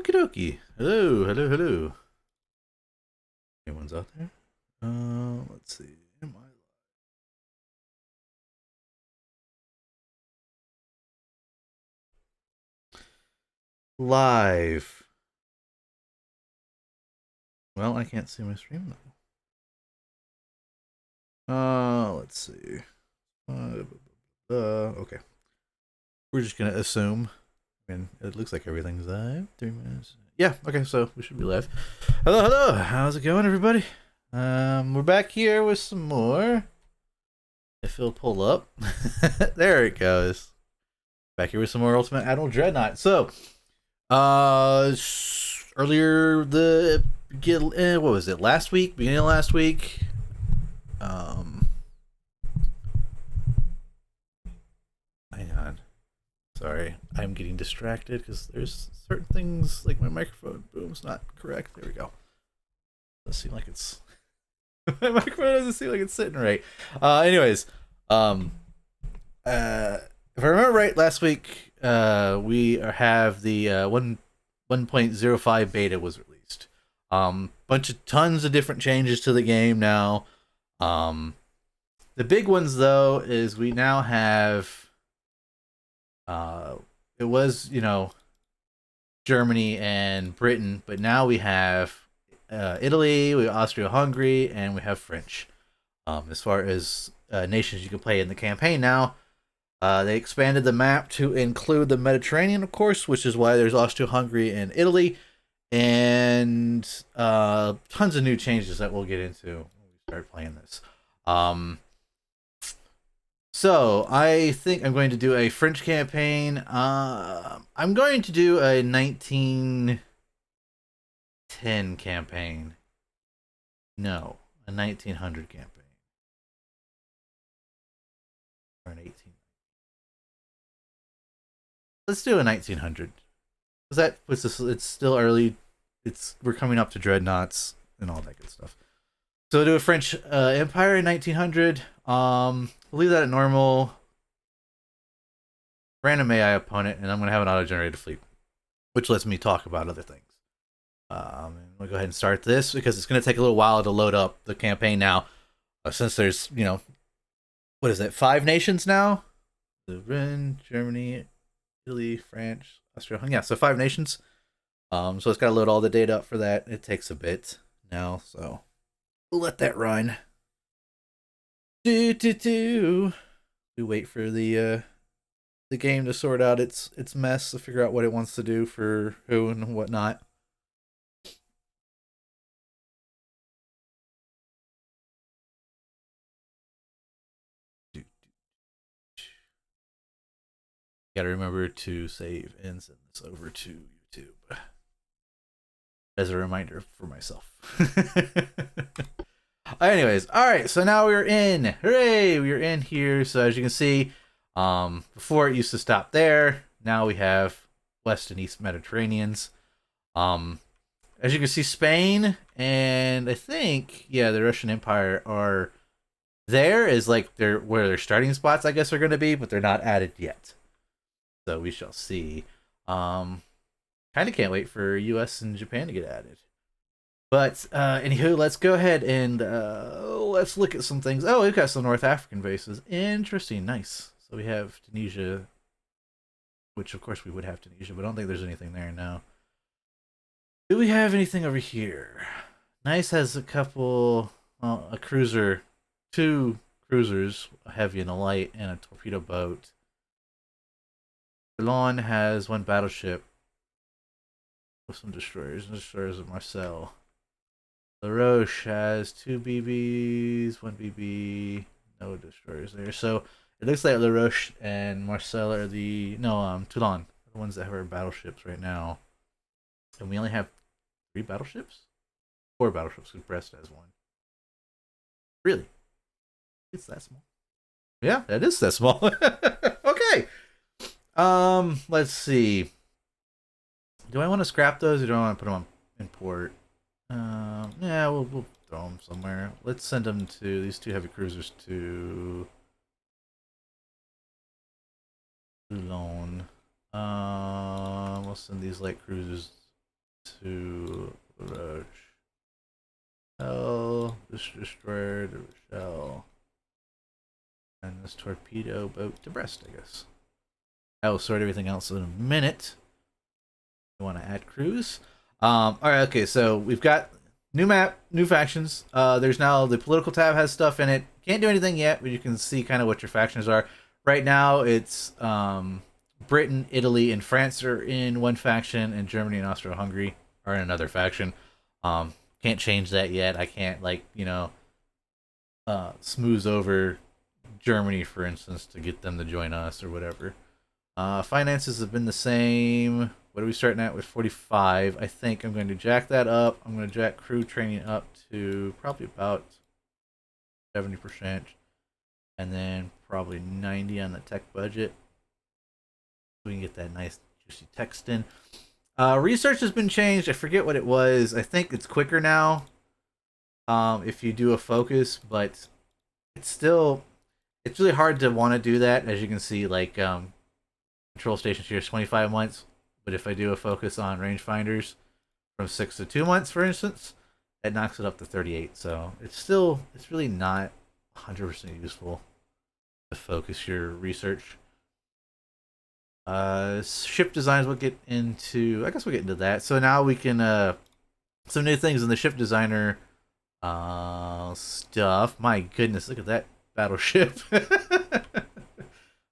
Okie dokie. Hello, hello, hello. Anyone's out there? Let's see. Am I live? Well, I can't see my stream though. Let's see. Okay. We're just gonna assume. I mean, it looks like everything's live. 3 minutes. Yeah. Okay. So we should be live. Hello, hello. How's it going, everybody? We're back here with some more. If it'll pull up, there it goes. Back here with some more Ultimate Admiral Dreadnought. So, earlier what was it? Last week, beginning of last week. Hang on. Sorry, I'm getting distracted because there's certain things like my microphone boom's not correct. There we go. Doesn't seem like it's my microphone doesn't seem like it's sitting right. Anyways, if I remember right, last week we have the 1.05 beta was released. Tons of different changes to the game now. The big ones though is we now have it was Germany and Britain, but now we have Italy, we have Austria-Hungary, and we have French. As far as nations you can play in the campaign now, they expanded the map to include the Mediterranean, of course, which is why there's Austria-Hungary and Italy, and tons of new changes that we'll get into when we start playing this. So I think I'm going to do a French campaign. I'm going to do a 1910 campaign. No, a 1900 campaign. Or an 18. Let's do a 1900. Because that puts us. It's still early. We're coming up to Dreadnoughts and all that good stuff. So we'll do a French Empire in 1900. We'll leave that at normal. Random AI opponent, and I'm going to have an auto-generated fleet, which lets me talk about other things. We'll go ahead and start this because it's going to take a little while to load up the campaign now. Since there's, what is it, 5 nations now? Britain, Germany, Italy, France, Austria. Yeah, so 5 nations. So it's got to load all the data up for that. It takes a bit now, so we'll let that run. We wait for the game to sort out its mess, to figure out what it wants to do for who and whatnot. Gotta remember to save and send this over to YouTube as a reminder for myself. Anyways, all right, so now we're in. Hooray, we're in here. So as you can see, before it used to stop there. Now we have West and East Mediterraneans. As you can see, Spain and I think, the Russian Empire are there is like where their starting spots, I guess, are going to be, but they're not added yet. So we shall see. Kind of can't wait for US and Japan to get added. But anywho, let's go ahead and let's look at some things. Oh, we've got some North African bases. Interesting, nice. So we have Tunisia, which of course we would have Tunisia, but I don't think there's anything there now. Do we have anything over here? Nice has a couple, a cruiser, 2 cruisers, a heavy and a light, and a torpedo boat. Toulon has 1 battleship with some destroyers. Destroyers of Marseille. La Roche has 2 BBs, 1 BB, no destroyers there. So it looks like La Roche and Marseille are Toulon, the ones that have our battleships right now. And we only have 3 battleships? 4 battleships, because Brest has 1. Really? It's that small? Yeah, that is that small. Okay. Let's see. Do I want to scrap those or do I want to put them in port? Yeah, we'll throw them somewhere. Let's send them to these 2 heavy cruisers to Toulon. We'll send these light cruisers to Rochelle, this destroyer to Rochelle, and this torpedo boat to Brest, I guess. I will sort everything else in a minute. I want to add crews. All right, okay, so we've got new map, new factions. There's now the political tab has stuff in it. Can't do anything yet, but you can see kind of what your factions are. Right now, it's Britain, Italy, and France are in one faction, and Germany and Austria-Hungary are in another faction. Can't change that yet. I can't, like, smooth over Germany, for instance, to get them to join us or whatever. Finances have been the same. What are we starting at with 45? I think I'm going to jack that up. I'm going to jack crew training up to probably about 70%. And then probably 90 on the tech budget. We can get that nice juicy text in. Research has been changed. I forget what it was. I think it's quicker now. If you do a focus, but it's really hard to want to do that. As you can see, like control stations here is 25 months. But if I do a focus on rangefinders from 6 to 2 months, for instance, that knocks it up to 38. So it's really not 100% useful to focus your research. Ship designs we'll get into. I guess we'll get into that. So now we can some new things in the ship designer stuff. My goodness, look at that battleship.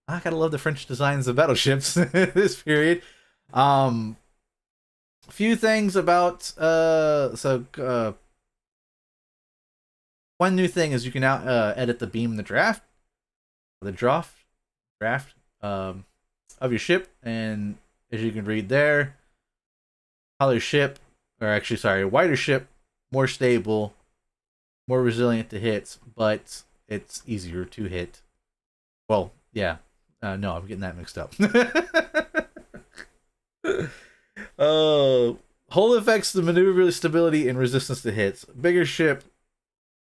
I gotta love the French designs of battleships this period. A few things about one new thing is you can now edit the beam in the draft of your ship, and as you can read there, taller ship, or actually sorry, wider ship, more stable, more resilient to hits, but it's easier to hit. Well, yeah, no, I'm getting that mixed up. Hull affects the maneuverability, stability, and resistance to hits. Bigger ship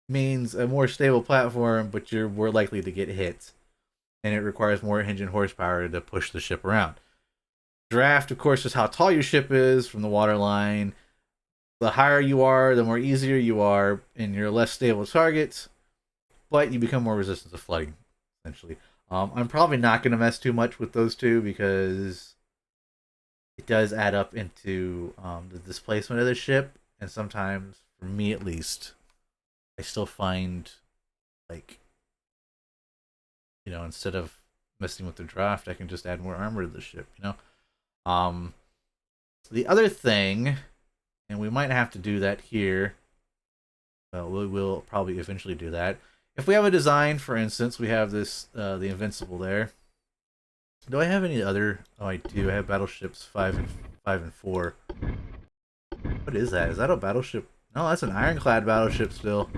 means a more stable platform, but you're more likely to get hit, and it requires more engine horsepower to push the ship around. Draft, of course, is how tall your ship is from the waterline. The higher you are, the more easier you are, and you're less stable targets, but you become more resistant to flooding, essentially. I'm probably not going to mess too much with those two because it does add up into the displacement of the ship, and sometimes, for me at least, I still find, like, instead of messing with the draft, I can just add more armor to the ship, The other thing, and we might have to do that here, well, we will probably eventually do that. If we have a design, for instance, we have this, the Invincible there. Do I have any other? Oh, I do. I have battleships 5 and 4. What is that? Is that a battleship? No, that's an ironclad battleship still.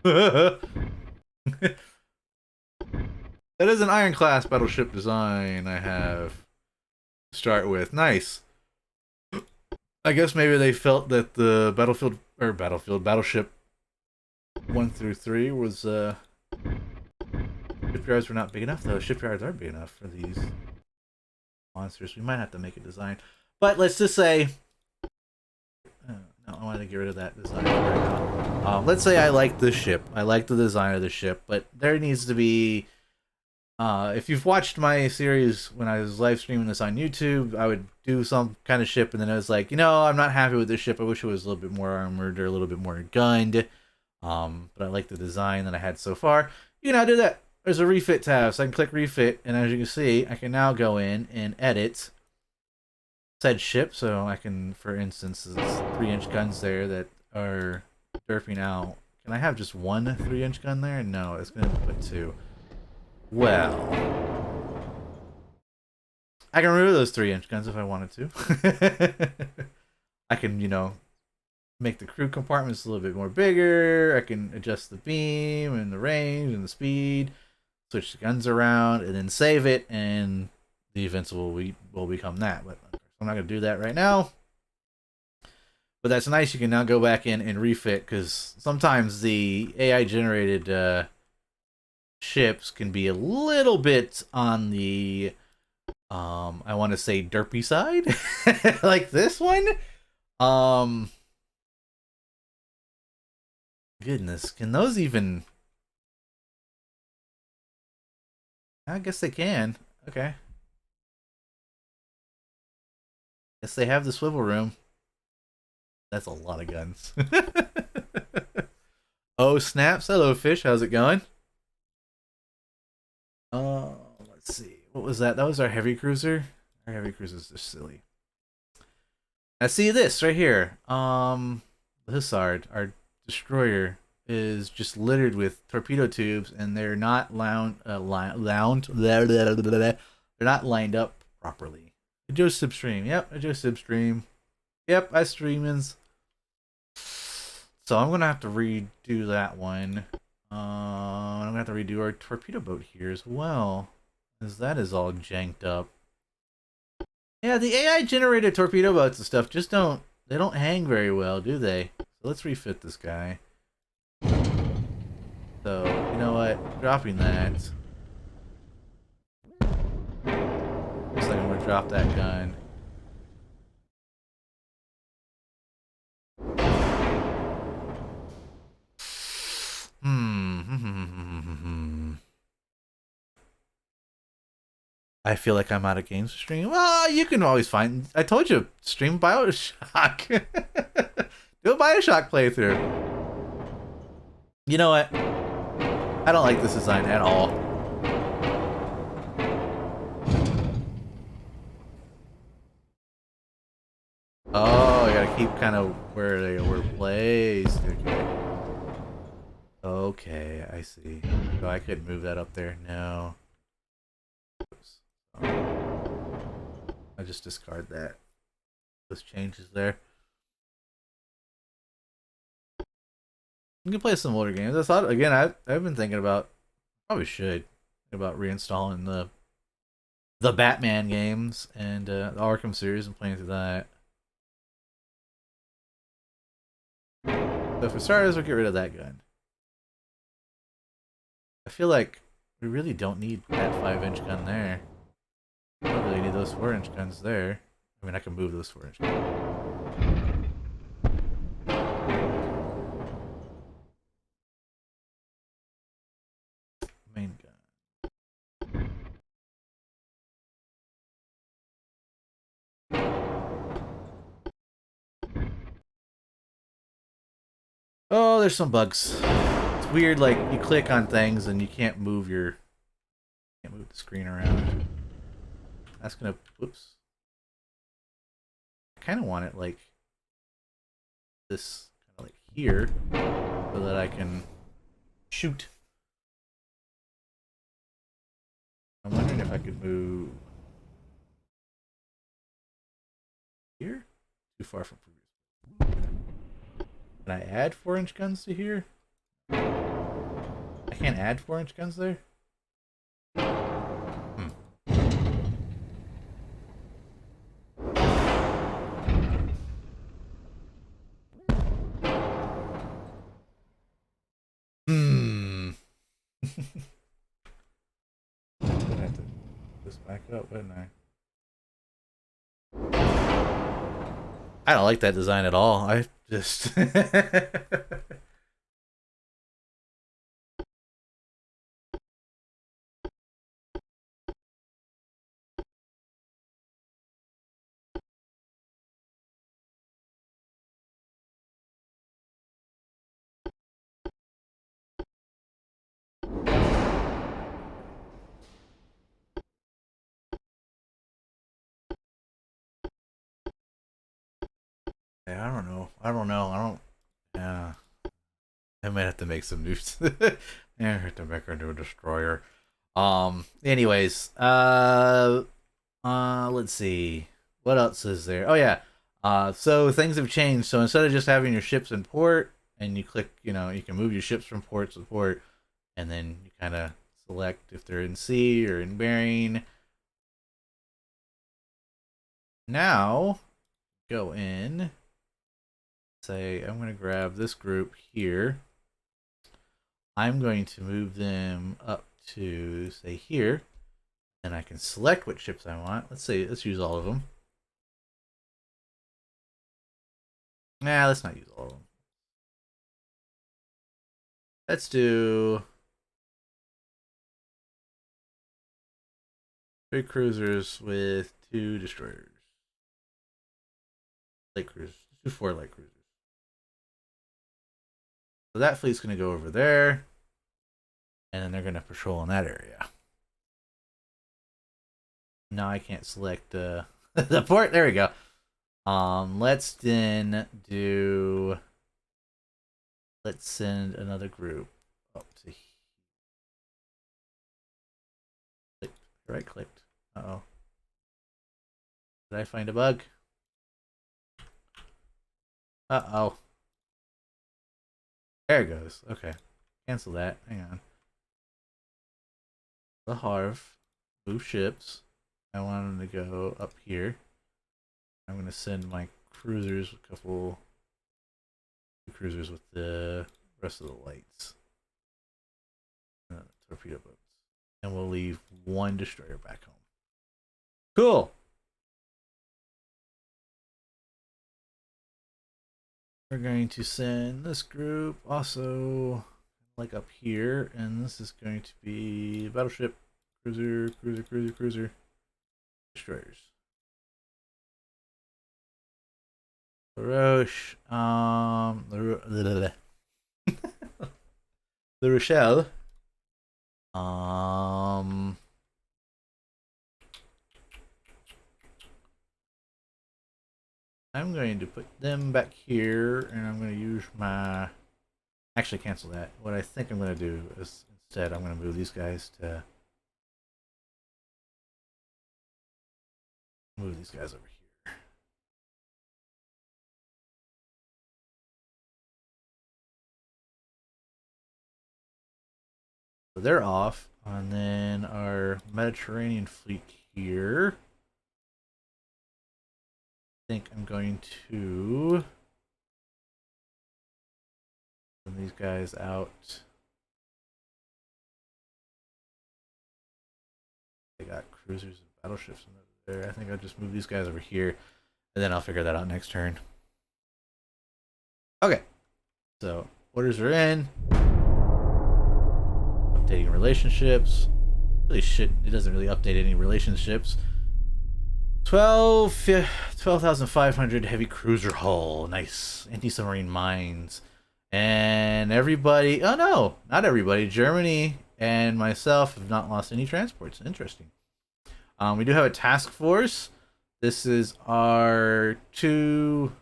That is an ironclad battleship design I have to start with. Nice. I guess maybe they felt that the battleship 1 through 3 was shipyards were not big enough, though. Shipyards are big enough for these monsters. We might have to make a design, but let's just say no, I want to get rid of that design right now. Let's say I like this ship. I like the design of the ship, but there needs to be if you've watched my series when I was live streaming this on YouTube, I would do some kind of ship, and then I was like, I'm not happy with this ship. I wish it was a little bit more armored or a little bit more gunned. But I like the design that I had so far. You can now do that. There's a refit tab, so I can click refit, and as you can see, I can now go in and edit said ship. So I can, for instance, there's 3-inch guns there that are derping out. Can I have just one 3-inch gun there? No, it's going to put 2. Well, I can remove those 3-inch guns if I wanted to. I can, make the crew compartments a little bit more bigger. I can adjust the beam and the range and the speed, switch the guns around, and then save it, and the Invincible will become that. But I'm not going to do that right now. But that's nice. You can now go back in and refit, because sometimes the AI generated ships can be a little bit on the I want to say derpy side, like this one. Um, goodness, can those even? I guess they can. Okay. Guess they have the swivel room. That's a lot of guns. Oh, snaps. Hello, fish. How's it going? Let's see. What was that? That was our heavy cruiser. Our heavy cruiser's just silly. I see this right here. The Hussard, our destroyer, is just littered with torpedo tubes, and they're not they're not lined up properly. A Joe Substream. Yep, a Joe Substream. Yep, I streamings. So I'm gonna have to redo that one. I'm gonna have to redo our torpedo boat here as well, because that is all janked up. Yeah, the AI generated torpedo boats and stuff just don't hang very well, do they? So let's refit this guy. So you know what? Dropping that. Looks like I'm gonna drop that gun. I feel like I'm out of games to stream. Well, you can always find. I told you, stream Bioshock. Do a Bioshock playthrough. You know what? I don't like this design at all. Oh, I gotta keep kind of where they were placed. Okay. Okay, I see. So I could move that up there. No. Oops. I just discard that. Those changes there. You can play some older games. I thought again. I've been thinking about. Probably should about reinstalling the Batman games and the Arkham series and playing through that. So for starters, we'll get rid of that gun. I feel like we really don't need that 5-inch gun there. I don't really need those 4-inch guns there. I mean, I can move those 4-inch guns. Main gun. Oh, there's some bugs. It's weird, like you click on things and you can't move the screen around. That's gonna whoops. I kinda want it like this kinda like here so that I can shoot. I'm wondering if I could move here? Too far from previous. Can I add 4-inch guns to here? I can't add 4-inch guns there? Hmm. Hmm. I'm gonna have to put this back up, wouldn't I? I don't like that design at all. I just yeah, I don't know. I don't know. I don't. Yeah, I might have to make some news. Yeah, I have to make a new destroyer. Anyways, let's see. What else is there? Oh yeah. So things have changed. So instead of just having your ships in port, and you click, you can move your ships from port to port, and then you kind of select if they're in sea or in bearing. Now, go in. Say I'm going to grab this group here. I'm going to move them up to say here, and I can select what ships I want. Let's use all of them. Nah, let's not use all of them. Let's do 3 cruisers with 2 destroyers. Light cruisers. Let's do 4 light cruisers. So that fleet's going to go over there. And then they're going to patrol in that area. Now I can't select the port. There we go. Let's then do... Let's send another group up to here. Right clicked. Uh-oh. Did I find a bug? Uh-oh. There it goes. Okay. Cancel that. Hang on. The Harv. Move ships. I want them to go up here. I'm going to send my cruisers, a couple cruisers with the rest of the lights. Torpedo boats. And we'll leave 1 destroyer back home. Cool! We're going to send this group also like up here, and this is going to be battleship, cruiser, destroyers. Roche, the Rochelle. I'm going to put them back here, and I'm going to use my... Actually, cancel that. What I think I'm going to do is, instead, I'm going to move these guys to... Move these guys over here. So they're off, and then our Mediterranean fleet here... I think I'm going to send these guys out. They got cruisers and battleships over there. I think I'll just move these guys over here, and then I'll figure that out next turn. Okay, so orders are in. Updating relationships. Really shit, it doesn't really update any relationships. 12,500 heavy cruiser hull. Nice. Anti-submarine mines. And everybody... Oh, no. Not everybody. Germany and myself have not lost any transports. Interesting. We do have a task force. This is our 2...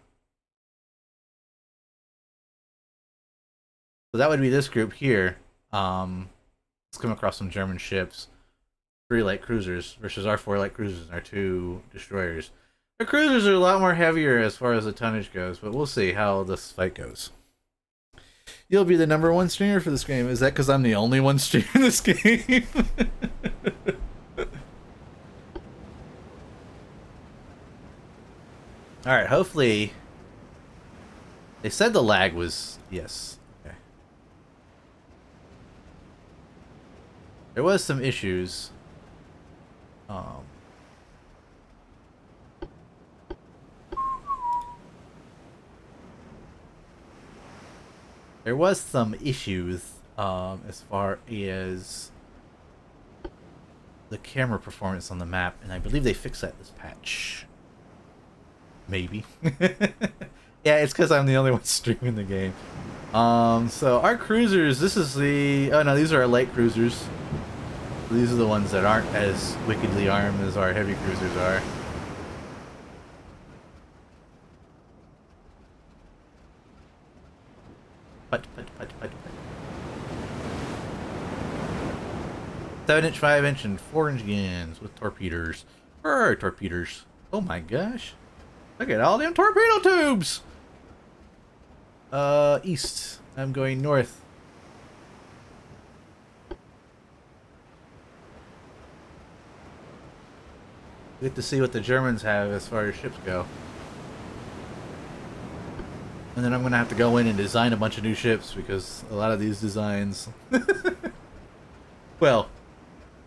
So that would be this group here. Let's come across some German ships. 3 light cruisers versus our 4 light cruisers and our 2 destroyers. The cruisers are a lot more heavier as far as the tonnage goes, but we'll see how this fight goes. You'll be the #1 streamer for this game. Is that because I'm the only one streaming this game? Alright, hopefully... They said the lag was... Yes. Okay. There was some issues. There was some issues as far as the camera performance on the map, and I believe they fixed that this patch. Maybe. Yeah, it's because I'm the only one streaming the game. So our cruisers, this is the... Oh no, these are our light cruisers. These are the ones that aren't as wickedly armed as our heavy cruisers are. Put. 7-inch, 5-inch, and 4-inch guns with torpedoes. Where are our torpedoes? Oh my gosh. Look at all them torpedo tubes! East. I'm going north. Get to see what the Germans have as far as ships go. And then I'm going to have to go in and design a bunch of new ships because a lot of these designs... Well,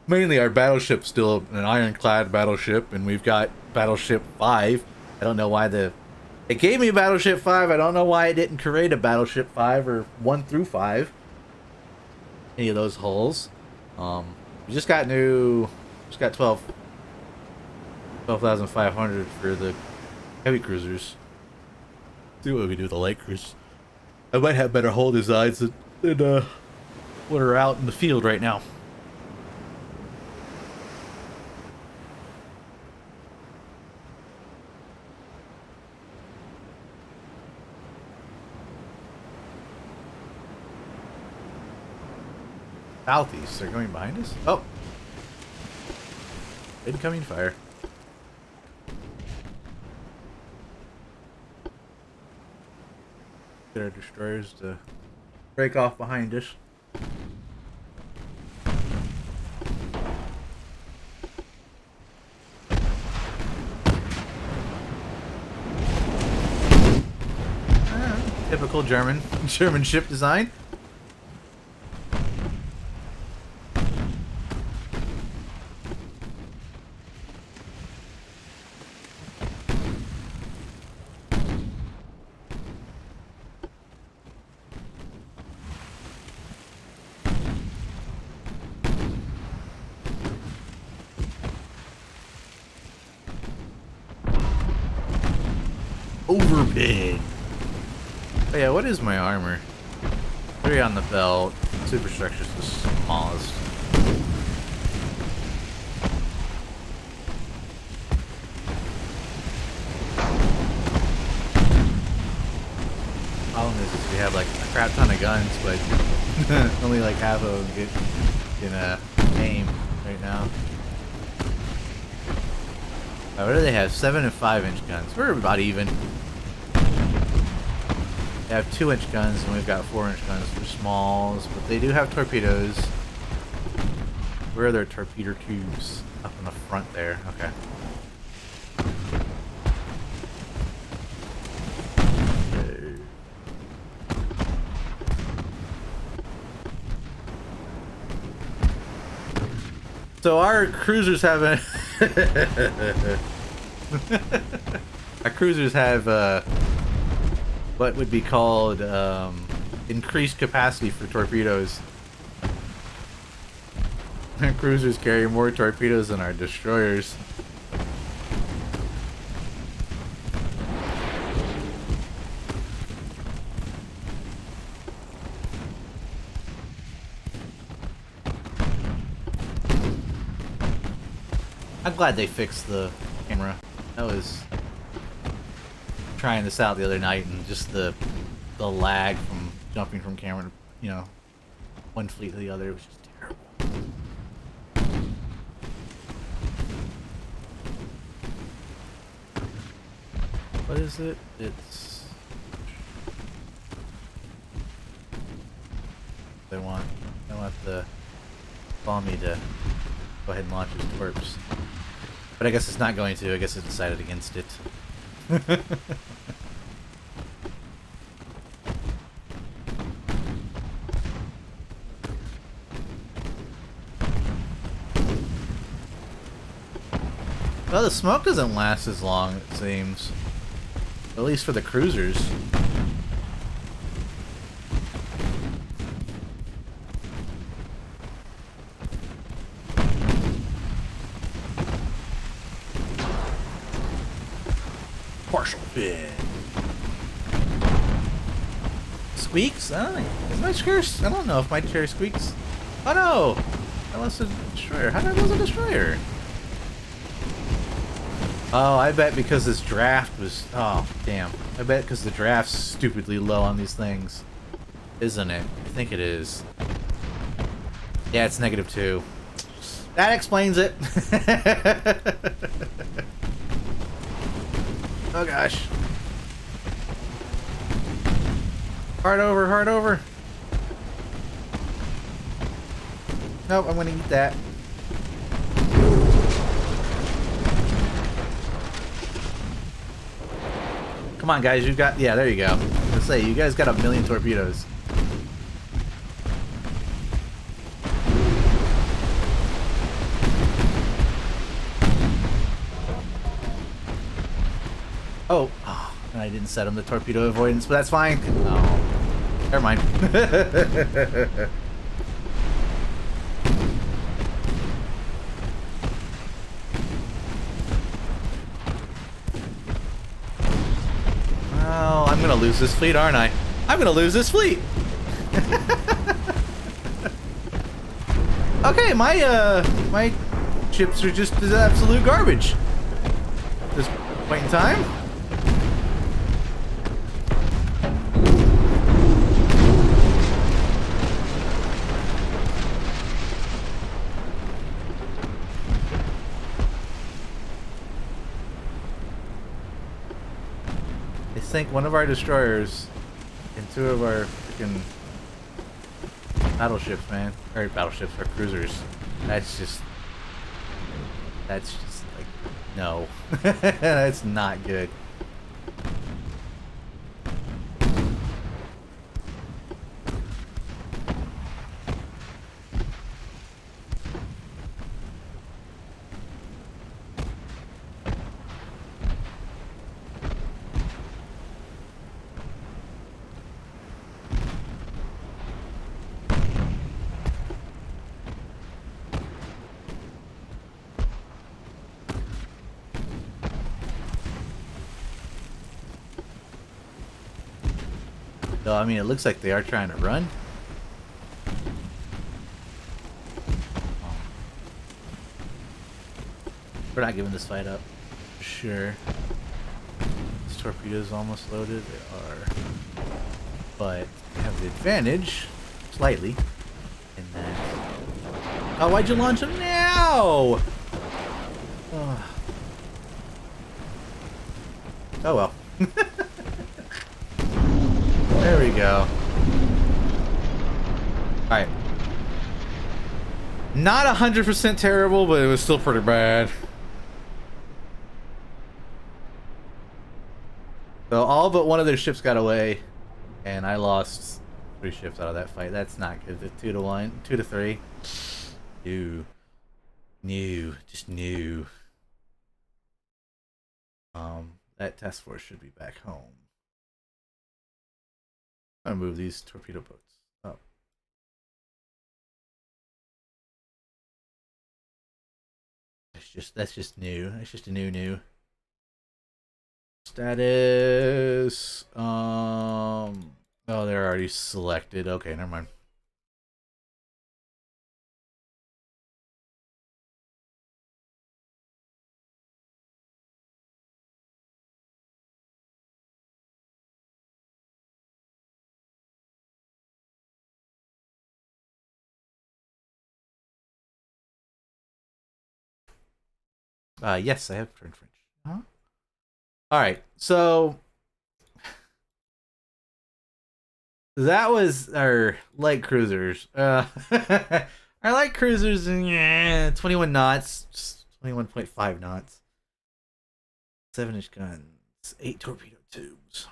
mainly our battleship's still an ironclad battleship, and we've got Battleship 5. I don't know why the It gave me Battleship 5. I don't know why it didn't create a Battleship 5 or 1 through 5. Any of those hulls. We just got 12,500 for the heavy cruisers. See what we can do with the light cruisers. I might have better hull designs than what are out in the field right now. Southeast, they're going behind us? Oh! Incoming fire. Get our destroyers to break off behind us. Typical German ship design. Overbid. Oh yeah, what is my armor? 3 on the belt. Superstructure's the smallest. Problem is we have like a crap ton of guns, but only like half of them can aim right now. Oh, what do they have? 7 and 5-inch guns. We're about even. They have 2-inch guns and we've got 4-inch guns for smalls, but they do have torpedoes. Where are their torpedo tubes? Up in the front there. Okay. So our cruisers have our cruisers have what would be called increased capacity for torpedoes. Our cruisers carry more torpedoes than our destroyers. I'm glad they fixed the camera. I was trying this out the other night, and just the lag from jumping from camera to, you know, one fleet to the other was just terrible. What is it? It's they want the Balmy to go ahead and launch his torps. But I guess it's not going to. I guess it decided against it. Well, the smoke doesn't last as long, it seems. At least for the cruisers. Partial bid. Squeaks? I don't think. Is my chair? I don't know if my chair squeaks. Oh no! I lost a destroyer. How did I lose a destroyer? Oh, I bet because this draft was... Oh, damn. I bet because the draft's stupidly low on these things. Isn't it? I think it is. Yeah, it's -2. That explains it. Oh, gosh. Hard over, hard over. Nope, I'm gonna eat that. Come on, guys, you got... Yeah, there you go. Let's say, you guys got 1,000,000 torpedoes. Oh. And I didn't set him to torpedo avoidance, but that's fine. Oh, never mind. Oh, I'm gonna lose this fleet, aren't I? I'm gonna lose this fleet. Okay, my ships are just absolute garbage. At this point in time. They sank one of our destroyers and two of our freaking battleships, man. Or battleships, or cruisers. That's just like, no. That's not good. So, I mean, it looks like they are trying to run. We're not giving this fight up. Sure. This torpedo's almost loaded. They are. But they have the advantage, slightly, in that. Oh, why'd you launch them now? Oh, oh well. There we go. Alright. Not 100% terrible, but it was still pretty bad. So all but one of their ships got away, and I lost 3 ships out of that fight. That's not good. The 2-1, 2-3. New. Just new. That task force should be back home. I'm gonna move these torpedo boats up. That's just new. That's just a new. Status. Oh, they're already selected. Okay, never mind. Yes, I have turned French. Huh? All right, so that was our light cruisers. Our light cruisers, 21 knots, 21.5 knots, 7-inch guns, 8 torpedo tubes.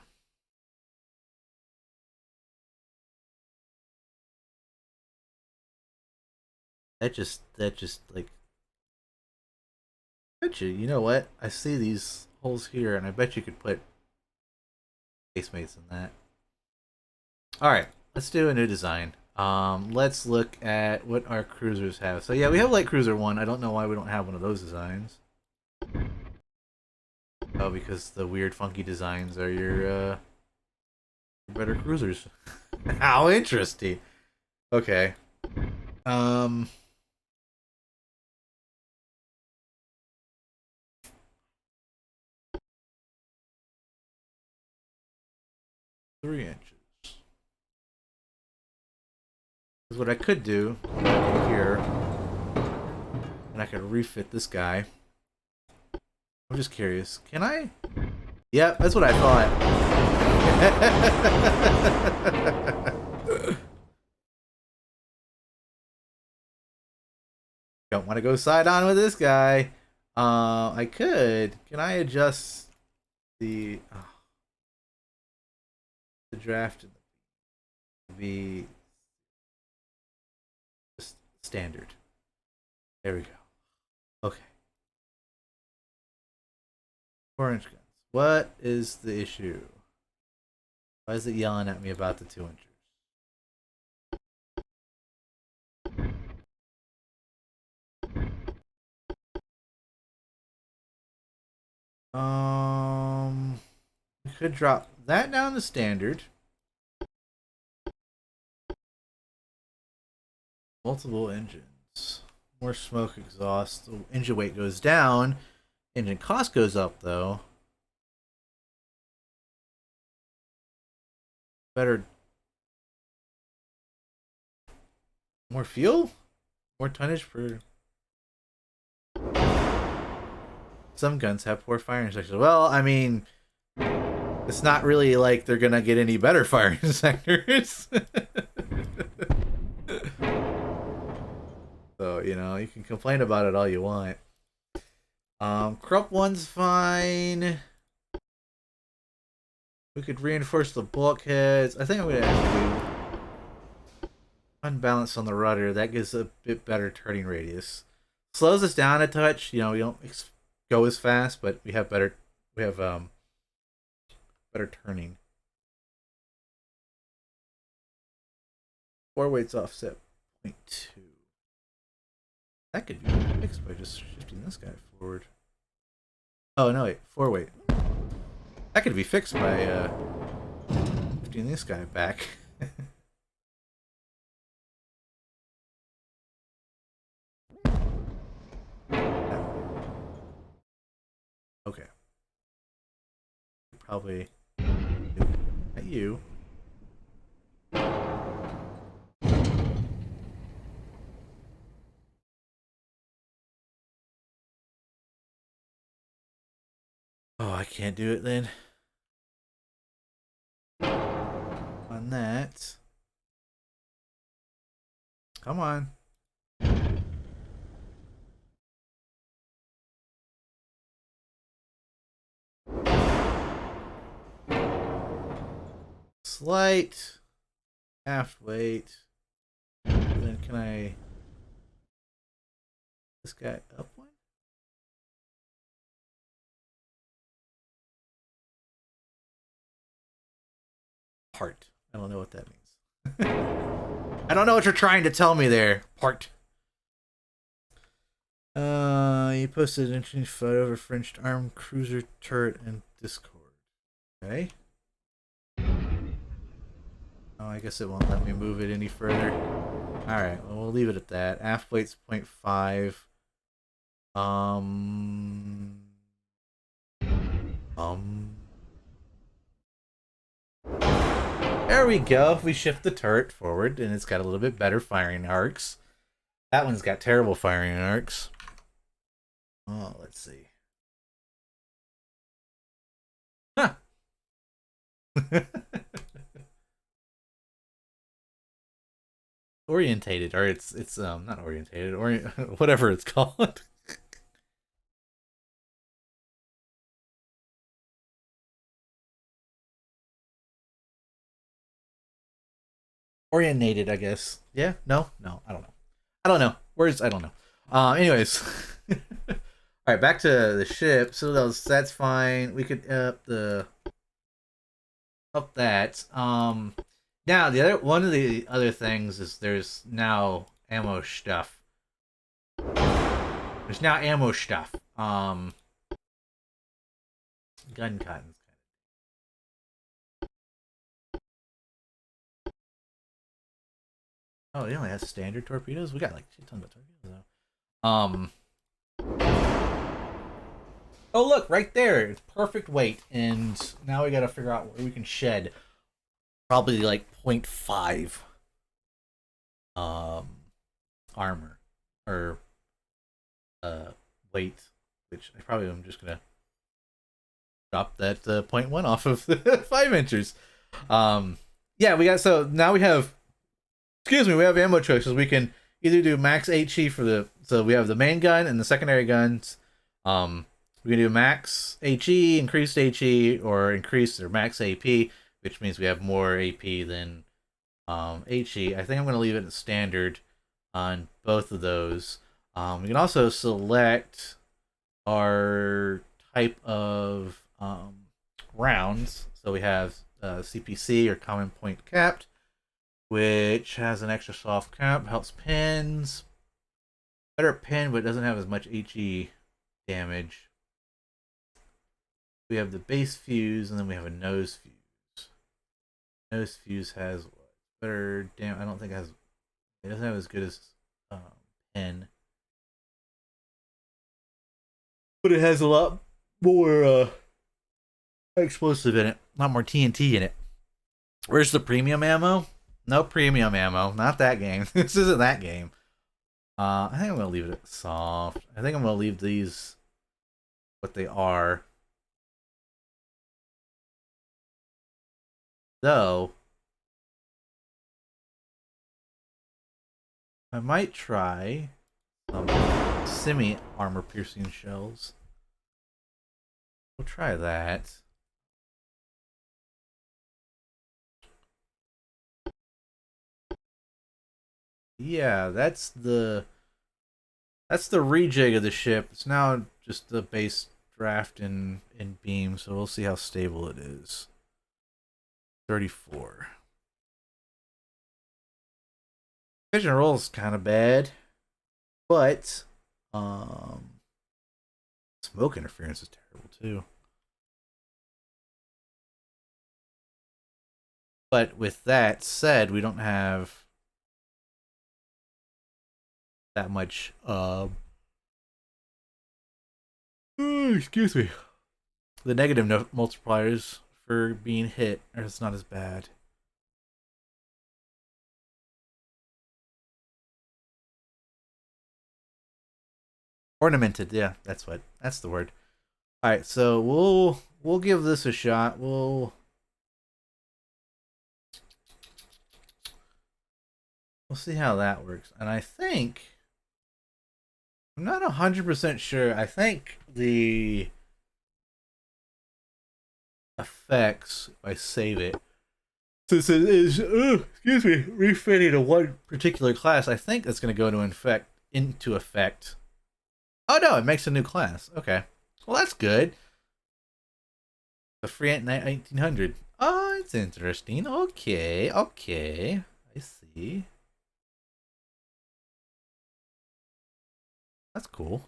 That just like, bet you know what? I see these holes here, and I bet you could put casemates in that. All right, let's do a new design. Let's look at what our cruisers have. So yeah, we have light cruiser 1. I don't know why we don't have one of those designs. Oh, because the weird funky designs are your better cruisers. How interesting. Okay. Um 3 inches. Because what I could do here, and I could refit this guy. I'm just curious. Can I? Yep, that's what I thought. Don't want to go side on with this guy. I could. Can I adjust the draft to be standard? There we go. Okay. 4-inch guns. What is the issue? Why is it yelling at me about the 2 inchers? We could drop that down to standard. Multiple engines. More smoke exhaust. The engine weight goes down. Engine cost goes up, though. Better. More fuel? More tonnage per. Some guns have poor firing sectors. Well, I mean, it's not really like they're gonna get any better firing sectors. So, you know, you can complain about it all you want. Krupp one's fine. We could reinforce the bulkheads. I think I'm gonna actually do unbalance on the rudder. That gives a bit better turning radius. Slows us down a touch. You know, we don't go as fast, but we have better. We have better turning. 4 weights offset 0.2. That could be fixed by just shifting this guy forward. Oh no, wait, 4 weight. That could be fixed by shifting this guy back. Okay. Probably at you. Oh, I can't do it then. On that. Come on. Slight aft weight. Then can I this guy up one? Part. I don't know what that means. I don't know what you're trying to tell me there. Part. You posted an interesting photo of a French armed cruiser turret in Discord. Okay. Oh, I guess it won't let me move it any further. Alright, well, we'll leave it at that. Aft weight's 0.5. There we go. We shift the turret forward, and it's got a little bit better firing arcs. That one's got terrible firing arcs. Oh, let's see. Huh. Orientated, or it's not orientated, or whatever it's called. Orientated, I guess. Yeah, no, I don't know. I don't know. Words, I don't know. Anyways. All right, back to the ship. So that's fine. We could up that. Now the other one of the other things is there's now ammo stuff. There's now ammo stuff. Gun cotton. Oh, it only has standard torpedoes. We got like a ton of torpedoes though. Oh look, right there. It's perfect weight, and now we got to figure out where we can shed. Probably like 0.5 armor or weight, which I probably am just gonna drop that 0.1 off of the 5 inchers. Yeah, we got, so now we have, excuse me, we have ammo choices. We can either do max HE for the, so we have the main gun and the secondary guns. We can do max HE, increased HE, or increased or max AP, which means we have more AP than HE. I think I'm going to leave it at standard on both of those. We can also select our type of rounds. So we have CPC, or Common Point Capped, which has an extra soft cap, helps pins. Better pin, but doesn't have as much HE damage. We have the base fuse, and then we have a nose fuse. Nose fuse has what? Better damage. I don't think it has. It doesn't have as good as pin, but it has a lot more explosive in it. A lot more TNT in it. Where's the premium ammo? No premium ammo. Not that game. This isn't that game. I think I'm gonna leave it soft. I think I'm gonna leave these what they are. Though I might try some semi-armor piercing shells. We'll try that. Yeah, that's the rejig of the ship. It's now just the base draft in beam, so we'll see how stable it is. 34. Vision roll is kind of bad, but smoke interference is terrible too. But with that said, we don't have that much excuse me. The negative multipliers for being hit are just not as bad. Ornamented, yeah, that's the word. Alright, so we'll give this a shot. We'll see how that works. And I think I'm not 100% sure. I think the effects, if I save it, since it is excuse me, refitting to one particular class, I think that's going to go into effect. Oh no, it makes a new class. Okay, well that's good. The free at 1900. Oh, it's interesting. Okay, I see. That's cool.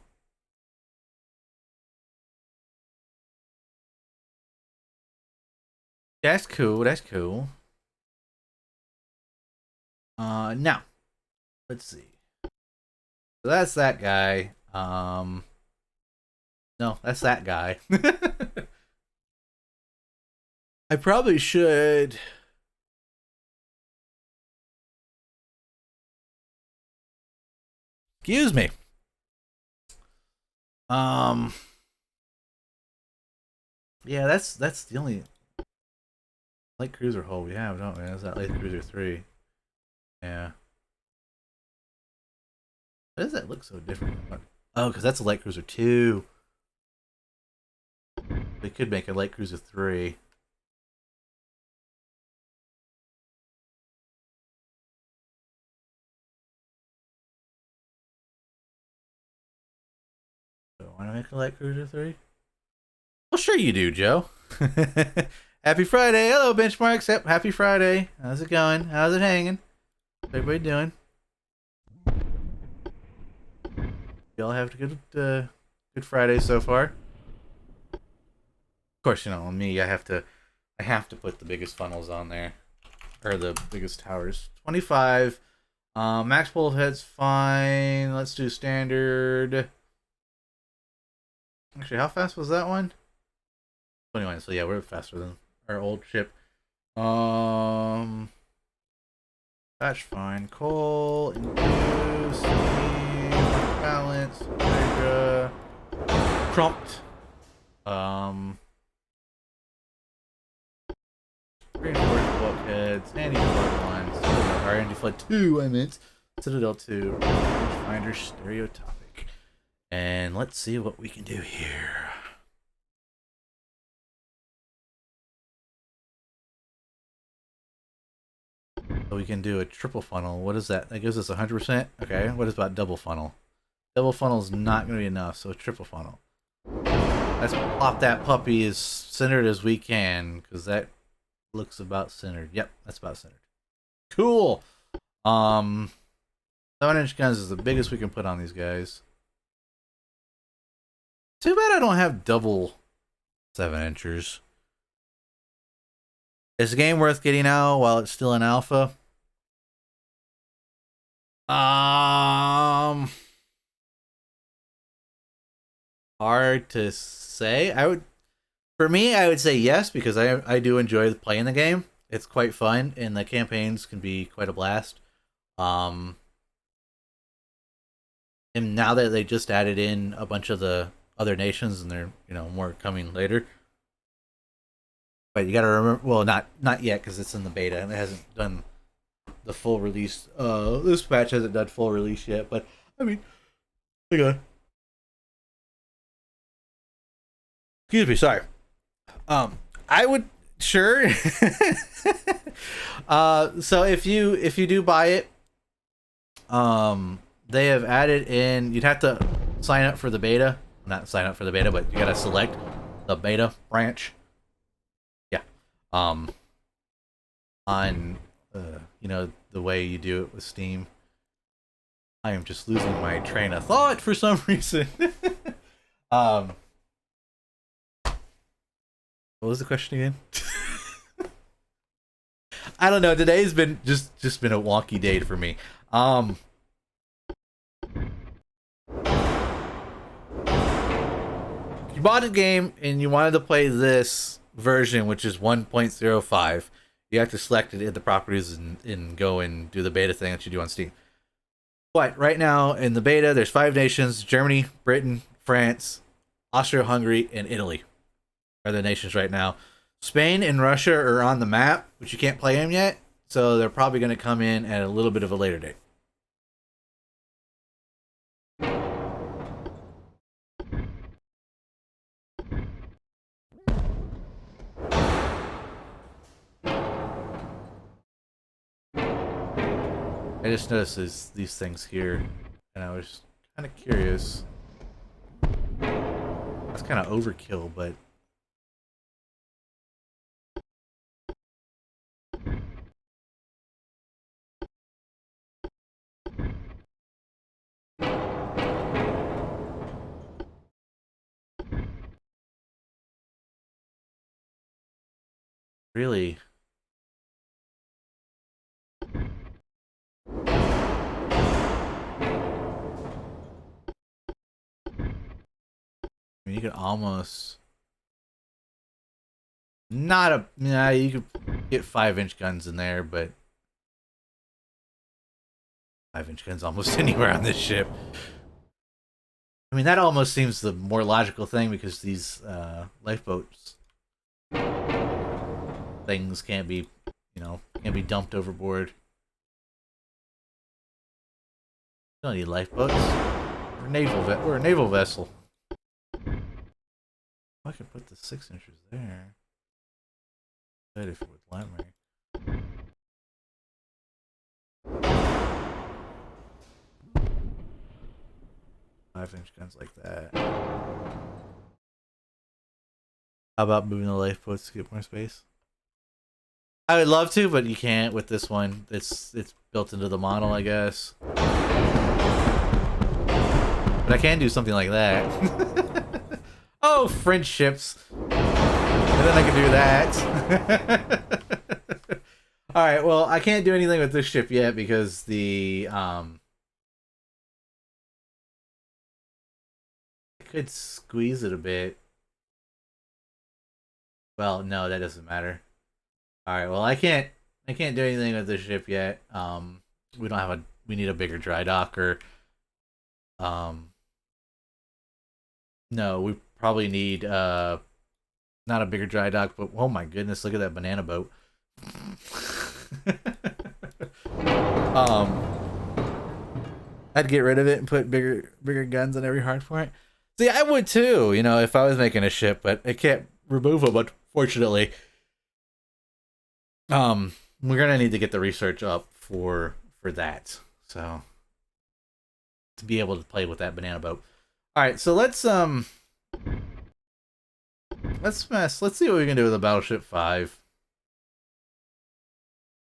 That's cool. Now, let's see. So that's that guy. No, that's that guy. I probably should. Excuse me. Yeah, that's the only light cruiser hull we have, don't we? That's that light cruiser 3. Yeah. Why does that look so different? Oh, because that's a light cruiser 2. We could make a light cruiser 3. So, want to make a light cruiser 3? Well, sure you do, Joe. Happy Friday. Hello, Benchmarks. Yep, happy Friday. How's it going? How's it hanging? What's everybody doing? Y'all have a good Friday so far. Of course, you know, me, I have to put the biggest funnels on there. Or the biggest towers. 25. Max pull head's fine. Let's do standard. Actually, how fast was that one? 21, so yeah, we're faster than our old ship. That's fine. Coal, induce, balance, Hydra, prompt. Reinforced bulkheads, anti-flood 1, or anti-flood 2, I meant. Citadel 2, Rangefinder stereotopic. And let's see what we can do here. So we can do a triple funnel. What is that? That gives us 100%? Okay, what is about double funnel? Double funnel is not going to be enough, so a triple funnel. Let's plop that puppy as centered as we can, because that looks about centered. Yep, that's about centered. Cool. 7-inch guns is the biggest we can put on these guys. Too bad I don't have double 7-inchers. Is the game worth getting out while it's still in alpha? Hard to say. For me, I would say yes, because I do enjoy playing the game. It's quite fun, and the campaigns can be quite a blast. And now that they just added in a bunch of the other nations, and they're more coming later. But you gotta remember, well, not yet, because it's in the beta and it hasn't done the full release. This patch hasn't done full release yet, but I mean, hang on. Excuse me, sorry. I would sure. So if you do buy it, they have added in. You'd have to sign up for the beta. Not sign up for the beta, but you gotta select the beta branch. Yeah. On the way you do it with Steam. I am just losing my train of thought for some reason. What was the question again? I don't know. Today's been just been a wonky day for me. If you bought a game and you wanted to play this version, which is 1.05, you have to select it in the properties and go and do the beta thing that you do on Steam. But right now in the beta, there's 5 nations: Germany, Britain, France, Austria-Hungary, and Italy are the nations right now. Spain and Russia are on the map, but you can't play them yet, so they're probably going to come in at a little bit of a later date. I just noticed these things here, and I was kind of curious. That's kind of overkill, but really, I mean, you could almost not a yeah. You could get 5-inch guns in there, but 5-inch guns almost anywhere on this ship. I mean, that almost seems the more logical thing, because these lifeboats things can't be dumped overboard. We don't need lifeboats. We're a naval vessel. I could put the 6-inchers there. But if it would let me. 5-inch guns like that. How about moving the lifeboats to get more space? I would love to, but you can't with this one. It's built into the model, I guess. But I can do something like that. Oh, French ships. And then I can do that. Alright, well, I can't do anything with this ship yet, because the I could squeeze it a bit. Well, no, that doesn't matter. Alright, well, I can't do anything with this ship yet. We need a bigger dry dock, or no, we probably need not a bigger dry dock, but oh my goodness, look at that banana boat. I'd get rid of it and put bigger guns on every hard point. See, I would too, if I was making a ship, but I can't remove them, unfortunately. We're gonna need to get the research up for that, so to be able to play with that banana boat. All right, so let's let's mess. Let's see what we can do with a Battleship 5.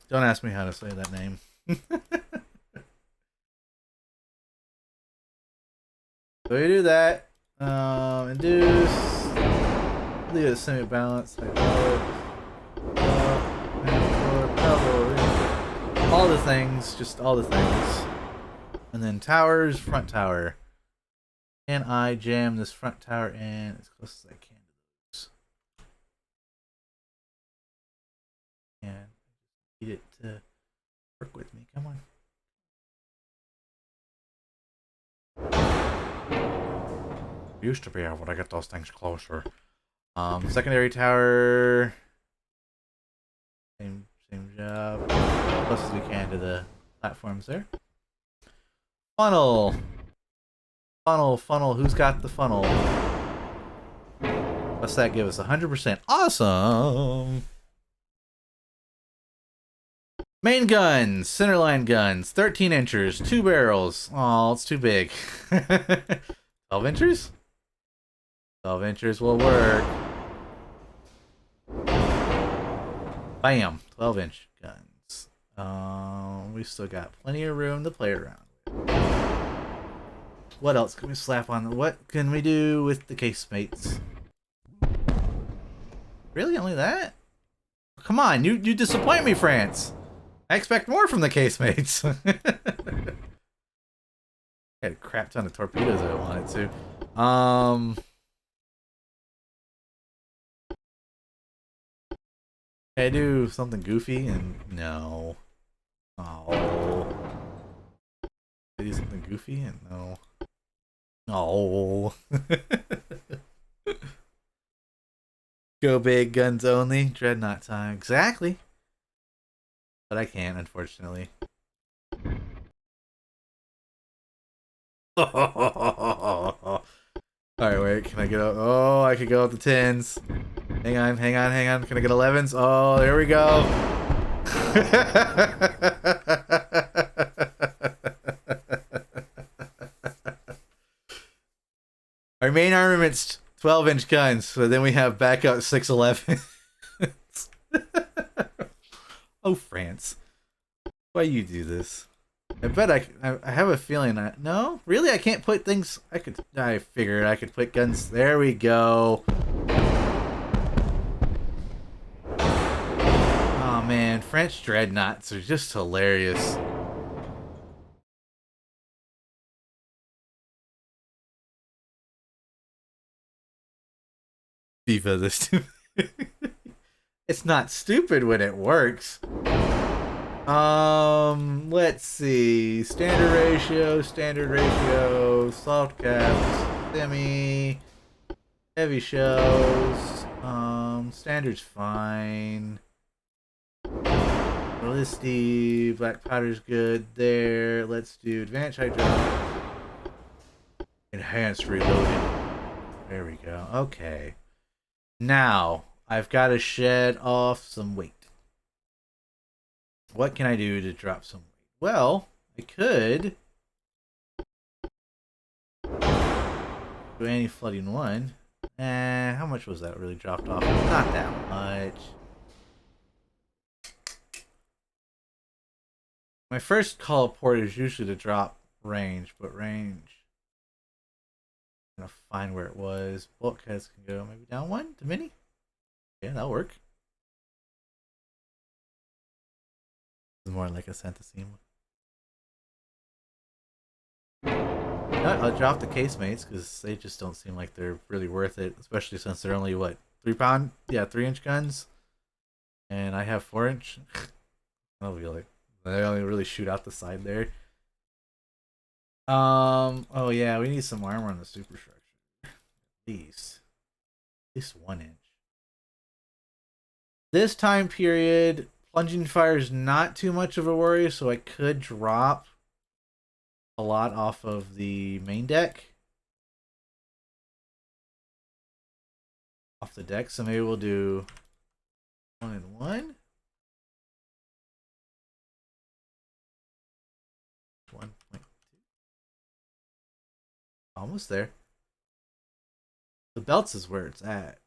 Don't ask me how to say that name. So we do that. Induce. Leave it semi-balanced. All the things. Just all the things. And then towers. Front tower. Can I jam this front tower in as close as I can to those? And need it to work with me. Come on. Used to be able to get those things closer. Secondary tower. Same job. Close as we can to the platforms there. Funnel. Funnel. Who's got the funnel? What's that give us? 100%. Awesome. Main guns. Centerline guns. 13 inches. 2 barrels. Oh, it's too big. 12 inches? 12 inches will work. Bam. 12-inch guns. We still got plenty of room to play around with. What else can we slap on? What can we do with the casemates? Really? Only that? Come on, you disappoint me, France. I expect more from the casemates. Had a crap ton of torpedoes I wanted to. Can I do something goofy? And no. Oh. Can I do something goofy? And no. Oh. Go big, guns only. Dreadnought time. Exactly. But I can't, unfortunately. Alright, wait. Can I get up? Oh, I could go up to 10s. Hang on. Can I get 11s? Oh, there we go. Our main armament's 12-inch guns, so then we have backup 611. Oh, France. Why you do this? I bet I have a feeling no? Really? I can't put things... I figured I could put guns... There we go. Oh, man. French dreadnoughts are just hilarious. FIFA this stupid. It's not stupid when it works. Let's see. Standard ratio, soft caps, semi, heavy shells. Standard's fine. Ballistic, black powder's good there. Let's do advanced hydraulic. Enhanced reloading. There we go. Okay. Now, I've got to shed off some weight. What can I do to drop some weight? Well, I could do anti-flooding 1. How much was that really dropped off? Not that much. My first call of port is usually to drop range, but range... I'm gonna find where it was. Bulkheads can go maybe down 1 to mini? Yeah, that'll work. It's more like a centesime. I'll drop the casemates because they just don't seem like they're really worth it, especially since they're only what, 3-pound? Yeah, 3-inch guns, and I have 4-inch. I'll be like, they only really shoot out the side there. Oh yeah, we need some armor on the superstructure. At least 1 inch. This time period, plunging fire is not too much of a worry, so I could drop a lot off of the main deck. Off the deck, so maybe we'll do 1 and 1. 1.2. Almost there. The belts is where it's at.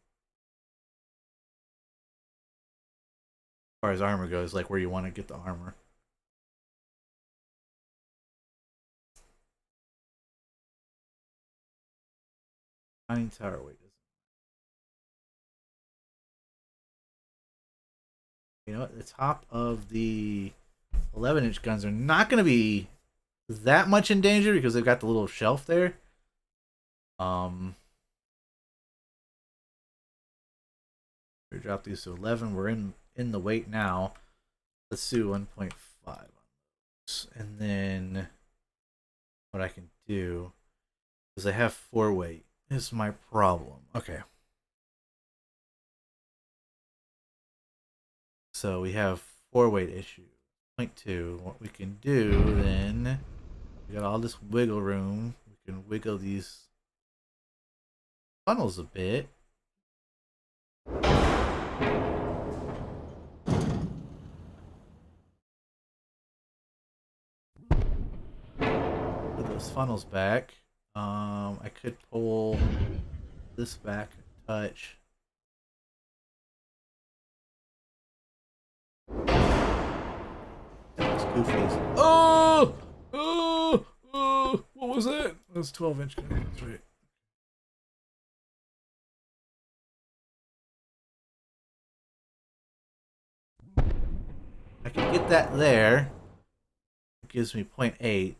far as armor goes, like where you want to get the armor. Mining tower weight. You know what? The top of the 11-inch guns are not going to be that much in danger because they've got the little shelf there. We drop these to 11. We're in the weight now. Let's do 1.5 on those, and then what I can do is I have 4 weight. This is my problem. Okay. So we have 4 weight issue. 0.2. What we can do then, we got all this wiggle room. We can wiggle these funnels a bit. Put those funnels back. I could pull this back a touch. Goofies. Oh! Oh! Oh! What was that? That was 12-inch. That's right. I can get that there. It gives me 0.8.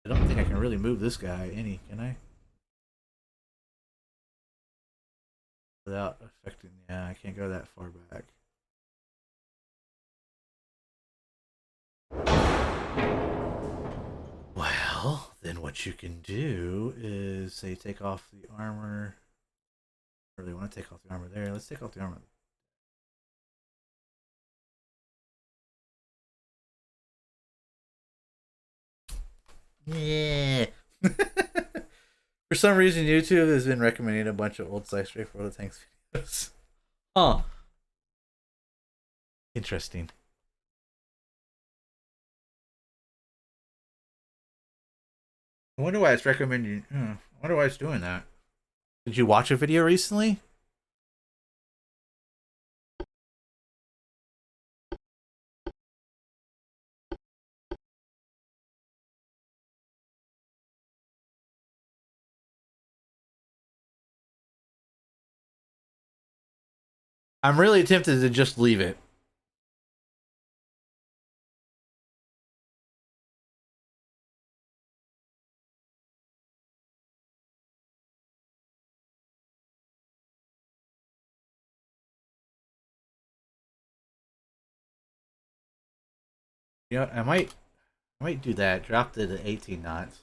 I don't think I can really move this guy any, can I? Without affecting, yeah, I can't go that far back. Well, then what you can do is say take off the armor. I really want to take off the armor there. Let's take off the armor. Yeah. For some reason, YouTube has been recommending a bunch of old Slice Straight for the Tanks videos. Oh. Interesting. I wonder why it's recommending. I wonder why it's doing that. Did you watch a video recently? I'm really tempted to just leave it. You know, I might do that. Drop the 18 knots,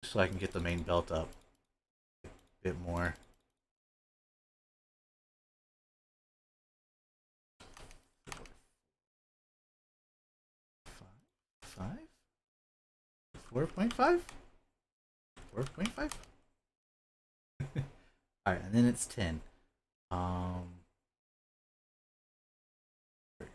so I can get the main belt up a bit more. Five? 4.5? 4.5? Alright, and then it's 10. There we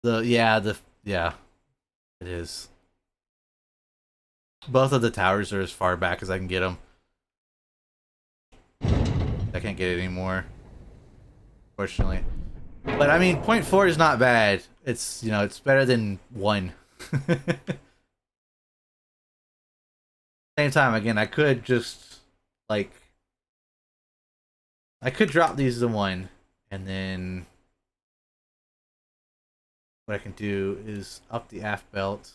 go. Yeah, it is. Both of the towers are as far back as I can get them. I can't get it anymore, fortunately. But I mean, 0.4 is not bad. It's, you know, it's better than 1. Same time, again, I could just, like, I could drop these to 1, and then what I can do is up the aft belt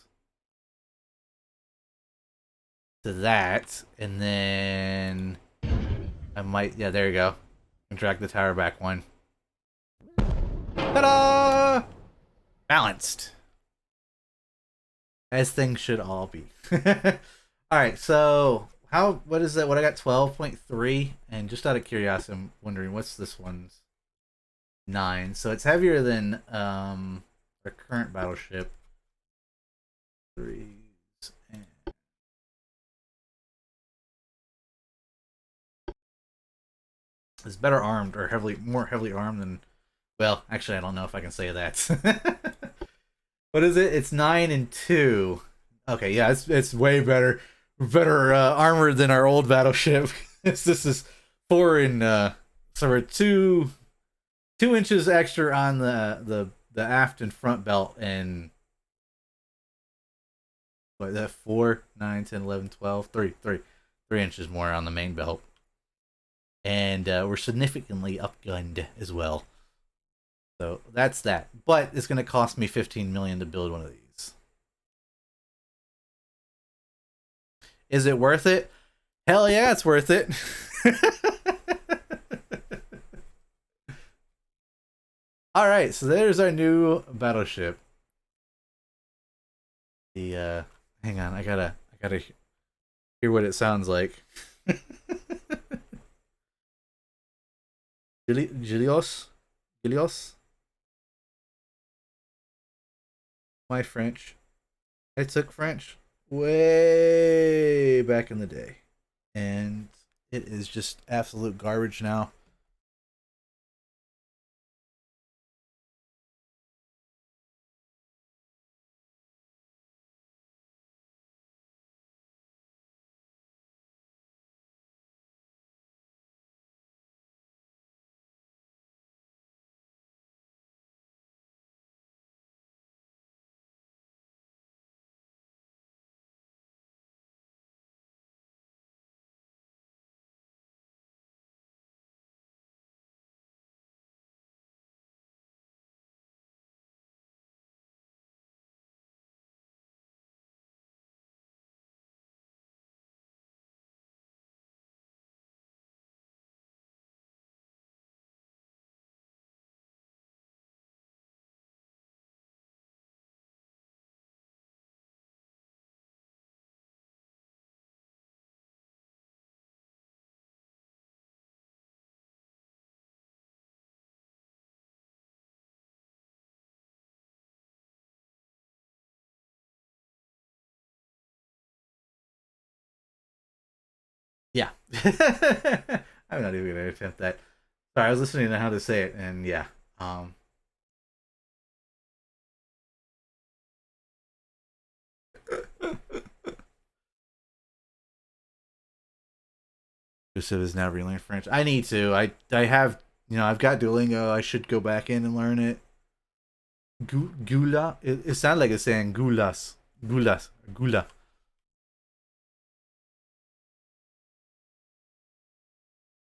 to that, and then I might, yeah, there you go. And drag the tower back 1. Ta-da! Balanced. As things should all be. Alright, so what is that? What I got 12.3, and just out of curiosity, I'm wondering what's this one's 9. So it's heavier than our current battleship. 3. It's better armed, or more heavily armed than, well, actually I don't know if I can say that. What is it? It's 9 and 2. Okay, yeah, it's way better armored than our old battleship. This is 4 and so we're 2 inches extra on the aft and front belt, and what that 4, 9, 10, 11, 12, 3 inches more on the main belt, and we're significantly upgunned as well. So that's that. But it's going to cost me 15 million to build one of these. Is it worth it? Hell yeah, it's worth it. All right, so there's our new battleship. The hang on, I gotta hear what it sounds like. Gilios, Gilios. My French. I took French way back in the day, and it is just absolute garbage now. Yeah. I'm not even gonna attempt that. Sorry, I was listening to how to say it, and yeah. Um Joseph is now relearning French. I need to. I have, I've got Duolingo. I should go back in and learn it. Gula. It sounds like it's saying gulas. Gulas. Gula.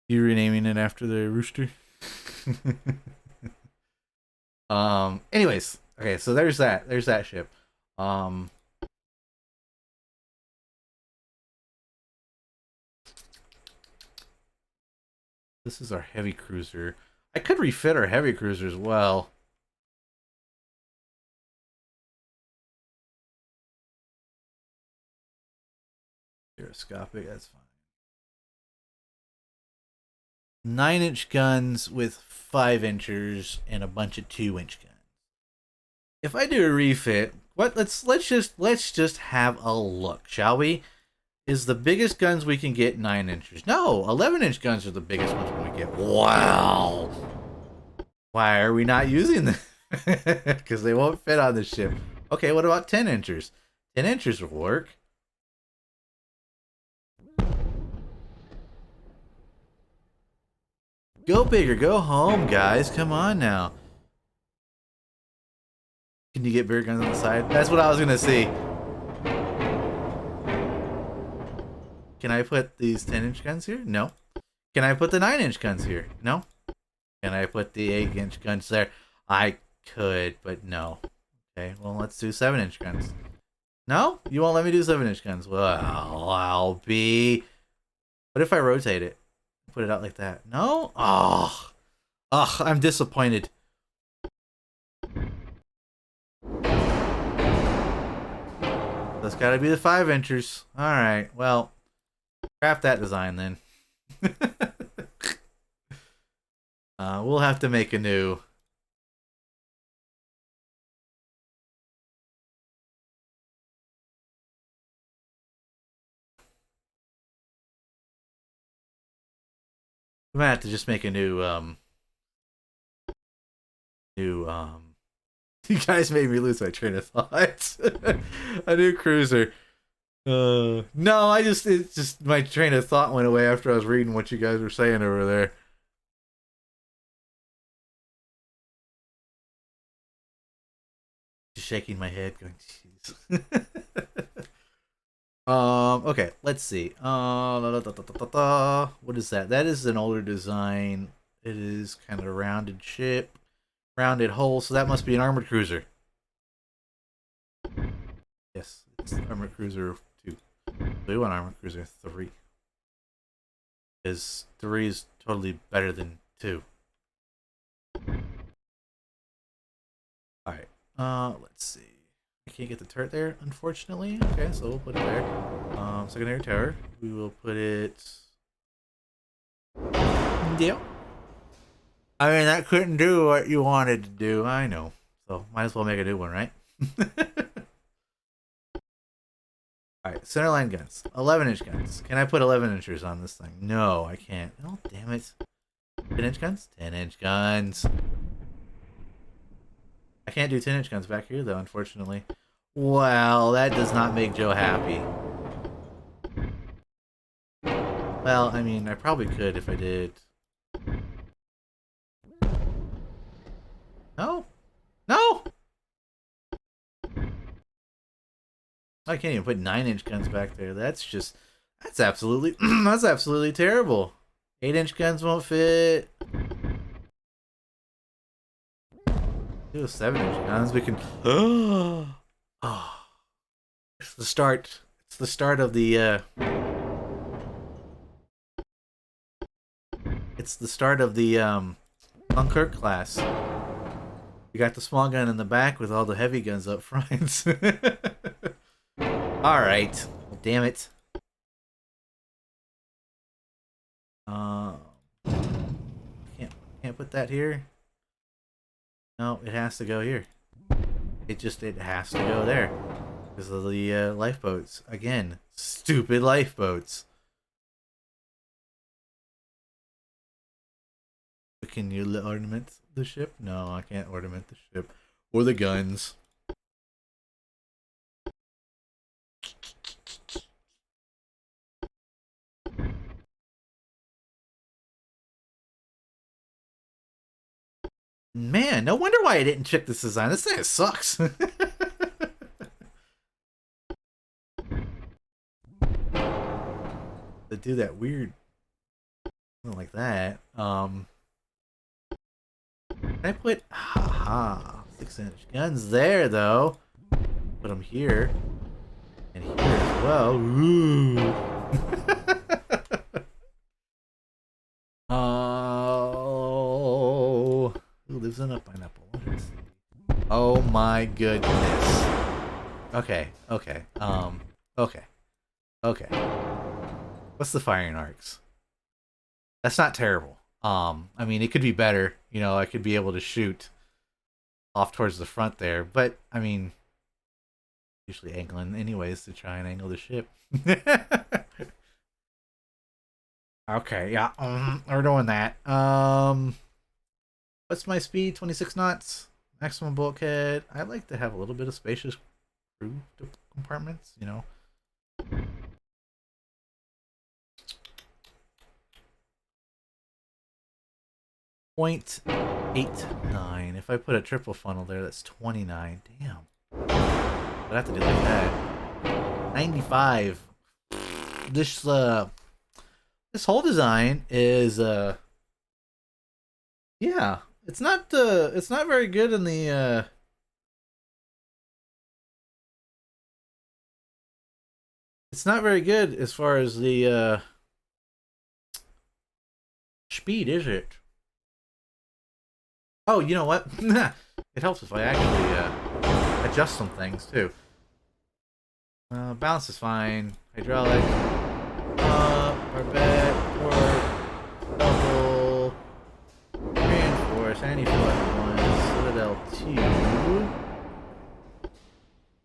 You renaming it after the rooster? Anyways, okay, so there's that. There's that ship. Um this is our heavy cruiser. I could refit our heavy cruiser as well. Stereoscopic, that's fine. 9-inch guns with 5 inchers and a bunch of 2-inch guns. If I do a refit, let's just have a look, shall we? Is the biggest guns we can get 9 inches? No, 11-inch guns are the biggest ones we can get. Wow. Why are we not using them? Because they won't fit on the ship. Okay, what about 10 inches? 10 inches will work. Go bigger, go home, guys. Come on now. Can you get bigger guns on the side? That's what I was gonna see. Can I put these 10-inch guns here? No. Can I put the 9-inch guns here? No. Can I put the 8-inch guns there? I could, but no. Okay, well, let's do 7-inch guns. No? You won't let me do 7-inch guns? Well, I'll be... What if I rotate it? Put it out like that. No? Oh. Ugh, I'm disappointed. That's gotta be the 5-inchers. Alright, well... Scrap that design then. We'll have to make a new. We might have to just make a new You guys made me lose my train of thought. A new cruiser. No, it's just my train of thought went away after I was reading what you guys were saying over there. Just shaking my head, going, jeez. Okay, let's see. What is that? That is an older design. It is kind of a rounded ship, rounded hull, so that must be an armored cruiser. Yes, it's armored cruiser 2. We want armored cruiser 3. Because 3 is totally better than 2. Alright, let's see. I can't get the turret there, unfortunately. Okay, so we'll put it there. Secondary tower. We will put it... Deal. I mean, that couldn't do what you wanted to do. I know. So, might as well make a new one, right? Alright, centerline guns. 11-inch guns. Can I put 11-inchers on this thing? No, I can't. Oh, damn it. 10-inch guns? 10-inch guns. I can't do 10-inch guns back here, though, unfortunately. Well, that does not make Joe happy. Well, I mean, I probably could if I did. No? No! I can't even put 9-inch guns back there. That's absolutely, that's absolutely terrible. 8-inch guns won't fit. Do 7-inch guns. We can. Oh, it's the start. It's the start of the. It's the start of the Dunkirk class. You got the small gun in the back with all the heavy guns up front. All right. Well, damn it. Can't put that here. No, it has to go here. It has to go there because of the lifeboats. Again, stupid lifeboats. But can you ornament the ship? No, I can't ornament the ship or the guns. Man, no wonder why I didn't check this design. This thing sucks. To do that weird something like that. Can I put 6-inch guns there though? Put them here and here as well. Ooh. Who lives in a pineapple? Oh my goodness. Okay. Okay. What's the firing arcs? That's not terrible. I mean, it could be better. You know, I could be able to shoot off towards the front there, but I mean, usually angling anyways to try and angle the ship. Okay, yeah, we're doing that. What's my speed? 26 knots. Maximum bulkhead. I'd like to have a little bit of spacious crew compartments, you know. .89. If I put a triple funnel there, that's 29. Damn. I'd have to do like that. 95. This whole design is yeah, it's not very good in the it's not very good as far as the speed, is it? Oh, you know what? It helps if I actually adjust some things too. Balance is fine. Hydraulic. Barbette, port, double, reinforce, anti-flood 1, Citadel 2.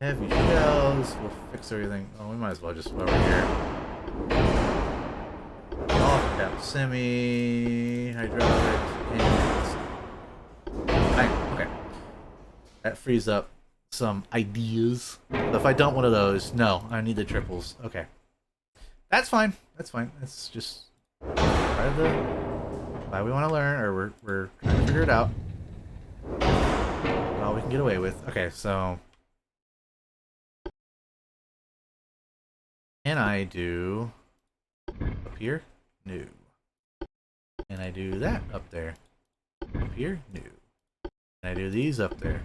Heavy shells. We'll fix everything. Oh, we might as well just over here. Off cap, semi, hydraulic, and bang. Okay. That frees up some ideas. So if I don't one of those, no, I need the triples. Okay. That's fine. That's fine. That's just part of the why we want to learn, or we're trying to figure it out. All we can get away with. Okay, so can I do up here? No. Can I do that up there? Up here? No. Can I do these up there?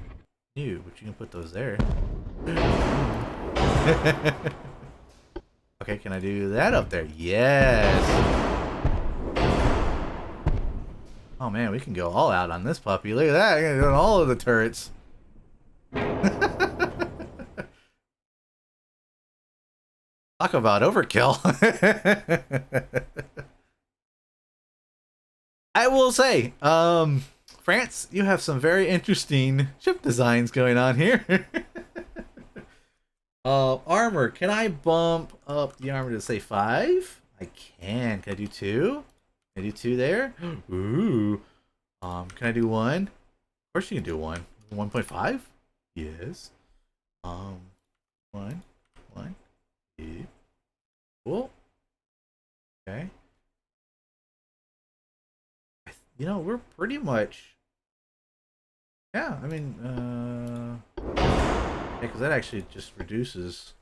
No, but you can put those there. Okay, can I do that up there? Yes. Oh man, we can go all out on this puppy. Look at that. I'm gonna do all of the turrets. Talk about overkill. I will say, France, you have some very interesting ship designs going on here. Armor. Can I bump up the armor to say 5? I can. Can I do 2? Can I do 2 there? Ooh. Can I do 1? Of course you can do 1. 1.5? Yes. 1. 1. 2. Cool. Okay. You know, we're pretty much... Yeah, I mean, yeah, because that actually just reduces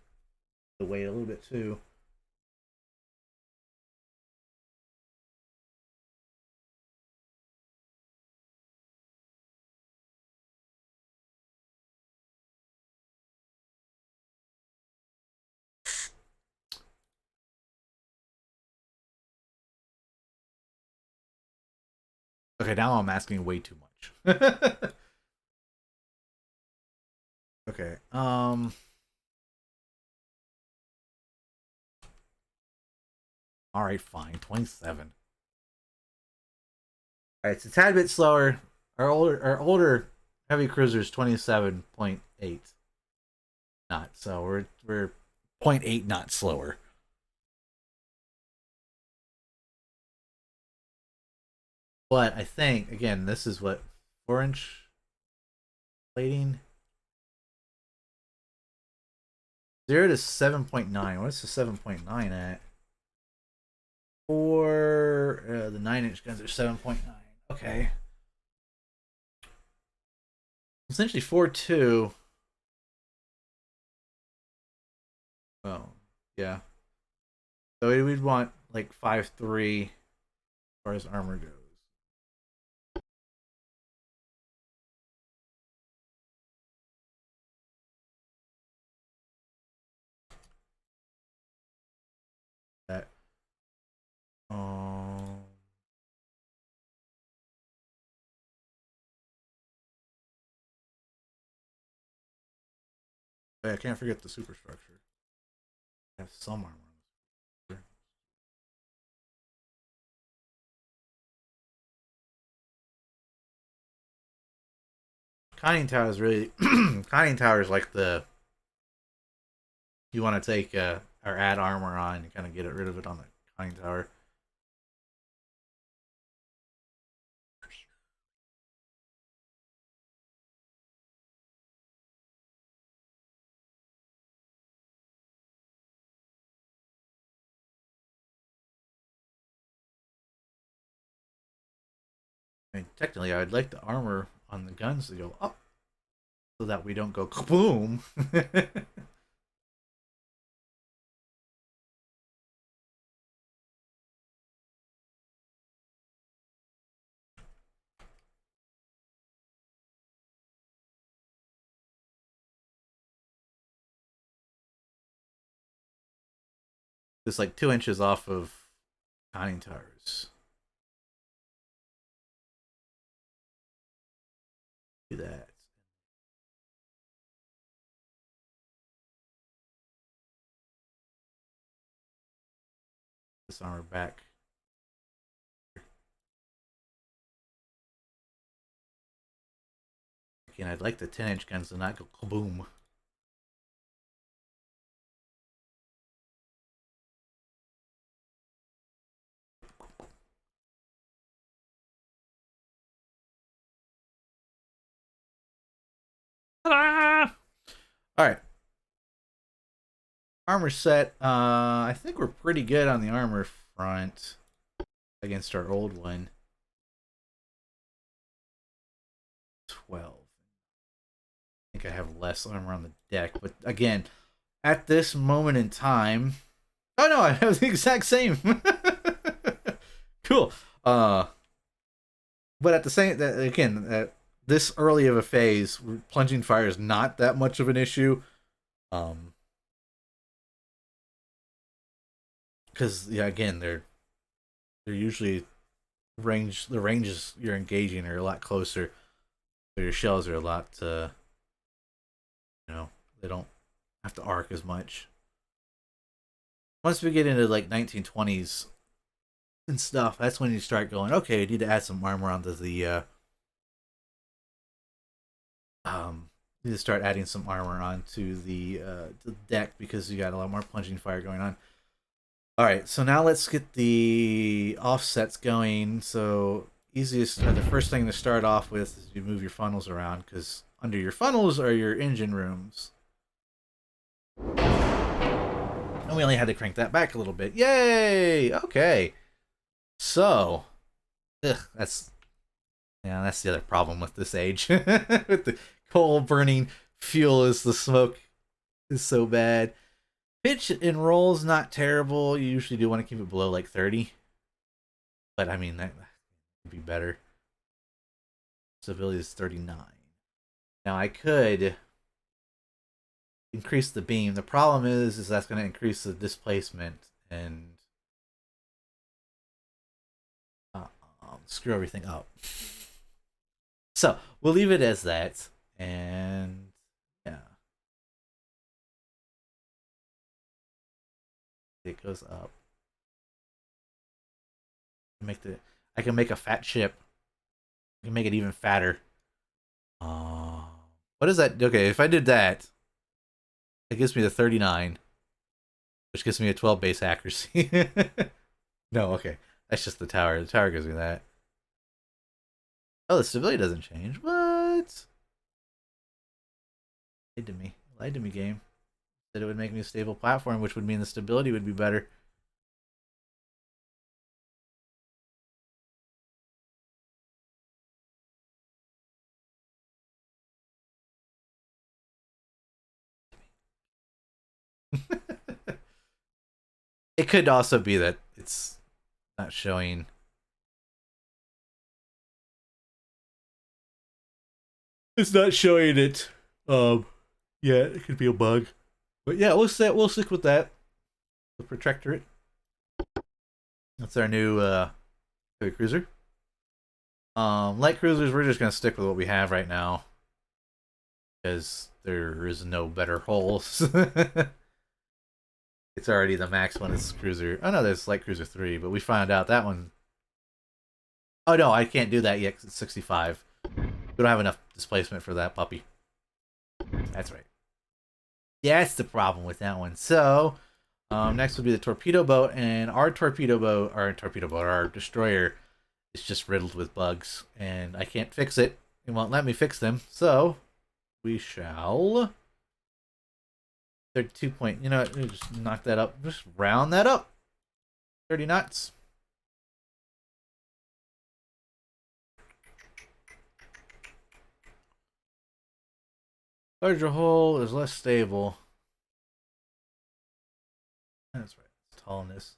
the weight a little bit too. Okay, now I'm asking way too much. Okay, all right, fine, 27. All right, it's a tad bit slower. Our older heavy cruiser is 27.8 knots, so we're zero point 0.8 knots slower. But I think again, this is what 4-inch plating. 0 to 7.9. What's the 7.9 at? For the 9-inch guns are 7.9. Okay. Essentially 4.2. Well, yeah. So we'd want like 5.3 as far as armor goes. That. Um. I can't forget the superstructure. I have some armor. Conning tower is really conning tower is like the you want to take or add armor on and kind of get rid of it on the conning tower. I mean, technically, I'd like the armor on the guns to go up so that we don't go kaboom. Just like 2 inches off of conning towers. Do that. This armor back. Again, I'd like the 10-inch guns to not go kaboom. Ta-da! All right. Armor set. I think we're pretty good on the armor front against our old one. 12. I think I have less armor on the deck, but again, at this moment in time, oh no, I have the exact same. Cool. But at the same, again, at this early of a phase, plunging fire is not that much of an issue. Because yeah, again, they're usually the ranges you're engaging are a lot closer. So your shells are a lot, they don't have to arc as much. Once we get into like 1920s and stuff, that's when you start going, okay, you need to add some armor onto the you need to start adding some armor onto the deck because you got a lot more plunging fire going on. All right, so now let's get the offsets going. So the first thing to start off with is you move your funnels around because under your funnels are your engine rooms. And we only had to crank that back a little bit. Yay! Okay. So, that's the other problem with this age. With the coal burning fuel as the smoke is so bad. Pitch and roll's not terrible. You usually do want to keep it below like 30. But I mean, that would be better. Stability is 39. Now I could increase the beam. The problem is that's going to increase the displacement and screw everything up. So we'll leave it as that, and yeah, it goes up. I can make a fat ship. I can make it even fatter. What is that? Okay, if I did that, it gives me the 39, which gives me a 12 base accuracy. No, okay, that's just the tower. The tower gives me that. Oh, the stability doesn't change. What? Lied to me, game. Said it would make me a stable platform, which would mean the stability would be better. It could also be that it's not showing. It's not showing it. Yeah, it could be a bug. But yeah, we'll stick with that. The Protectorate. That's our new heavy cruiser. Light cruisers, we're just gonna stick with what we have right now. Because there is no better holes. It's already the max one is cruiser. Oh no, there's light cruiser 3, but we found out that one. Oh no, I can't do that yet because it's 65. We don't have enough displacement for that puppy. That's right. Yeah, that's the problem with that one. So, next will be the torpedo boat, and our destroyer is just riddled with bugs, and I can't fix it. It won't let me fix them. So, we shall 32 point. You know what? Just knock that up. Just round that up. 30 knots. Larger hull is less stable. That's right. It's tallness.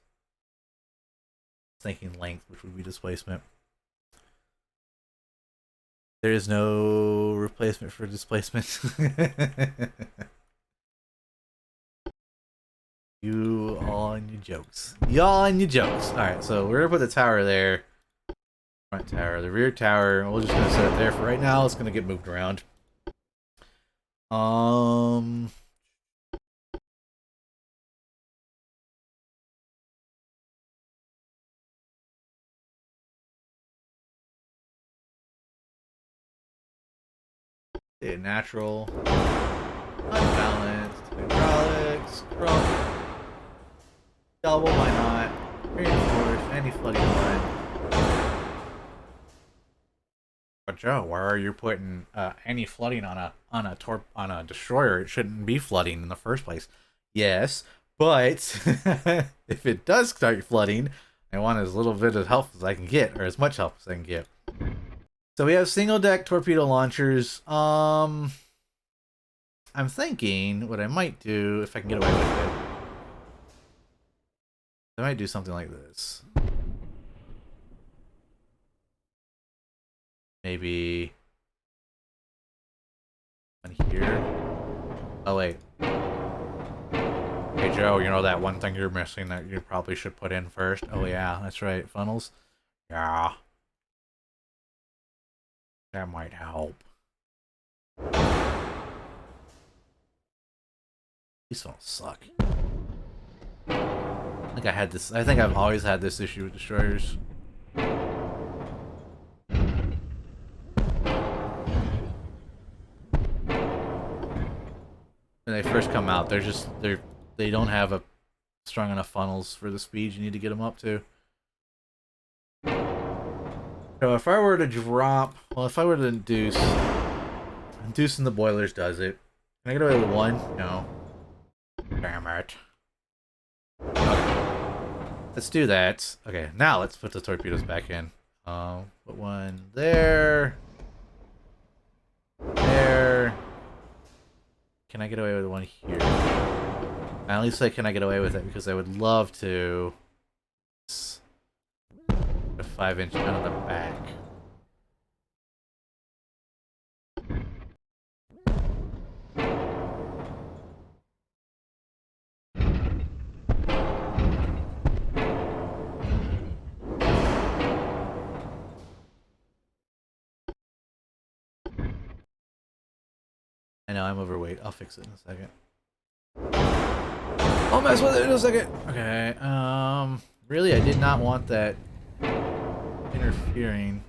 Thinking length, which would be displacement. There is no replacement for displacement. You all and your jokes. Y'all and your jokes. Alright, so we're gonna put the tower there. Front tower, the rear tower. We're just gonna set it there for right now. It's gonna get moved around. Natural, unbalanced, hydraulics, crump, double, why not? Reinforced, any flooding one. Joe, why are you putting any flooding on a destroyer? It shouldn't be flooding in the first place. Yes, but if it does start flooding, I want as little bit of help as I can get, or as much help as I can get. So we have single deck torpedo launchers. I'm thinking what I might do if I can get away with it. I might do something like this. Maybe on here. Oh wait. Hey Joe, you know that one thing you're missing that you probably should put in first? Oh yeah, that's right, funnels. Yeah. That might help. These funnels suck. I think I've always had this issue with destroyers. When they first come out, they don't have a strong enough funnels for the speed you need to get them up to. So if I were to drop, well, if I were to induce, inducing the boilers does it. Can I get away with one? No. Damn it. Okay. Let's do that. Okay, now let's put the torpedoes back in. Put one there. There. Can I get away with one here? At least can I get away with it because I would love to. A 5-inch gun on the back. I know I'm overweight. I'll fix it in a second. I'll mess with it in a second. Okay. Really, I did not want that interfering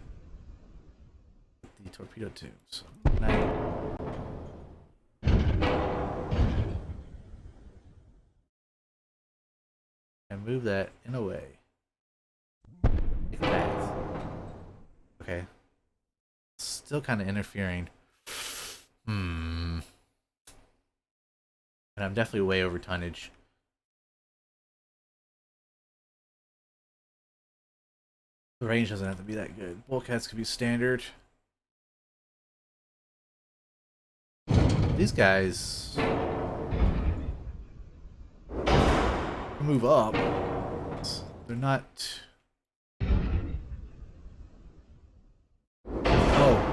with the torpedo tubes. And move that in a way. Like that. Okay. Still kind of interfering. And I'm definitely way over tonnage. The range doesn't have to be that good. Bulkheads could be standard. These guys move up. They're not. Oh.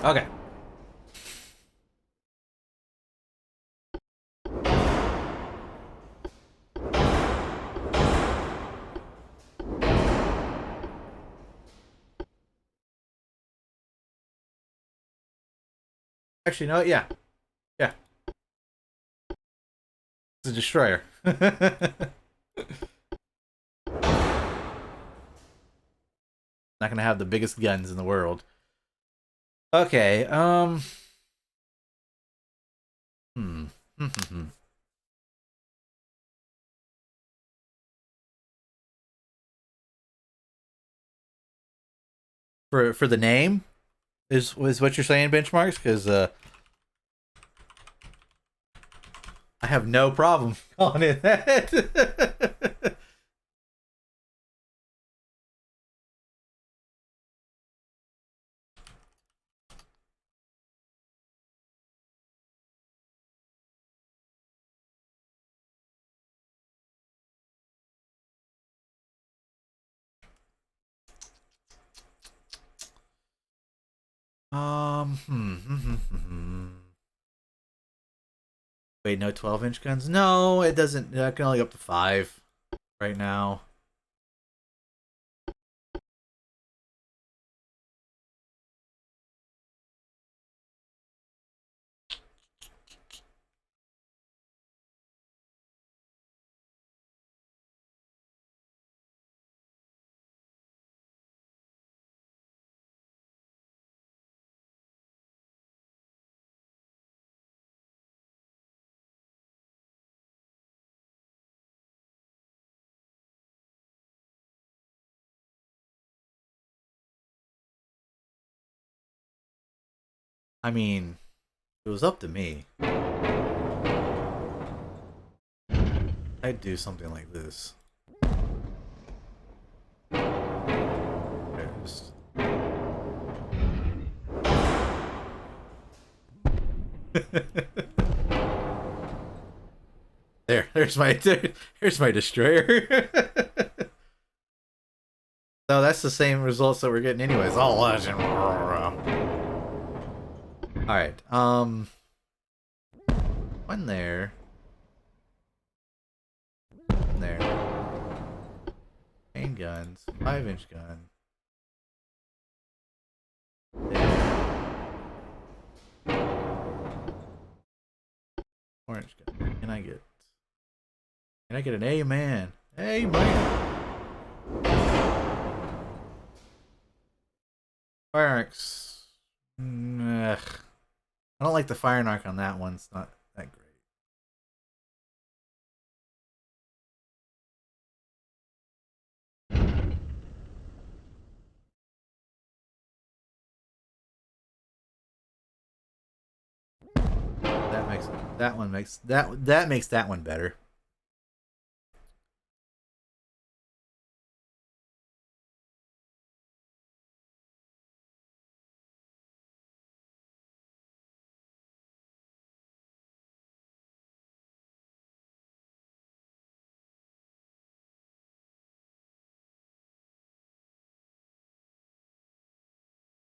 Okay. Actually, no, yeah. Yeah. It's a destroyer. Not gonna have the biggest guns in the world. Okay, For the name is what you're saying, benchmarks? Because I have no problem calling it that. Wait, no 12-inch guns? No, it doesn't. I can only go up to 5 right now. I mean, if it was up to me, I'd do something like this. There's... there's my destroyer. So that's the same results that we're getting anyways. All legend. Alright, one there. One there. Main guns, 5-inch gun. There. Orange gun. Can I get an A man? A man. Fire arcs. I don't like the fire arc on that one. It's not that great. That makes that one better.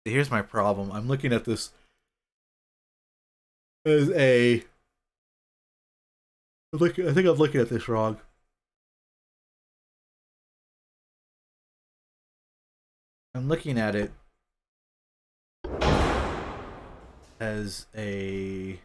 Here's my problem. I'm looking at this as a. I think I'm looking at this wrong. I'm looking at it as a.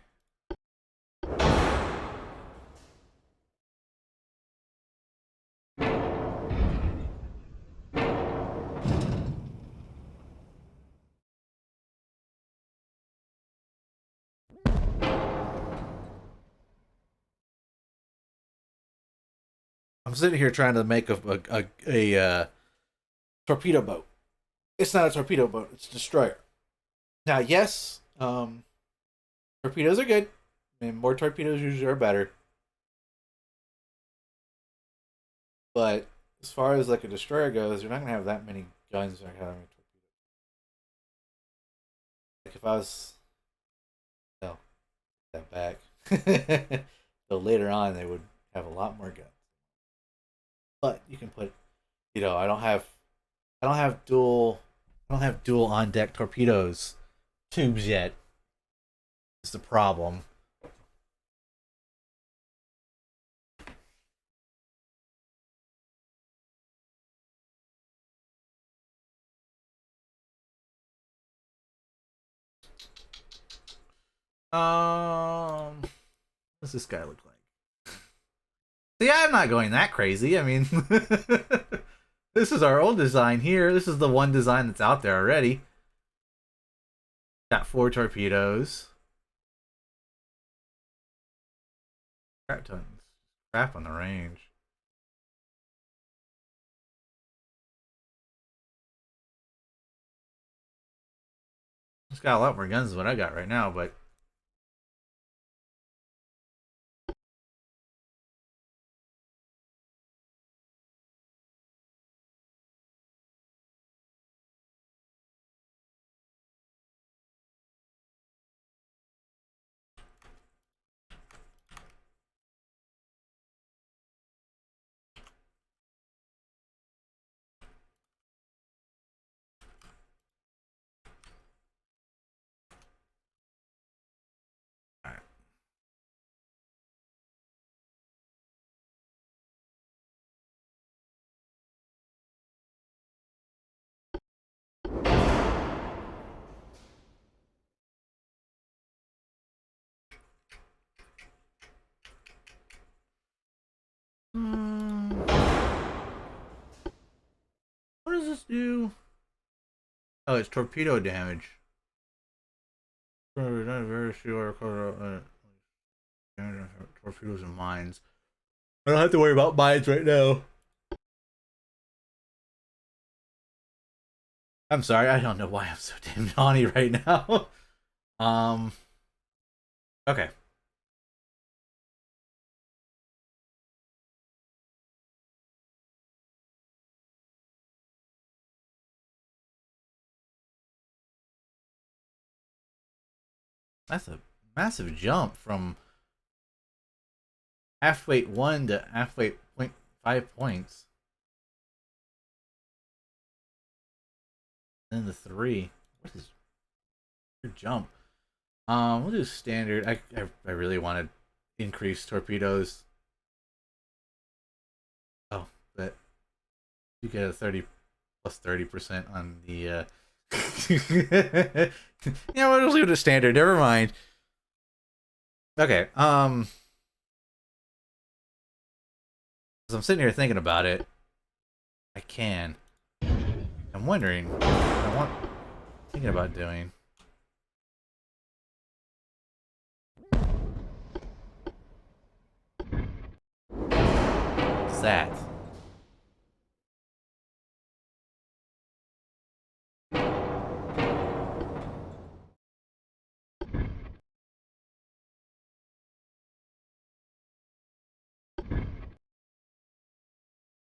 I'm sitting here trying to make a torpedo boat. It's not a torpedo boat. It's a destroyer. Now, yes, torpedoes are good. And more torpedoes usually are better. But as far as like a destroyer goes, you're not gonna have that many guns. Like having torpedoes. Like if I was, no, that back. So later on, they would have a lot more guns. But you can put, I don't have dual on deck torpedoes tubes yet. Is the problem. What's this guy look like? See, I'm not going that crazy. I mean, this is our old design here. This is the one design that's out there already. Got 4 torpedoes. Crap tons. Crap on the range. It's got a lot more guns than what I got right now, but what does this do? Oh, it's torpedo damage. Not very sure. Torpedoes and mines. I don't have to worry about mines right now. I'm sorry, I don't know why I'm so damn naughty right now. Um. Okay. That's a massive jump from half weight 1 to half weight point 5 points. Then the 3. What is your jump? We'll do standard. I really want to increase torpedoes. Oh, but you get a 30 plus 30% on the yeah, we'll just leave it at standard. Never mind. Okay. As I'm sitting here thinking about it, I can. I'm wondering what I want thinking about doing. What's that?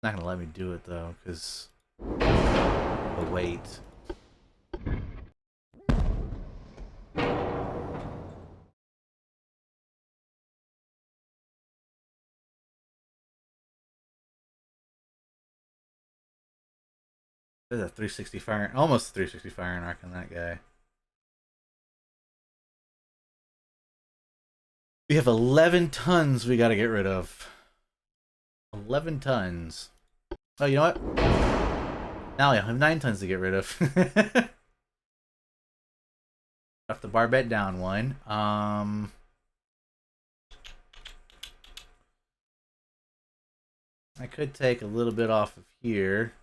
Not gonna let me do it though, because the weight. There's a 360 fire, almost 360 fire arc on that guy. We have 11 tons we gotta get rid of. 11 tons. Oh, you know what? Now I have 9 tons to get rid of. Drop the barbette down one. I could take a little bit off of here.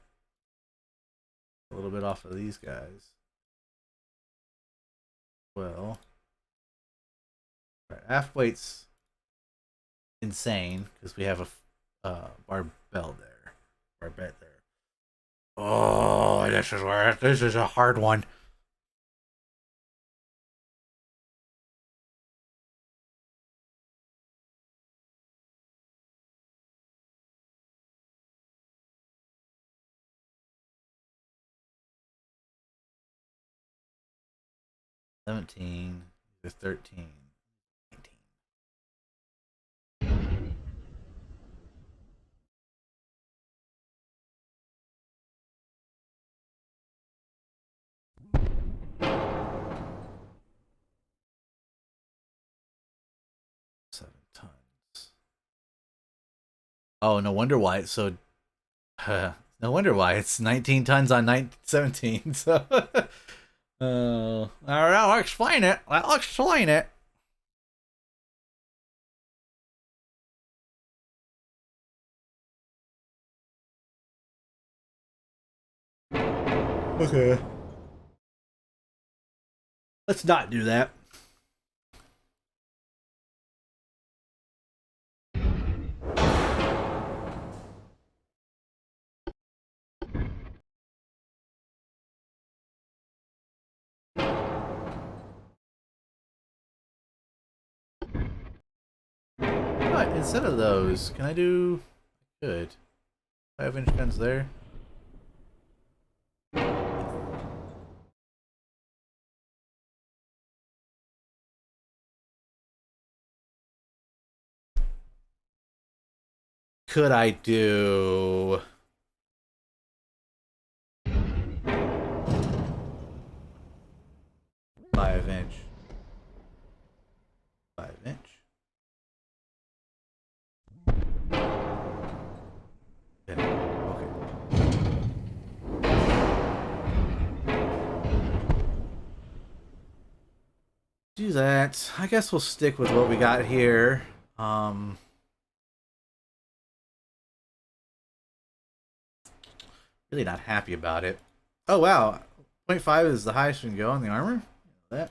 A little bit off of these guys. Well, right, half weight's insane because we have a barbell there, barbette there. Oh, this is a hard one. $17 to $13. 7 tons. Oh, no wonder why it's so. No wonder why it's 19 tons on 17. So, all right, I'll explain it. I'll explain it. Okay. Let's not do that. But instead of those, can I do good? 5-inch guns there. Could I do 5-inch? 5-inch. Yeah. Okay. Do that. I guess we'll stick with what we got here. Really not happy about it. Oh wow, 0.5 is the highest we can go on the armor. That.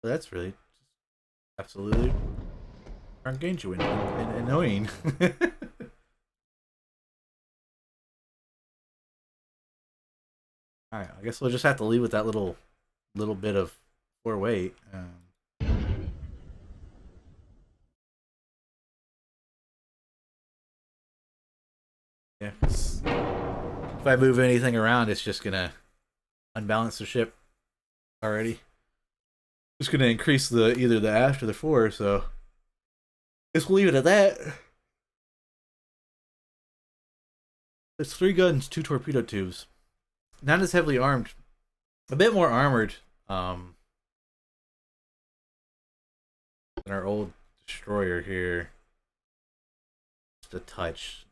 that's really absolutely gargantuan and annoying. All right, I guess we'll just have to leave with that little bit of poor weight. Yeah, if I move anything around, it's just gonna unbalance the ship already. It's gonna increase the either the aft or the fore. So let's leave it at that. It's 3 guns, 2 torpedo tubes. Not as heavily armed, a bit more armored than our old destroyer here. Just a touch.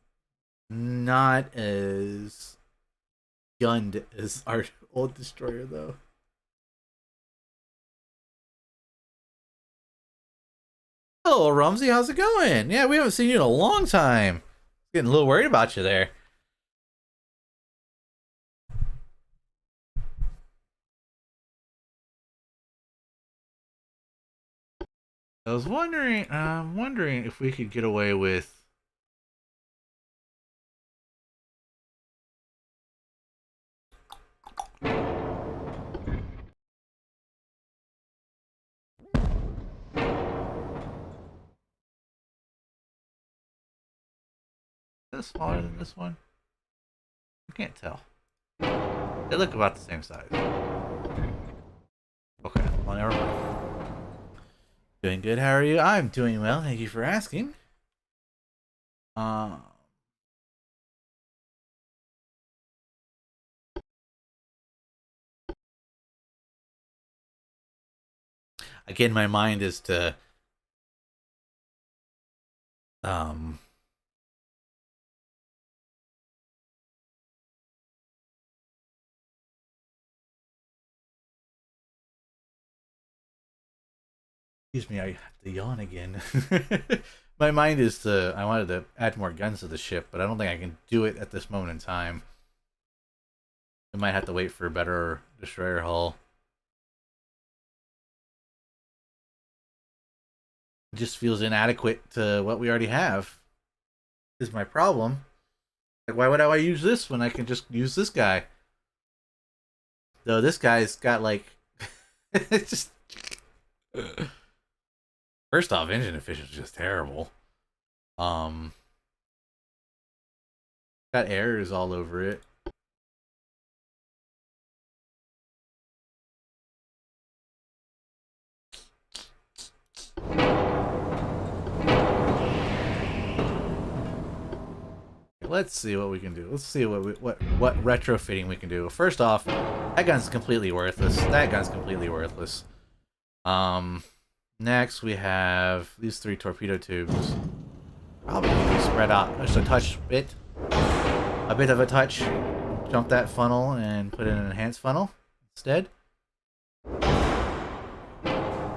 Not as gunned as our old destroyer, though. Hello, Rumsey. How's it going? Yeah, we haven't seen you in a long time. Getting a little worried about you there. I was wondering if we could get away with. Is this smaller than this one? I can't tell. They look about the same size. Okay, well, never mind. Doing good. How are you? I'm doing well. Thank you for asking. Uh, Again, my mind is to um excuse me, I have to yawn again. My mind is to I wanted to add more guns to the ship, but I don't think I can do it at this moment in time. I might have to wait for a better destroyer hull. It just feels inadequate to what we already have. Is my problem. Like, why would I use this when I can just use this guy? Though this guy's got like it's just first off, engine efficiency is just terrible. Um Got errors all over it. Let's see what we can do. Let's see what retrofitting we can do. First off, that gun's completely worthless. That gun's completely worthless. Next we have these 3 torpedo tubes. Probably spread out just a bit of a touch. Jump that funnel and put in an enhanced funnel instead.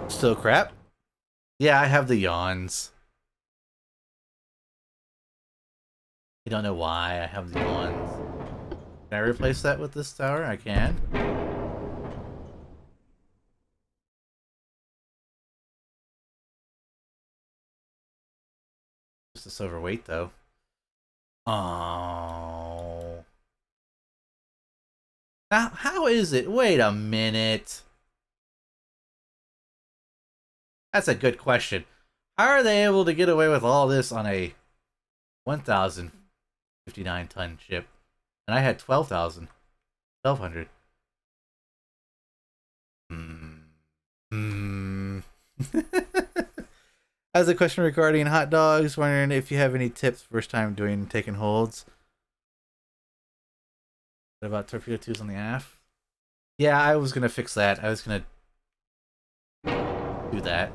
Still crap. Yeah, I have the yawns. I don't know why I have the yawns. Can I replace that with this tower? I can. Just this overweight though. Oh. Now, how is it? Wait a minute. That's a good question. How are they able to get away with all this on a 1,059-ton ship? And I had 12,000. 1,200. As a question regarding hot dogs, wondering if you have any tips first time doing taking holds. What about torpedo tubes on the aft? Yeah, I was gonna fix that. I was gonna do that.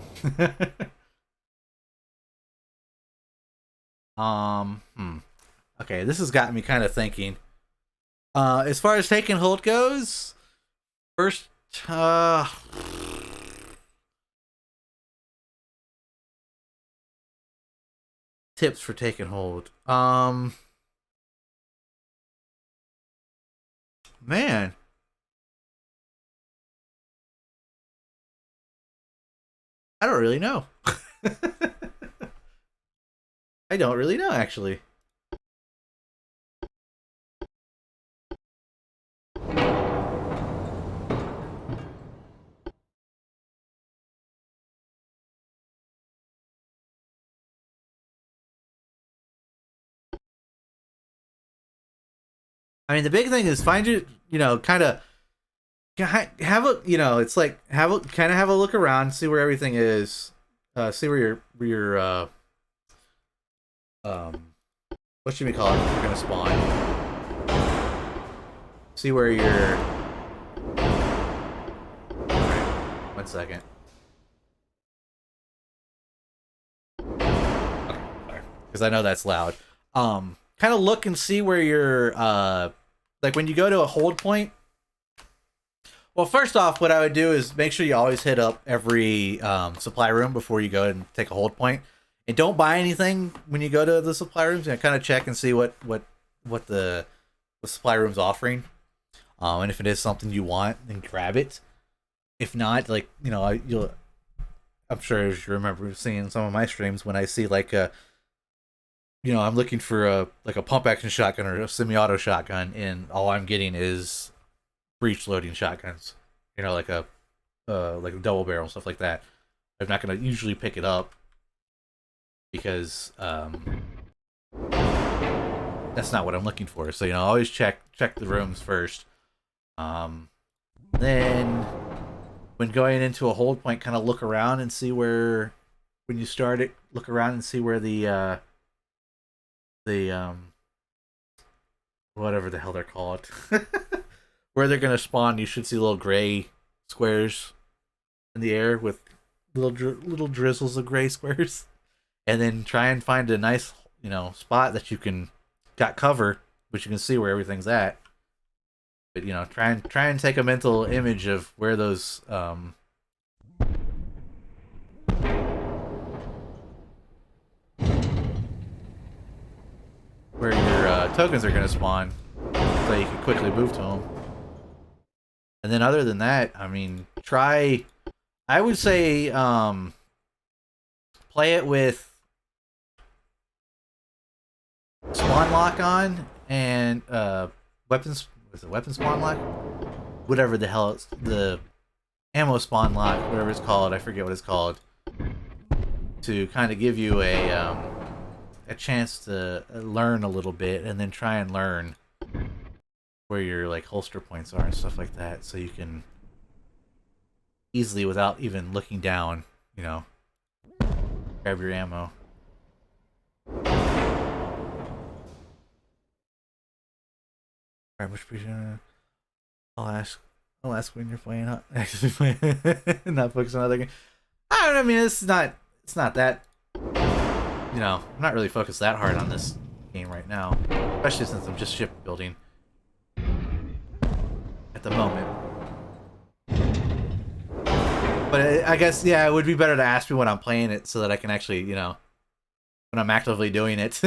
Okay, this has got me kind of thinking. As far as taking hold goes, first, tips for taking hold. Man, I don't really know. I don't really know, actually. I mean, the big thing is find your, kind of have a, it's like have a kind of have a look around, see where everything is, see where your um, what should we call it? You're gonna spawn. See where your. Alright, 1 second. Okay, sorry, because I know that's loud. Kind of look and see where your like when you go to a hold point. Well, first off, what I would do is make sure you always hit up every supply room before you go and take a hold point, and don't buy anything when you go to the supply rooms. Kind of check and see what the supply room's offering, and if it is something you want, then grab it. If not, like you'll. I'm sure as you remember seeing some of my streams when I see like a. I'm looking for a pump action shotgun or a semi-auto shotgun, and all I'm getting is breech loading shotguns, like a double barrel and stuff like that. I'm not gonna usually pick it up because that's not what I'm looking for. So always check the rooms first. Then when going into a hold point, kind of look around and see where when you start it, look around and see where the whatever the hell they're called. Where they're gonna spawn, you should see little gray squares in the air with little drizzles of gray squares, and then try and find a nice spot that you can got cover, but you can see where everything's at. But try and take a mental image of where those where your tokens are gonna spawn, so you can quickly move to them. And then other than that, I mean, I would say, play it with spawn lock on and weapons. Was it weapon spawn lock? Whatever the hell it's the ammo spawn lock, whatever it's called. I forget what it's called. To kind of give you a chance to learn a little bit, and then try and learn where your like holster points are and stuff like that, so you can easily, without even looking down, grab your ammo. Alright, which person? I'll ask when you're playing, actually playing, not focusing on other game. I don't know, I mean, it's not that, I'm not really focused that hard on this game right now, especially since I'm just shipbuilding at the moment. But I guess, yeah, it would be better to ask me when I'm playing it so that I can actually, when I'm actively doing it.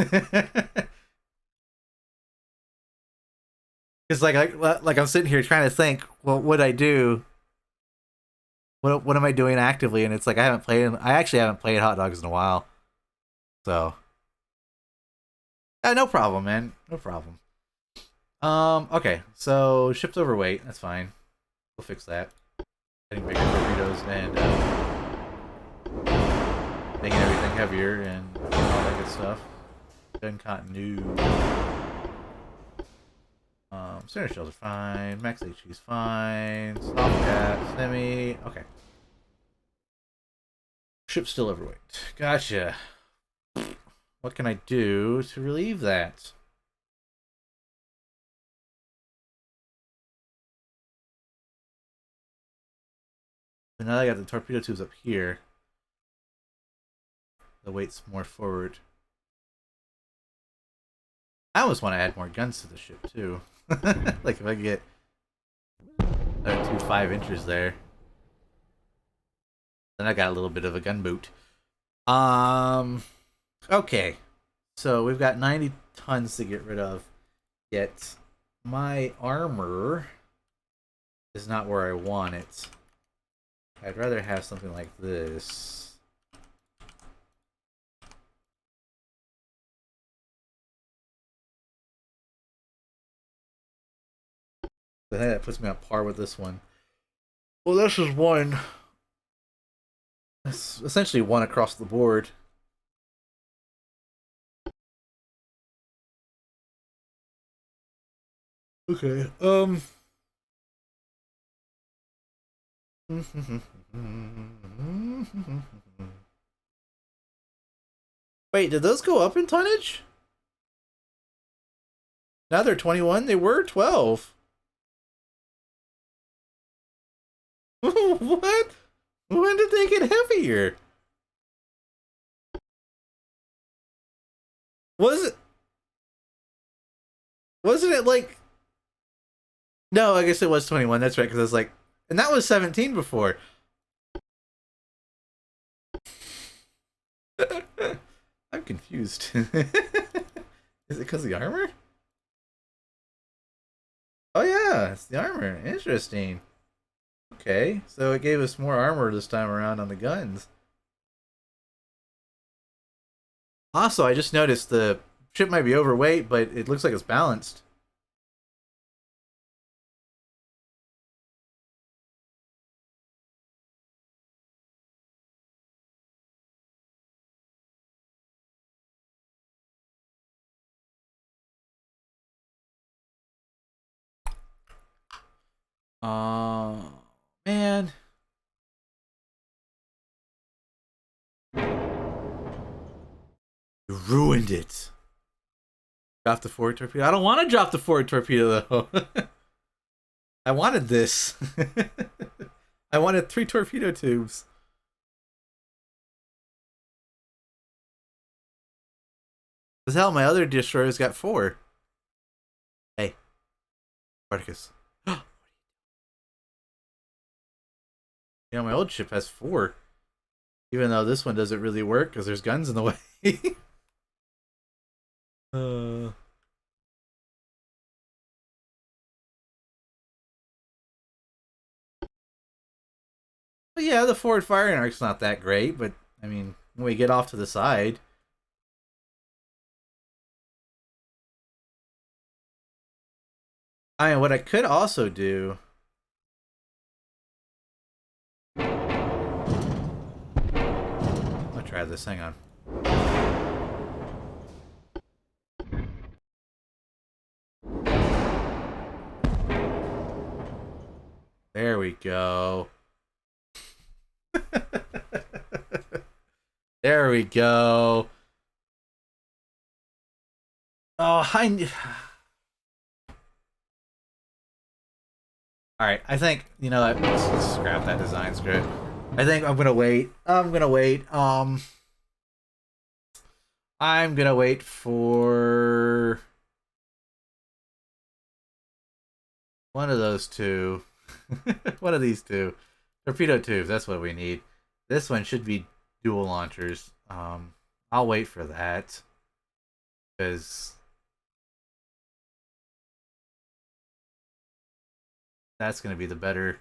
Because like I'm sitting here trying to think, what would I do? What am I doing actively? And it's like I actually haven't played Hot Dogs in a while. So, no problem, man. No problem. Okay, so ship's overweight. That's fine. We'll fix that. Getting bigger torpedoes and making everything heavier and all that good stuff. Gun continuity. Center shells are fine. Max HP is fine. Soft cap, semi. Okay. Ship's still overweight. Gotcha. What can I do to relieve that? And now I got the torpedo tubes up here. The weight's more forward. I almost want to add more guns to the ship too. Like if I get another 2 5-inchers there, then I got a little bit of a gun boot. Okay, so we've got 90 tons to get rid of. Yet my armor is not where I want it. I'd rather have something like this. I think that puts me on par with this one. Well, this is one. It's essentially one across the board. Okay. Wait, did those go up in tonnage? Now they're 21. They were 12. What? When did they get heavier? Was it? Wasn't it like? No, I guess it was 21. That's right. Because I was like, and that was 17 before. I'm confused. Is it because of the armor? Oh yeah, it's the armor. Interesting. Okay, so it gave us more armor this time around on the guns. Also, I just noticed the ship might be overweight, but it looks like it's balanced. Uh, man. You ruined it. Drop the forward torpedo. I don't want to drop the forward torpedo, though. I wanted this. I wanted 3 torpedo tubes. As hell, my other destroyer's got 4. Hey, Spartacus. You know, my old ship has 4. Even though this one doesn't really work because there's guns in the way. uh... But yeah, the forward firing arc's not that great, but I mean, when we get off to the side. I mean, what I could also do. I'll try this. Hang on. There we go. There we go. Oh, Alright, I think, you know what, let's scrap that design script. I think I'm gonna wait. I'm gonna wait for one of those two. One of these two. Torpedo tubes, that's what we need. This one should be dual launchers. I'll wait for that. Because that's gonna be the better.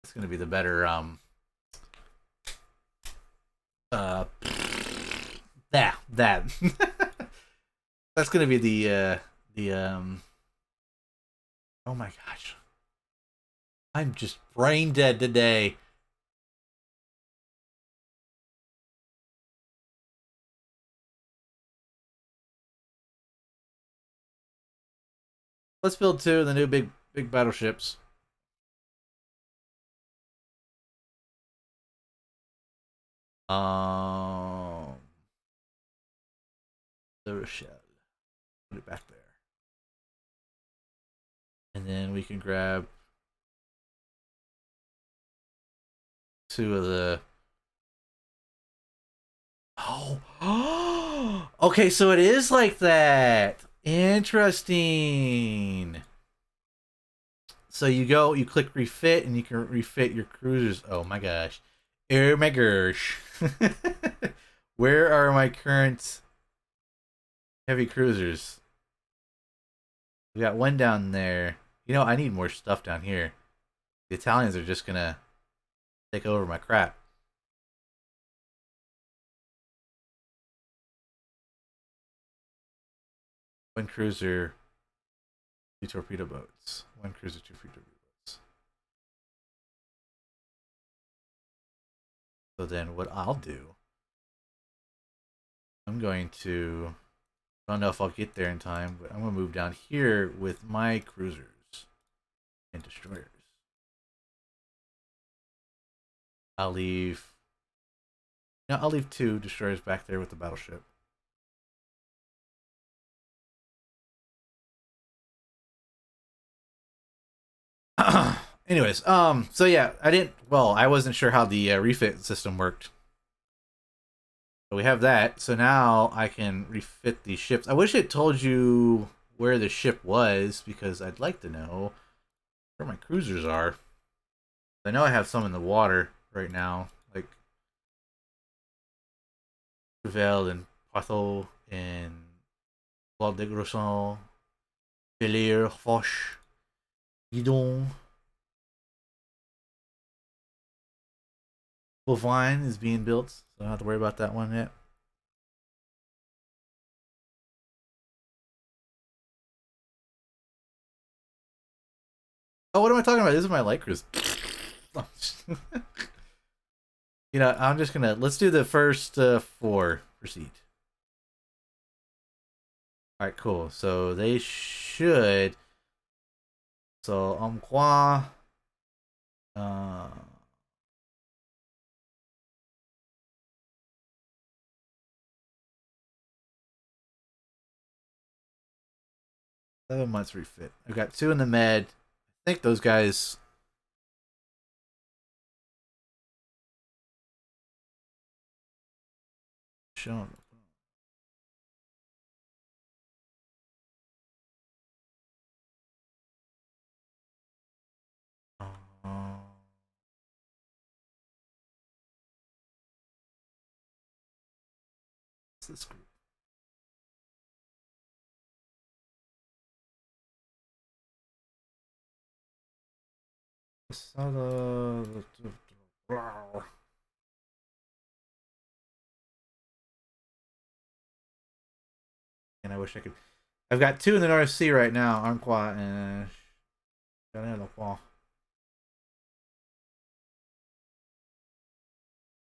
It's gonna be the better uh that that's gonna be the oh my gosh. I'm just brain dead today. Let's build 2 of the new big battleships. The Rochelle. Put it back there. And then we can grab 2 of the. Oh, okay, so it is like that. Interesting. So you click refit, and you can refit your cruisers. Oh my gosh. Oh my gosh. Where are my current heavy cruisers? We got one down there. You know, I need more stuff down here. The Italians are just gonna take over my crap. One cruiser. 2 torpedo boats. 1 cruiser, 2 torpedo boats. So then what I'll do, I'm going to, I don't know if I'll get there in time, but I'm going to move down here with my cruisers and destroyers. I'll leave 2 destroyers back there with the battleship. Anyways, so yeah, I wasn't sure how the refit system worked. So we have that, so now I can refit these ships. I wish it told you where the ship was, because I'd like to know where my cruisers are. I know I have some in the water right now, like Prevail and Patho and Claude de Grosson, Belair, Foch, Guidon. Bovine is being built, so I don't have to worry about that one yet. Oh, what am I talking about? This is my light cruise. I'm just gonna, let's do the first 4. Proceed. Alright, cool. So they should. So Umpqua. 7 months refit. I've got 2 in the med. I think those guys. Shown. What's this group? And I wish I could. I've got 2 in the North Sea right now. Armquat and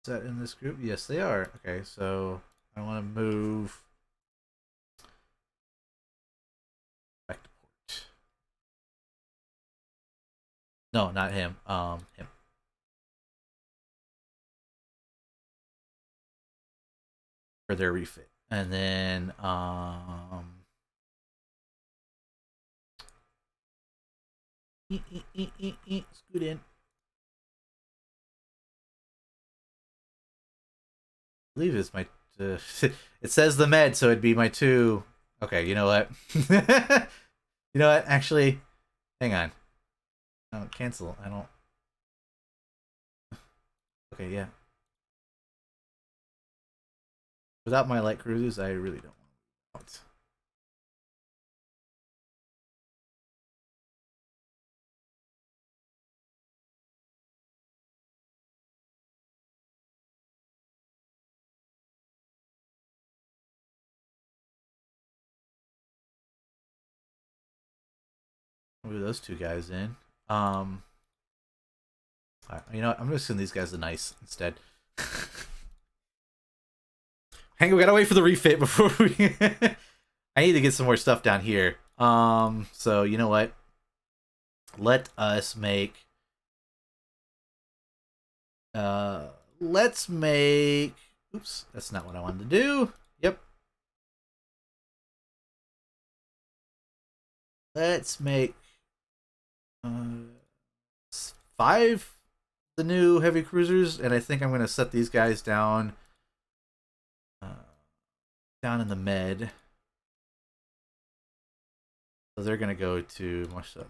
Is that in this group? Yes, they are. Okay, so I want to move back to port. No, not him. Him. For their refit. And then scoot in. I believe it's my it says the med, so it'd be my 2. Okay, you know what? You know what? Actually, hang on. No, cancel. I don't. Okay, yeah. Without my light cruisers, I really don't want to. Move those 2 guys in. You know what? I'm just gonna send these guys to nice instead. Hang on, we gotta wait for the refit before we. I need to get some more stuff down here. So you know what? Let us make. Let's make. Oops, that's not what I wanted to do. Yep. Let's make 5 the new heavy cruisers, and I think I'm gonna set these guys down down in the med. So they're gonna go to Marcella.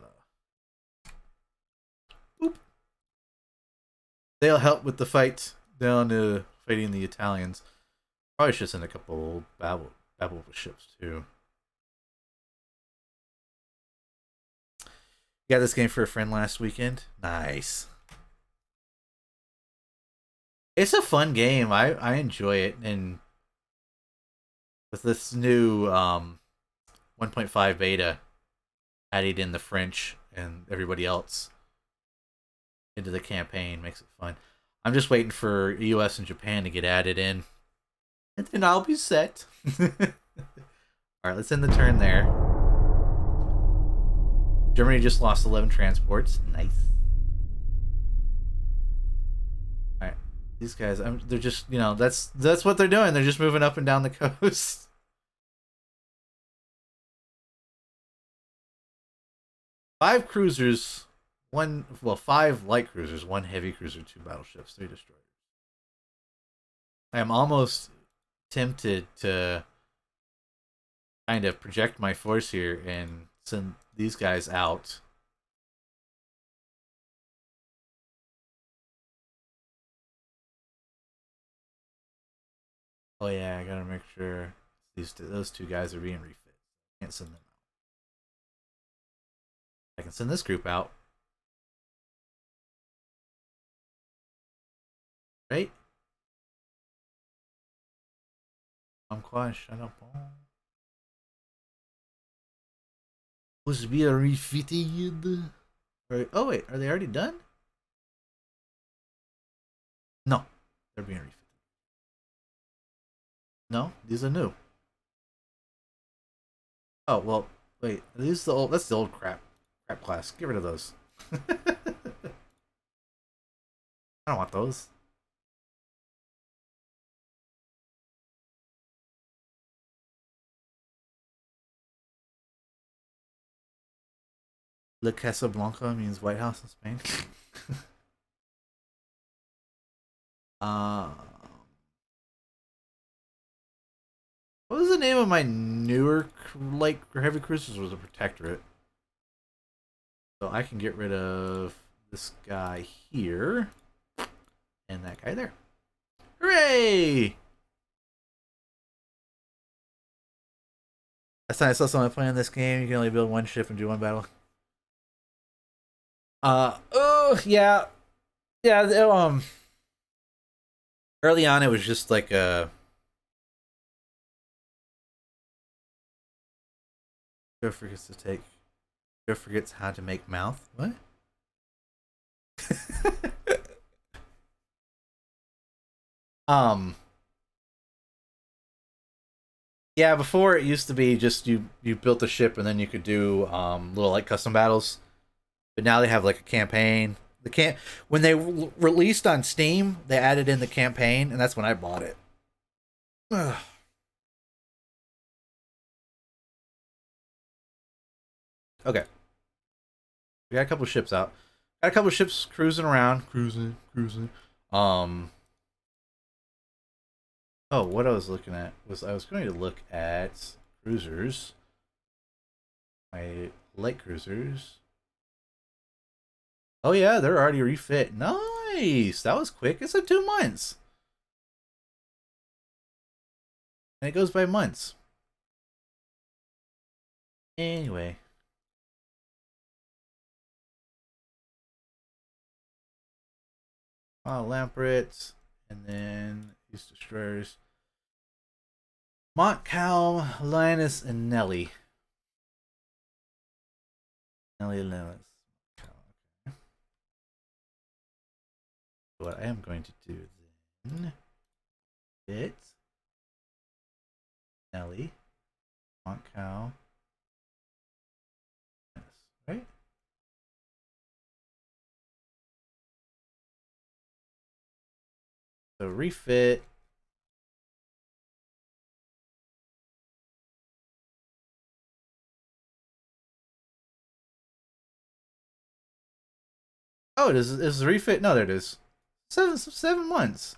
Oop. They'll help with the fight down to fighting the Italians. Probably should send a couple Babel ships too. Got this game for a friend last weekend. Nice. It's a fun game. I enjoy it, and with this new 1.5 beta, adding in the French and everybody else into the campaign makes it fun. I'm just waiting for US and Japan to get added in, and then I'll be set. Alright, let's end the turn there. Germany just lost 11 transports. Nice. Alright. These guys, they're just, that's what they're doing. They're just moving up and down the coast. Five cruisers, five light cruisers, one heavy cruiser, two battleships, three destroyers. I am almost tempted to kind of project my force here and send these guys out. Oh yeah, I gotta make sure those two guys are being refit. Can't send them out. I can send this group out. Right? I'm quite shut up. Was be a refitted. Right. Oh wait, are they already done? No, they're being refitted. No, these are new. Oh well, wait. These the old. That's the old crap class. Get rid of those. I don't want those. La Casablanca means White House in Spain. uh, what was the name of my newer light heavy cruisers? Was a Protectorate. So I can get rid of this guy here and that guy there. Hooray! Last time I saw someone playing this game, you can only build one ship and do one battle. Oh yeah, yeah. Early on, it was just like Joe forgets how to make mouth. What? um. Yeah, before it used to be just you built a ship and then you could do little like custom battles. But now they have like a campaign. When they released on Steam, they added in the campaign, and that's when I bought it. Ugh. Okay, we got a couple ships out. Got a couple ships cruising around, cruising. Oh, what I was looking at was I was going to look at cruisers, my light cruisers. Oh yeah, they're already refit. Nice. That was quick. It's in 2 months. And it goes by months. Anyway. Lamprets. And then these destroyers. Montcalm, Linus, and Nelly. Linus. What I am going to do then, fit Nelly, Montcal, right? So refit. Oh, it is refit. No, there it is. 7 months.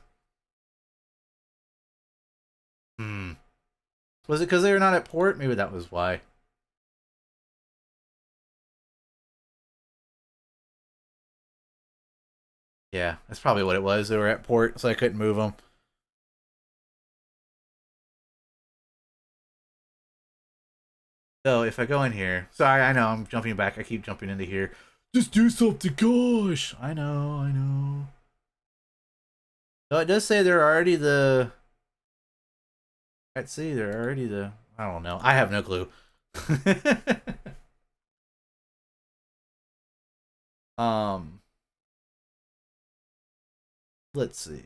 Was it because they were not at port? Maybe that was why. Yeah, that's probably what it was. They were at port, so I couldn't move them. So if I go in here, sorry, I know I'm jumping back. I keep jumping into here. Just do something, gosh. I know. So it does say they're already the. Let's see, they're already the. I don't know. I have no clue. Um, let's see.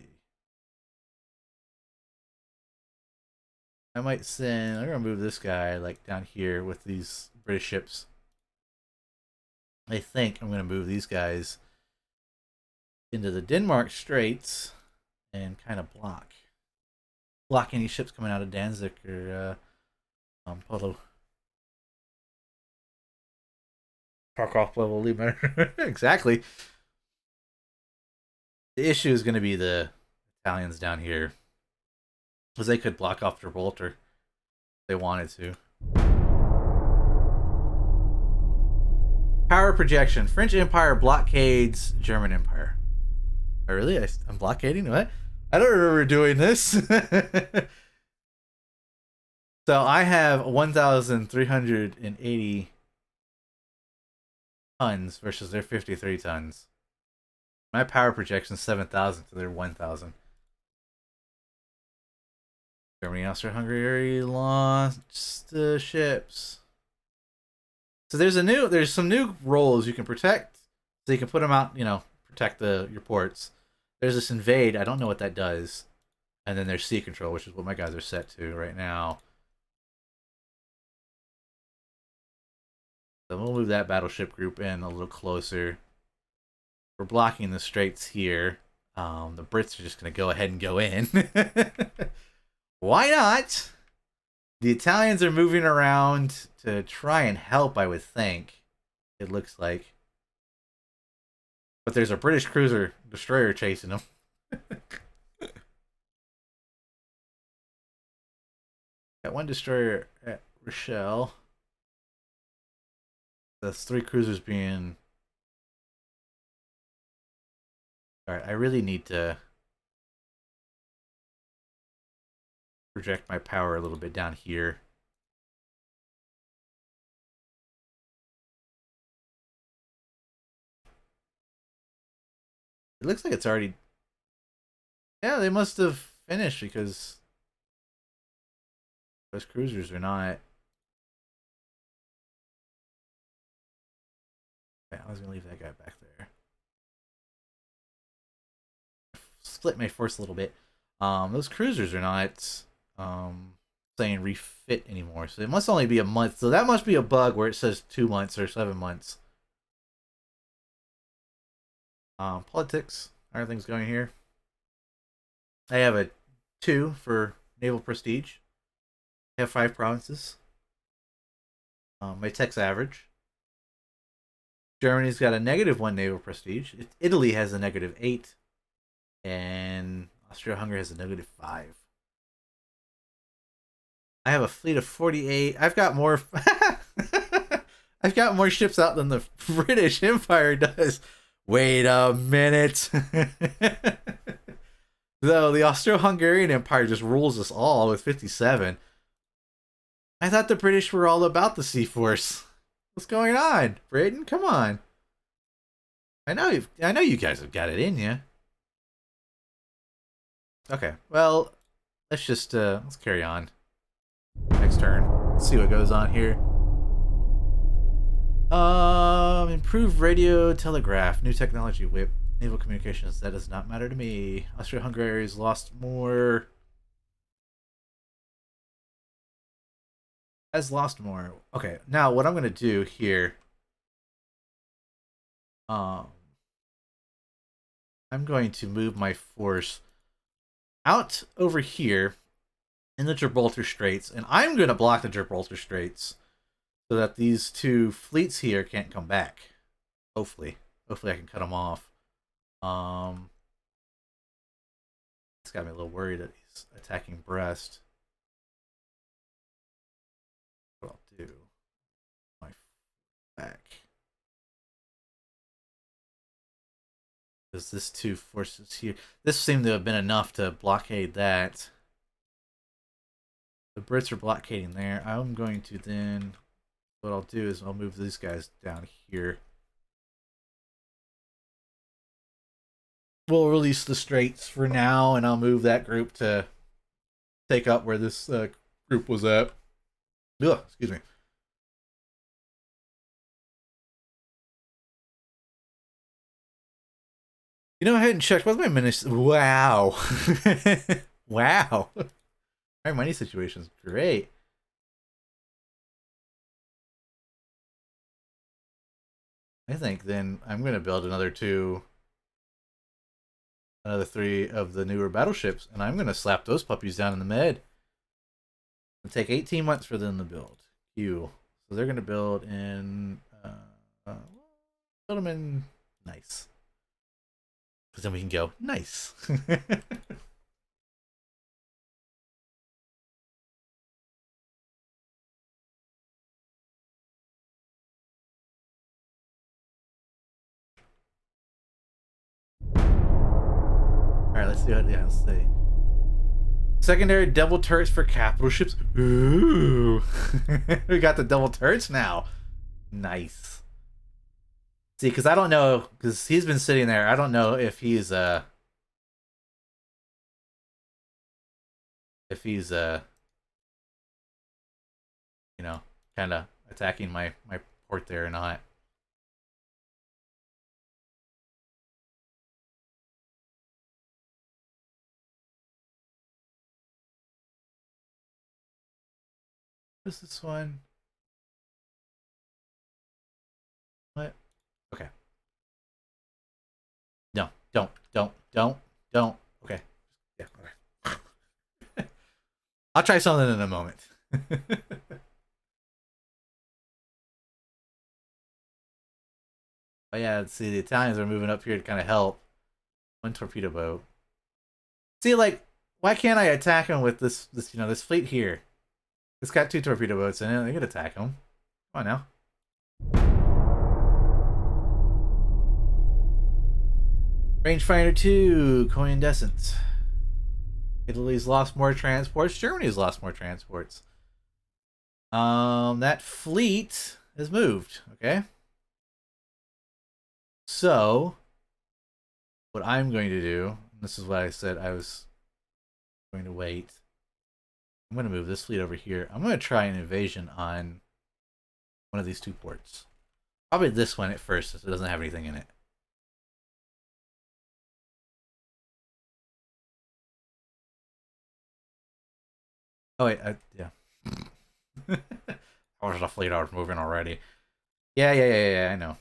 I might send. I'm gonna move this guy like down here with these British ships. I think I'm gonna move these guys into the Denmark Straits and kind of block any ships coming out of Danzig or Polo. Tarkov level leader. Exactly. The issue is going to be the Italians down here, because they could block off Gibraltar if they wanted to. Power projection. French Empire blockades German Empire. Oh, really? I'm blockading? What? I don't remember doing this. So I have 1,380 tons versus their 53 tons. My power projection is 7,000 to their 1,000. Germany, Austria-Hungary launched the ships. So there's some new roles you can protect. So you can put them out, protect your ports. There's this invade. I don't know what that does. And then there's sea control, which is what my guys are set to right now. So we'll move that battleship group in a little closer. We're blocking the straits here. The Brits are just going to go ahead and go in. Why not? The Italians are moving around to try and help, I would think. It looks like. But there's a British cruiser destroyer chasing them. Got one destroyer at Rochelle. That's 3 cruisers being... Alright, I really need to project my power a little bit down here. It looks like it's already... Yeah, they must have finished because those cruisers are not... Okay, I was going to leave that guy back there. Split my force a little bit. Those cruisers are not saying refit anymore, so it must only be a month. So that must be a bug where it says 2 months or 7 months. Politics. How are things going here? I have a 2 for naval prestige. I have 5 provinces. My tech's average. Germany's got a -1 naval prestige. Italy has a -8. And Austria-Hungary has a -5. I have a fleet of 48. I've got more. I've got more ships out than the British Empire does. Wait a minute. Though the Austro-Hungarian Empire just rules us all with 57. I thought the British were all about the Sea Force. What's going on, Britain? Come on. I know you guys have got it in you. Okay, well, let's carry on. Next turn. Let's see what goes on here. Improved radio telegraph, new technology whip, naval communications. That does not matter to me. Austria-Hungary has lost more. Okay, now what I'm gonna do here. I'm going to move my force out over here in the Gibraltar Straits, and I'm going to block the Gibraltar Straits so that these 2 fleets here can't come back. Hopefully I can cut them off. It's got me a little worried that he's attacking Brest. What I'll do, my back. Because this 2 forces here, this seemed to have been enough to blockade that. The Brits are blockading there. I'm going to then, what I'll do is I'll move these guys down here. We'll release the Straits for now, and I'll move that group to take up where this group was at. Ugh, excuse me. You know, I hadn't checked. What's my minutes? Wow. Wow. My money situation's great. I think then I'm going to build another three of the newer battleships, and I'm going to slap those puppies down in the mid. It'll take 18 months for them to build. So they're going to build in... build them in... Nice. Because then we can go, nice. Alright, let's see what they have to say. Secondary double turrets for capital ships. Ooh. We got the double turrets now. Nice. See, because I don't know, because he's been sitting there. I don't know if he's you know, kind of attacking my port there or not. What's this one? What? Okay. No, don't. Okay. Yeah. Okay. I'll try something in a moment. But yeah, see, the Italians are moving up here to kind of help. One torpedo boat. See, like, why can't I attack them with this this fleet here? It's got 2 torpedo boats in it. I could attack them. Come on now. Rangefinder 2, Coindescent. Italy's lost more transports. Germany's lost more transports. That fleet has moved. Okay. So, what I'm going to do, and this is what I said I was going to wait. I'm going to move this fleet over here. I'm going to try an invasion on one of these 2 ports. Probably this one at first, since it doesn't have anything in it. Oh wait, yeah. I was the fleet I was moving already. Yeah, I know.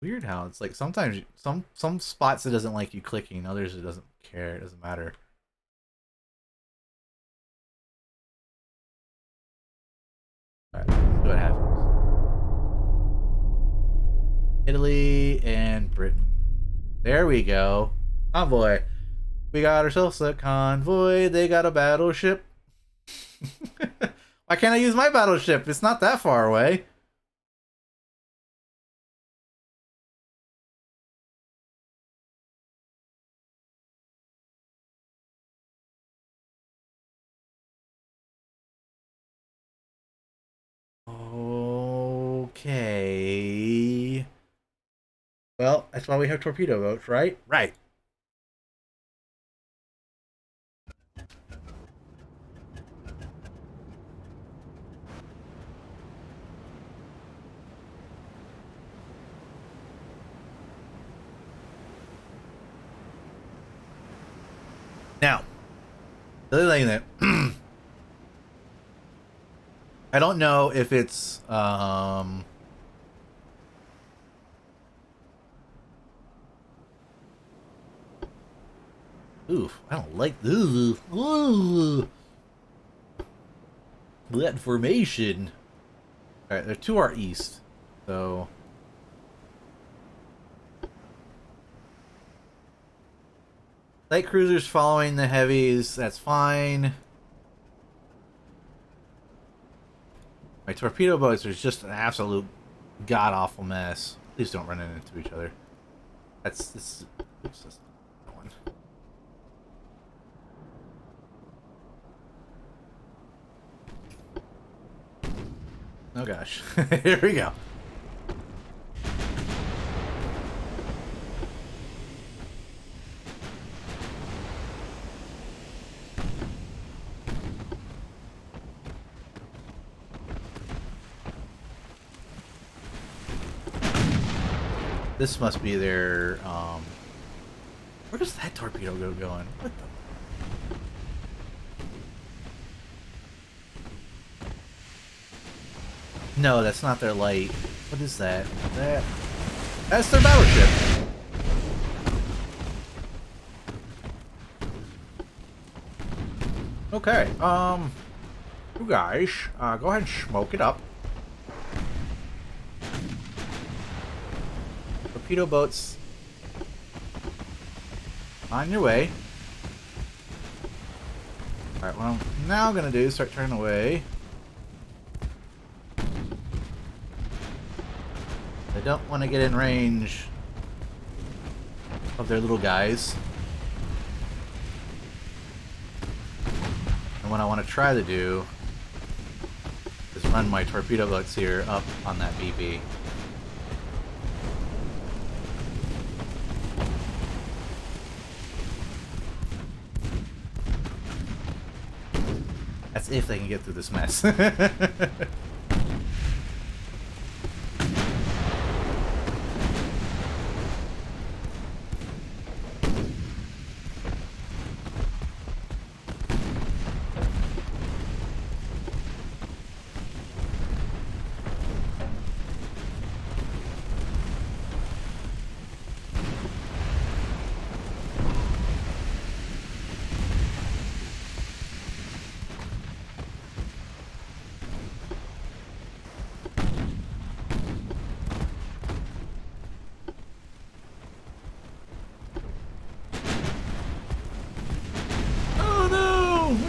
Weird how it's like sometimes some spots it doesn't like you clicking, others it doesn't care, it doesn't matter. Alright, let's see what happens. Italy and Britain. There we go. Convoy. We got ourselves a convoy. They got a battleship. Why can't I use my battleship? It's not that far away. Okay. Well, that's why we have torpedo boats, right? Right. Now, the other thing that I don't know if it's oof, I don't like this. That formation. Alright, they're to our east. So light cruisers following the heavies, that's fine. My torpedo boats are just an absolute god-awful mess. Please don't run into each other. Oops, that's that one. Oh gosh. Here we go. This must be their, where does that torpedo go going? What the? No, that's not their light. What is that? That's their battleship. Okay, you guys, go ahead and smoke it up. Torpedo boats on your way. Alright, what I'm now gonna do is start turning away. I don't want to get in range of their little guys. And what I want to try to do is run my torpedo boats here up on that BP. That's if they can get through this mess.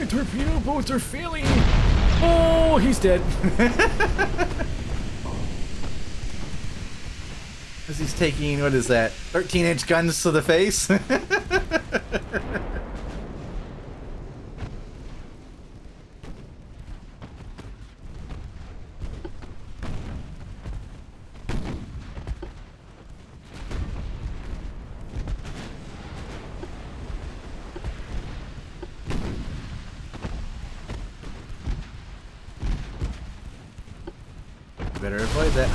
Torpedo boats are failing! Oh, he's dead. As he's taking, what is that, 13-inch guns to the face? Better avoid that.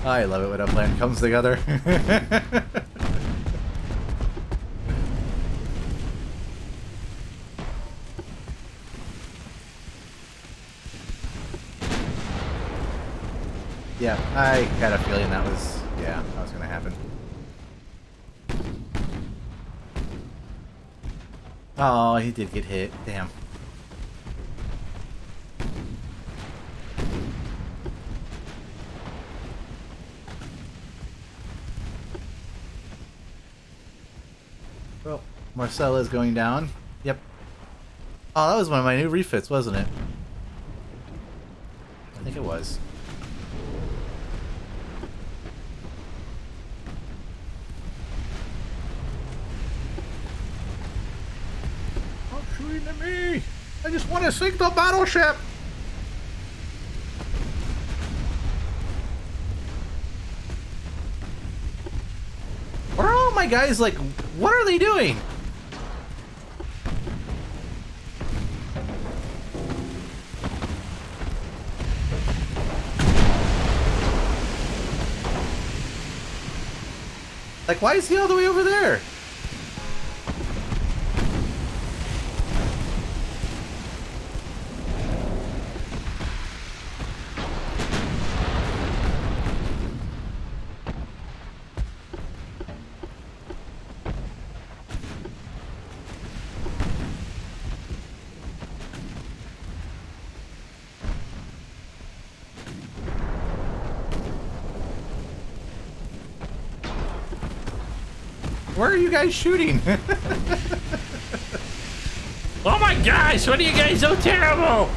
I love it when a plan comes together. Yeah, I had a feeling that was gonna happen. Oh, he did get hit. Damn. Well, Marcella's going down. Yep. Oh, that was one of my new refits, wasn't it? I think it was. Shooting at me! I just want to sink the battleship! Where are all my guys, like, what are they doing? Like, why is he all the way over there? Where are you guys shooting? Oh my gosh, what are you guys so terrible?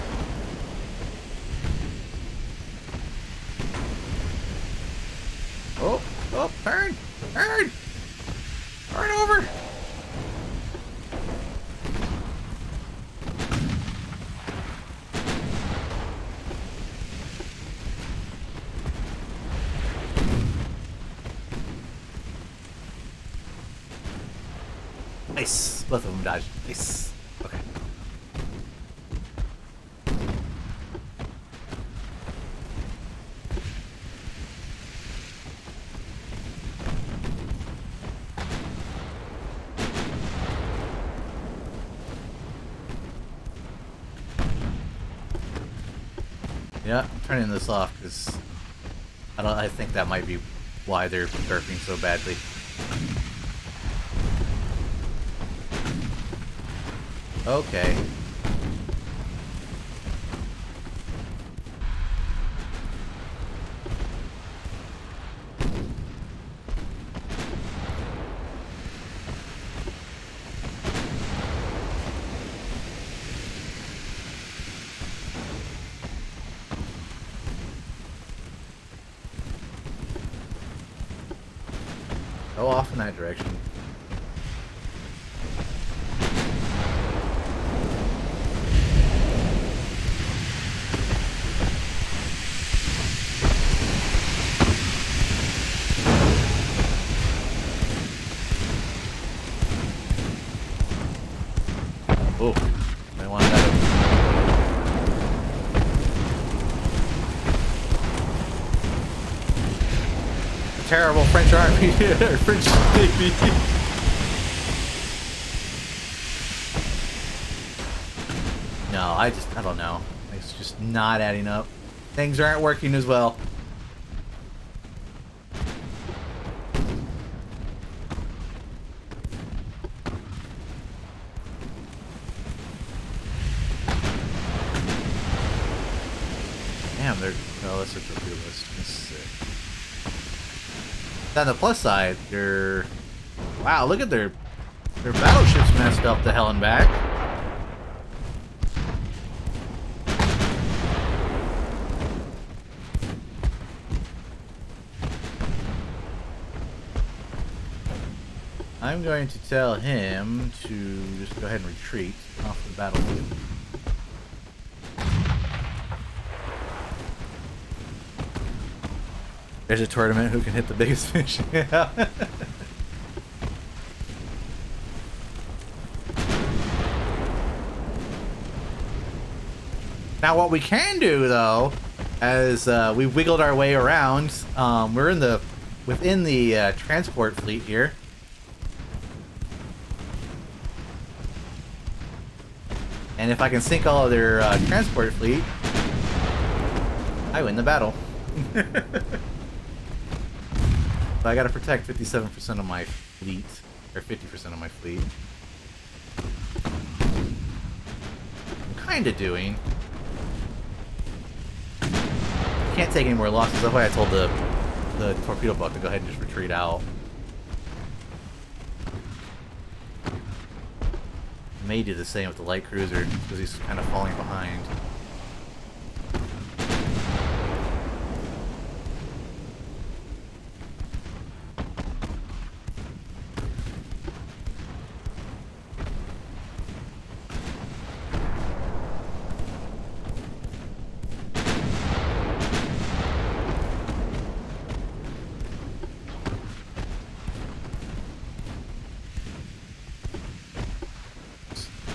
Oh, turn! Turn! Turn over! Nice. Both of them dodged. Nice. Okay. Yeah, I'm turning this off because I think that might be why they're burping so badly. Okay. Go off in that direction. Oh, I want that. Terrible French army or French navy. No, I don't know. It's just not adding up. Things aren't working as well. Damn, they're... Oh, that's a torpedo list. That's sick. On the plus side, they're... Wow, look at their battleships messed up to hell and back. I'm going to tell him to just go ahead and retreat off the battlefield. There's a tournament who can hit the biggest fish. Yeah. Now what we can do though, as we wiggled our way around, we're within the transport fleet here. And if I can sink all of their transport fleet, I win the battle. But I gotta protect 57% of my fleet, or 50% of my fleet. I'm kinda doing. Can't take any more losses. That's why I told the torpedo boat to go ahead and just retreat out. May do the same with the light cruiser because he's kind of falling behind.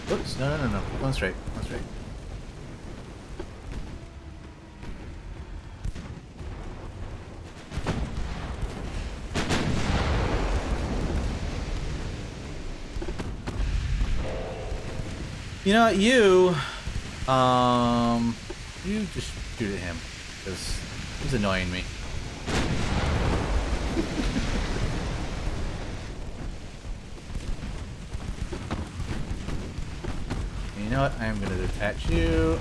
Oops, no. Keep on straight. Keep on straight. You know what, you just shoot at him, because he's annoying me. You know what? I am going to detach you.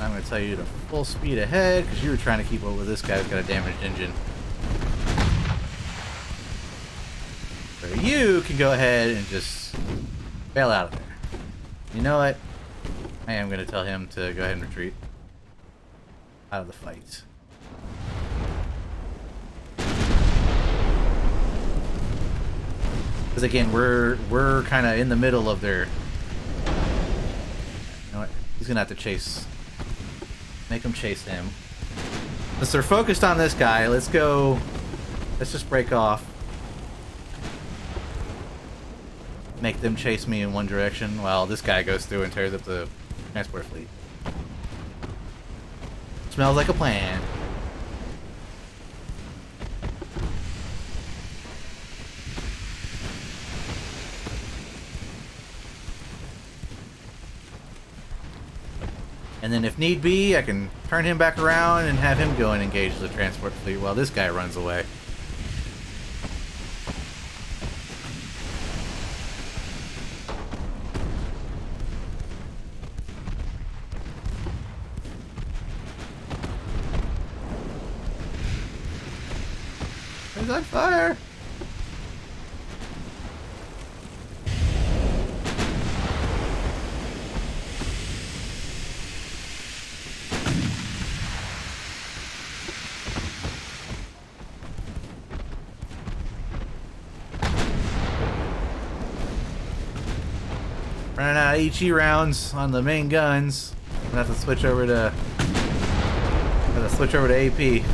I'm going to tell you to full speed ahead because you were trying to keep up with this guy who's got a damaged engine. So you can go ahead and just bail out of there. You know what? I am going to tell him to go ahead and retreat out of the fight. Because again, we're kind of in the middle of their... You know what? He's gonna have to chase. Make him chase him. Since they're focused on this guy, let's go. Let's just break off. Make them chase me in one direction while this guy goes through and tears up the transport fleet. Smells like a plan. And then if need be, I can turn him back around and have him go and engage the transport fleet while this guy runs away. He's on fire! Running out of HE rounds on the main guns. I'm gonna have to switch over to AP.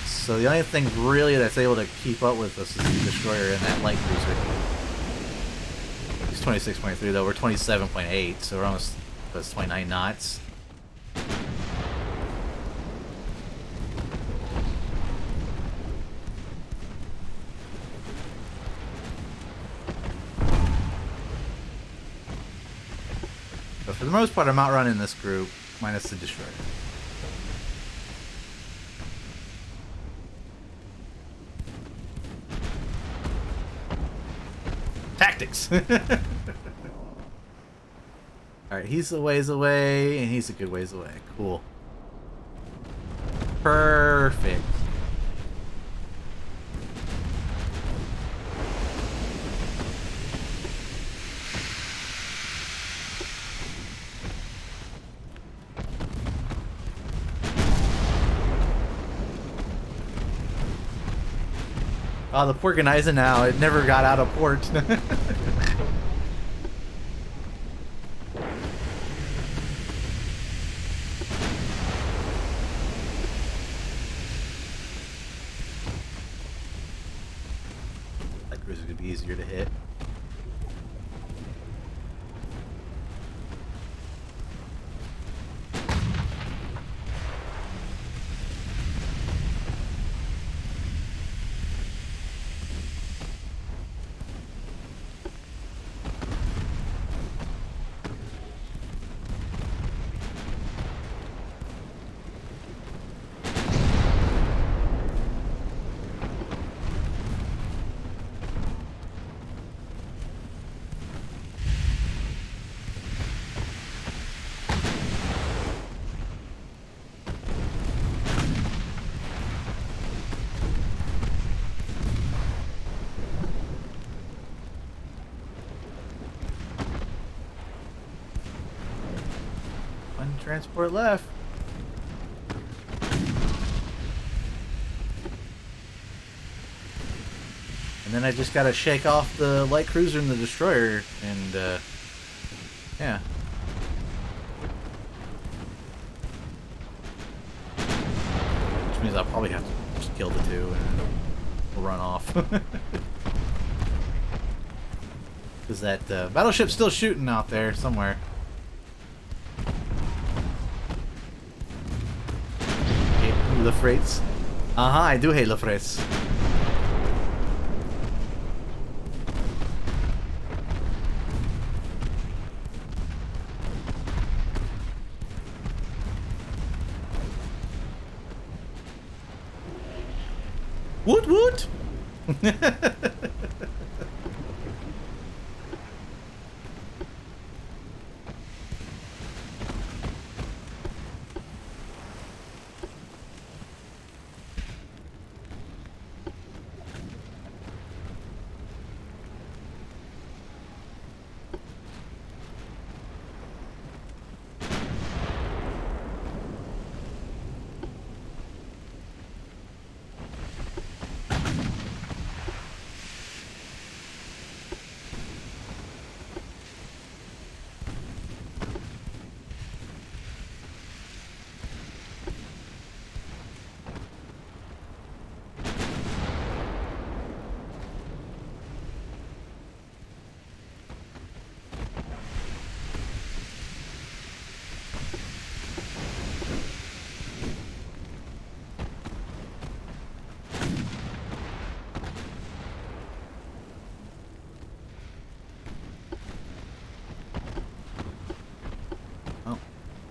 So the only thing really that's able to keep up with us is the destroyer and that light cruiser. He's 26.3 though, we're 27.8, so we're almost, that's 29 knots. But for the most part, I'm outrunning this group, minus the destroyer. Tactics! Alright, he's a ways away, and he's a good ways away. Cool. Perfect. Oh, the Porganizer now. It never got out of port. That cruiser could be easier to hit. Transport left. And then I just gotta shake off the light cruiser and the destroyer, and yeah. Which means I'll probably have to just kill the two and we'll run off. Because that battleship's still shooting out there somewhere. The freights. I do hate the freights. Woot woot!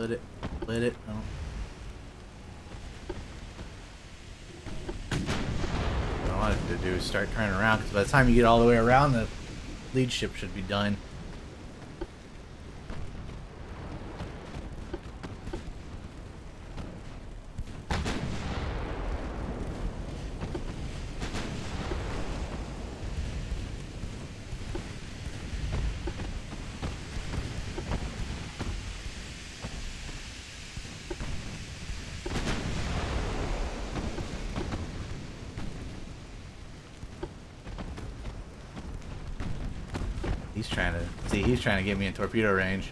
Split it. Split it. Oh. What I wanted to do is start turning around, because by the time you get all the way around, the lead ship should be done. He's trying to get me in torpedo range.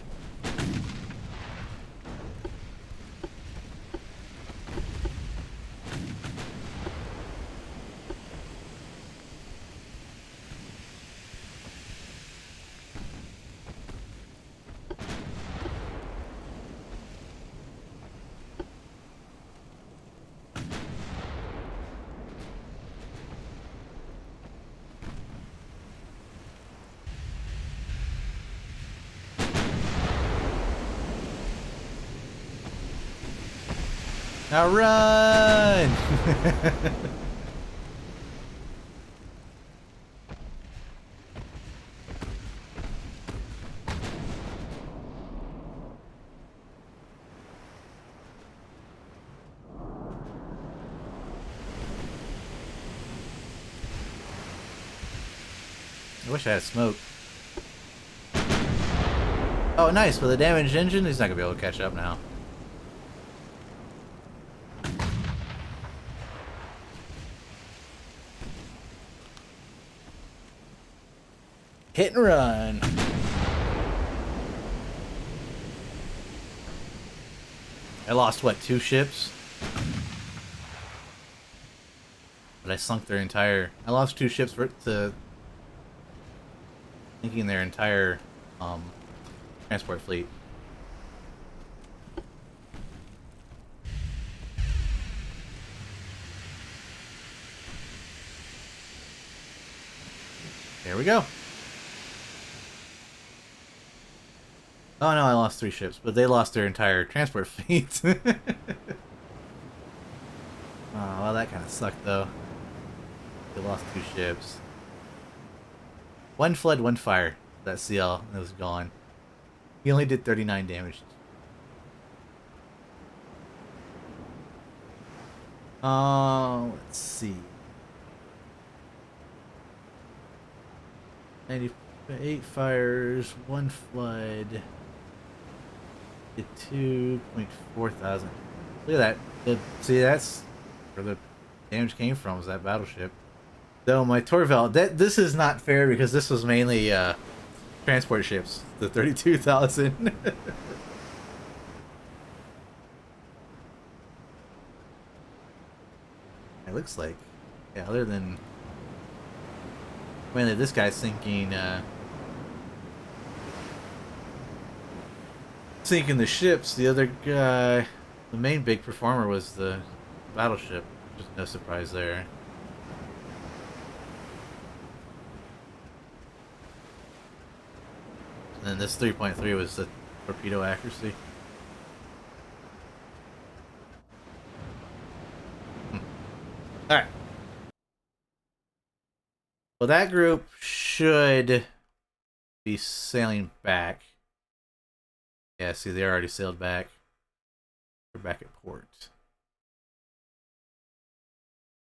Now run! I wish I had smoke. Oh, nice. With a damaged engine, he's not going to be able to catch up now. Hit and run. I lost, what, 2 ships? But I sunk their entire... I lost 2 ships to... sinking their entire transport fleet. There we go. Oh no, I lost 3 ships, but they lost their entire transport fleet. Oh, well, that kind of sucked, though. They lost 2 ships. 1 flood, 1 fire. That CL, it was gone. He only did 39 damage. Let's see. 98 fires, 1 flood. Did 2.4 thousand. Look at that. See, that's where the damage came from, was that battleship. Though my Torval, this is not fair because this was mainly transport ships. The 32,000. It looks like, yeah. Other than mainly this guy's sinking the ships. The other guy, the main big performer, was the battleship. Just no surprise there. And then this 3.3 was the torpedo accuracy. Alright. Well, that group should be sailing back. Yeah, see, they already sailed back. They're back at port.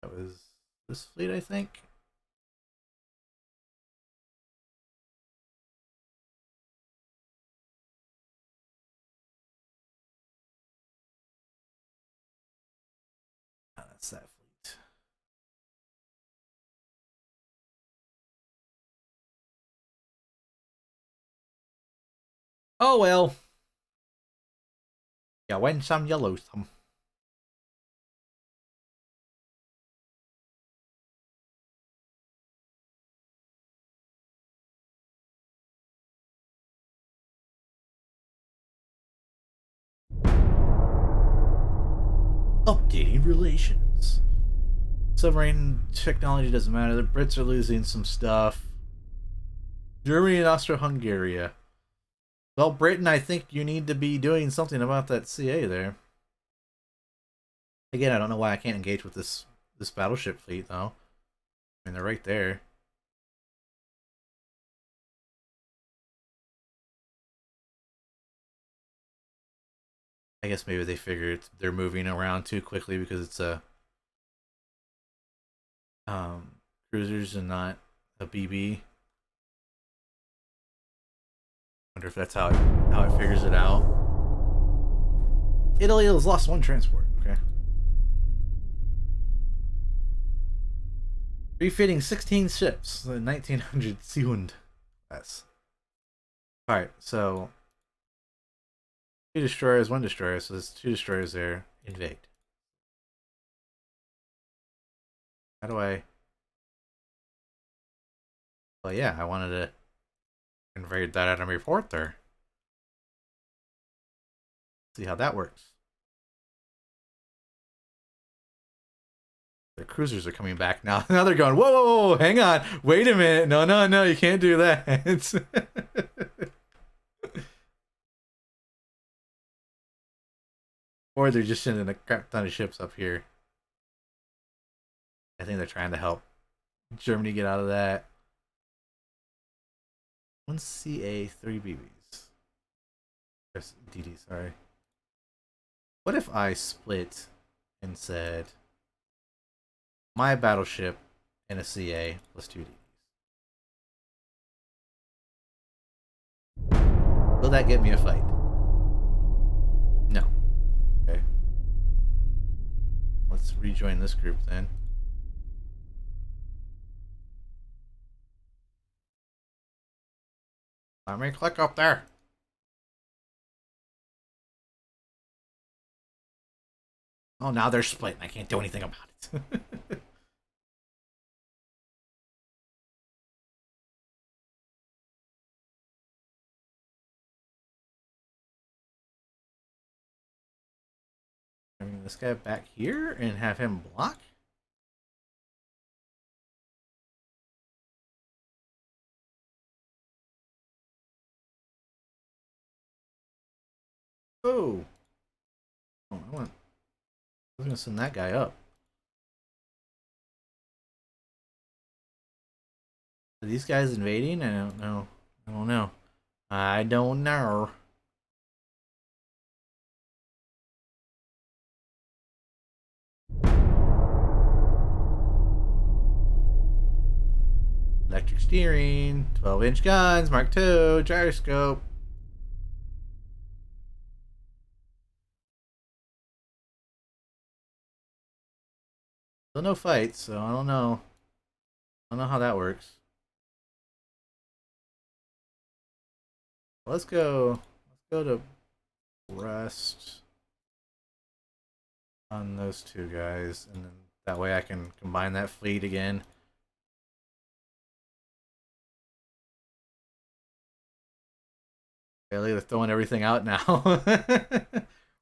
That was this fleet, I think. Oh, that's that fleet. Oh well. Yeah, win some, you lose some. Updating relations. Submarine technology doesn't matter. The Brits are losing some stuff. Germany and Austro-Hungary. Well, Britain, I think you need to be doing something about that CA there. Again, I don't know why I can't engage with this battleship fleet though. I mean, they're right there. I guess maybe they figured they're moving around too quickly because it's a cruisers and not a BB. Wonder if that's how it figures it out. Italy has lost one transport. Okay. Refitting 16 ships, the 1900 Seehund class. Alright, so 2 destroyers, 1 destroyer, so there's 2 destroyers there. Invade. How do I... Well, yeah, I wanted to invade that enemy port there. See how that works. The cruisers are coming back now. Now they're going, whoa, whoa, whoa, hang on. Wait a minute. No, no, no, you can't do that. Or they're just sending a crap ton of ships up here. I think they're trying to help Germany get out of that. 1 CA, 3 BBs. DD, sorry. What if I split and said my battleship and a CA plus 2 DDs? Will that get me a fight? No. Okay. Let's rejoin this group then. Let me click up there. Oh, now they're split and I can't do anything about it. Bring this guy back here and have him block. Oh. Oh, I was gonna send that guy up. Are these guys invading? I don't know. I don't know. I don't know. Electric steering, 12-inch guns, Mark II, gyroscope. Still no fights, so I don't know. I don't know how that works. Let's go to rest on those 2 guys, and then that way I can combine that fleet again. Okay, they're throwing everything out now.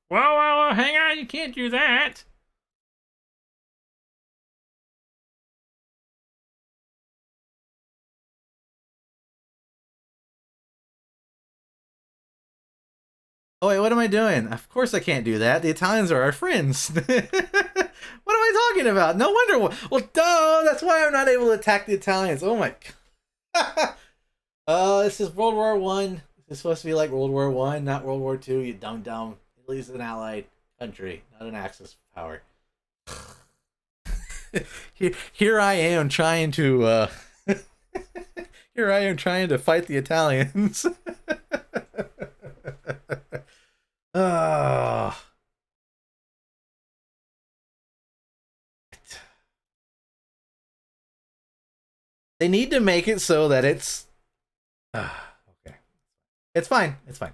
Whoa, hang on, you can't do that. Oh wait, what am I doing? Of course I can't do that. The Italians are our friends. What am I talking about? No wonder. Well, duh. That's why I'm not able to attack the Italians. Oh my. This is World War One. It's supposed to be like World War One, not World War Two. You dumb. At least an allied country, not an Axis power. Here I am trying to. Here I am trying to fight the Italians. They need to make it so that it's okay. It's fine. It's fine.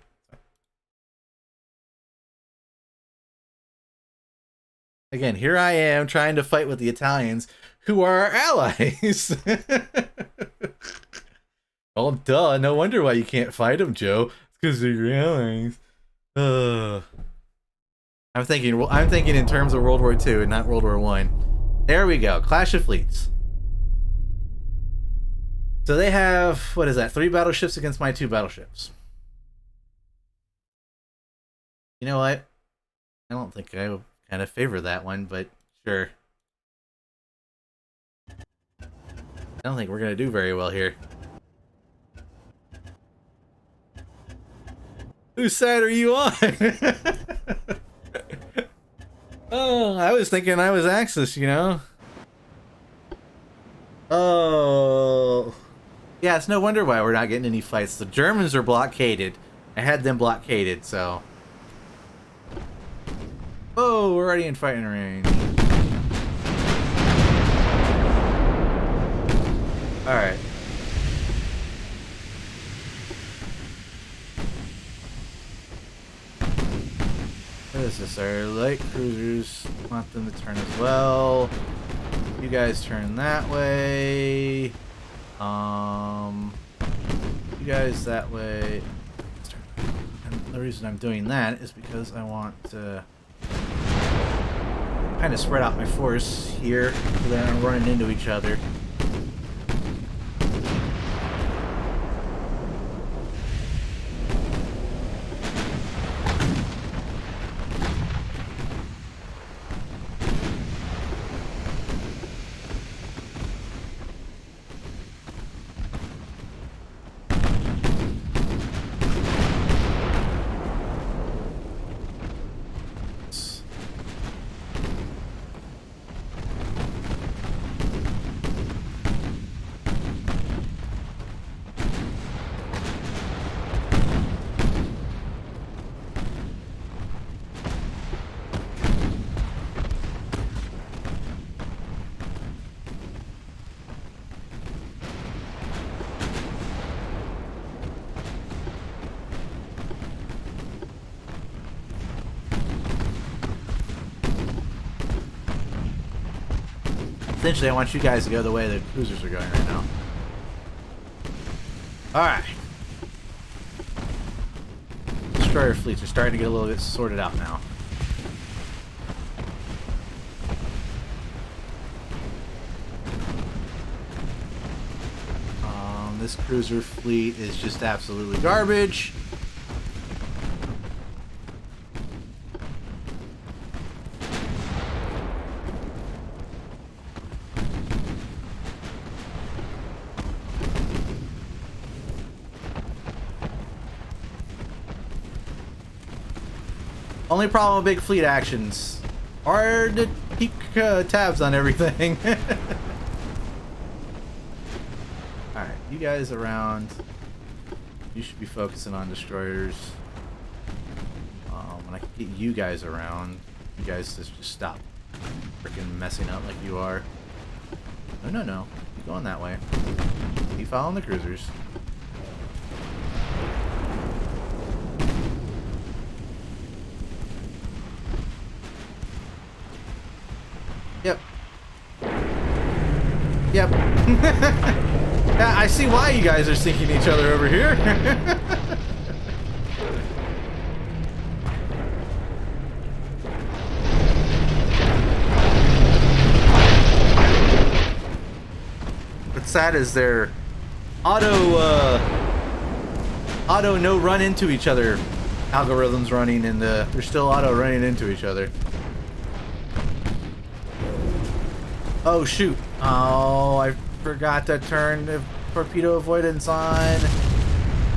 Again, here I am trying to fight with the Italians, who are our allies. Oh, duh. No wonder why you can't fight them, Joe. It's because they're your allies. I'm thinking in terms of World War II and not World War One. There we go. Clash of Fleets. So they have, what is that, 3 battleships against my 2 battleships. You know what? I don't think I would kind of favor that one, but sure. I don't think we're gonna do very well here. Whose side are you on? Oh, I was thinking I was Axis, you know? Oh. Yeah, it's no wonder why we're not getting any fights. The Germans are blockaded. I had them blockaded, so... Oh, we're already in fighting range. Alright. What is this? Our light cruisers want them to turn as well. You guys turn that way. You guys that way. And the reason I'm doing that is because I want to kind of spread out my force here so they're not running into each other. Essentially, I want you guys to go the way the cruisers are going right now. Alright. Destroyer fleets are starting to get a little bit sorted out now. This cruiser fleet is just absolutely garbage. Only problem with big fleet actions are to keep tabs on everything. Alright, you guys around. You should be focusing on destroyers. When I can get you guys around, you guys just stop freaking messing up like you are. No. Keep going that way. Keep following the cruisers. Yep. Yeah, I see why you guys are sinking each other over here. What's sad is their auto no run into each other algorithms running, and they're still auto running into each other. Oh shoot. Oh, I forgot to turn the torpedo avoidance on.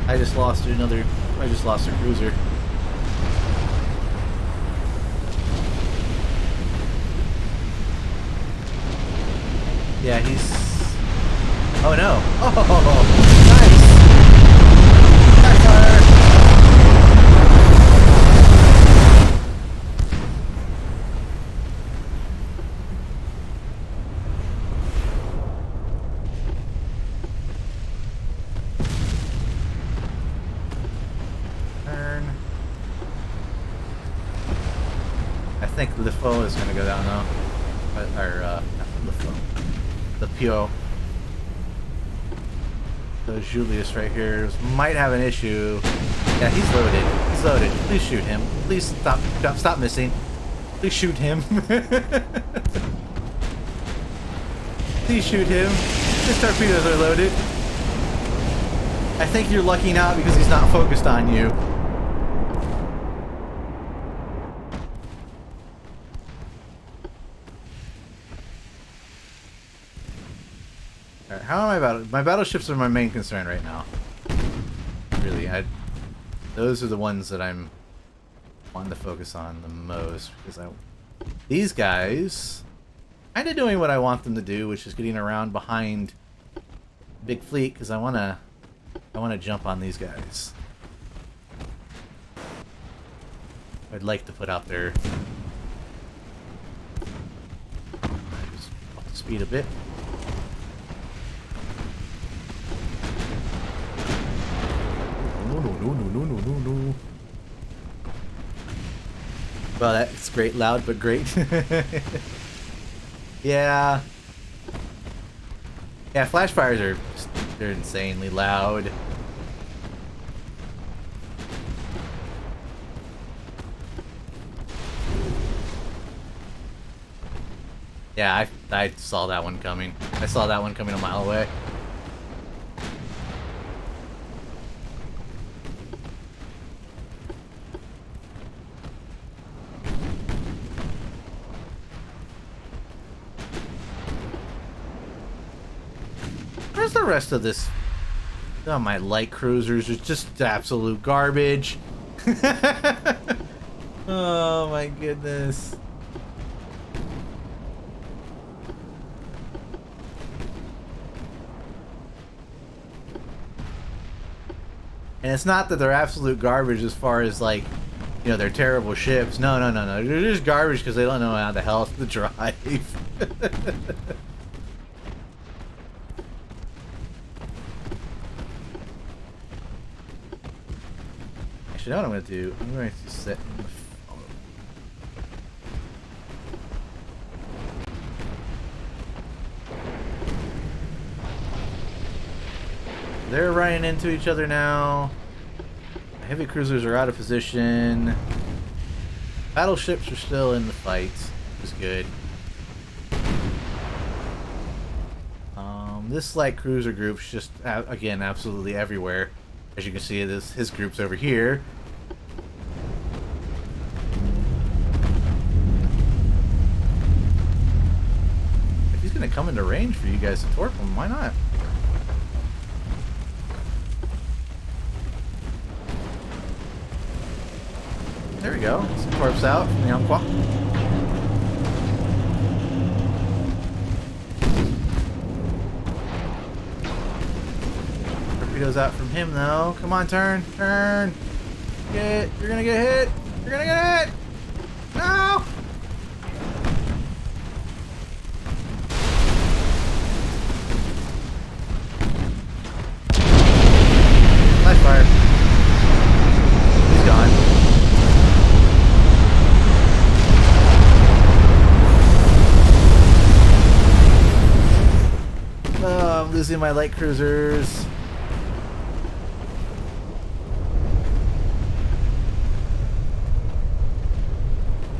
I just lost a cruiser. Yeah, he's... Oh no. Oh, nice. Backfire. I think LeFaux is going to go down now. Or, not LeFaux. The Pio. So Julius right here might have an issue. Yeah, he's loaded. He's loaded. Please shoot him. Please stop missing. Please shoot him. Please shoot him. His torpedoes are loaded. I think you're lucking out because he's not focused on you. How am I about my battleships are my main concern right now. Really, those are the ones that I'm wanting to focus on the most because these guys kind of doing what I want them to do, which is getting around behind the big fleet because I want to jump on these guys. I'd like to put out there. Just up the speed a bit. No. Well, that's great, loud but great. Yeah. Yeah, flash fires they're insanely loud. Yeah, I saw that one coming. I saw that one coming a mile away. Where's the rest of this? Oh, my light cruisers are just absolute garbage. Oh my goodness. And it's not that they're absolute garbage as far as, like, you know, they're terrible ships. No. They're just garbage because they don't know how the hell to drive. Actually, you know what I'm going to do? I'm going to set in the... They're running into each other now. The heavy cruisers are out of position. Battleships are still in the fight, which is good. This light cruiser group's just, again, absolutely everywhere. As you can see, his group's over here. If he's going to come into range for you guys to torp him, why not? There we go. Some torps out from the Umpqua. Torpedoes out from him, though. Come on, turn. Turn. You're gonna get hit. You're gonna get hit. No! Flash fire. He's gone. Oh, I'm losing my light cruisers.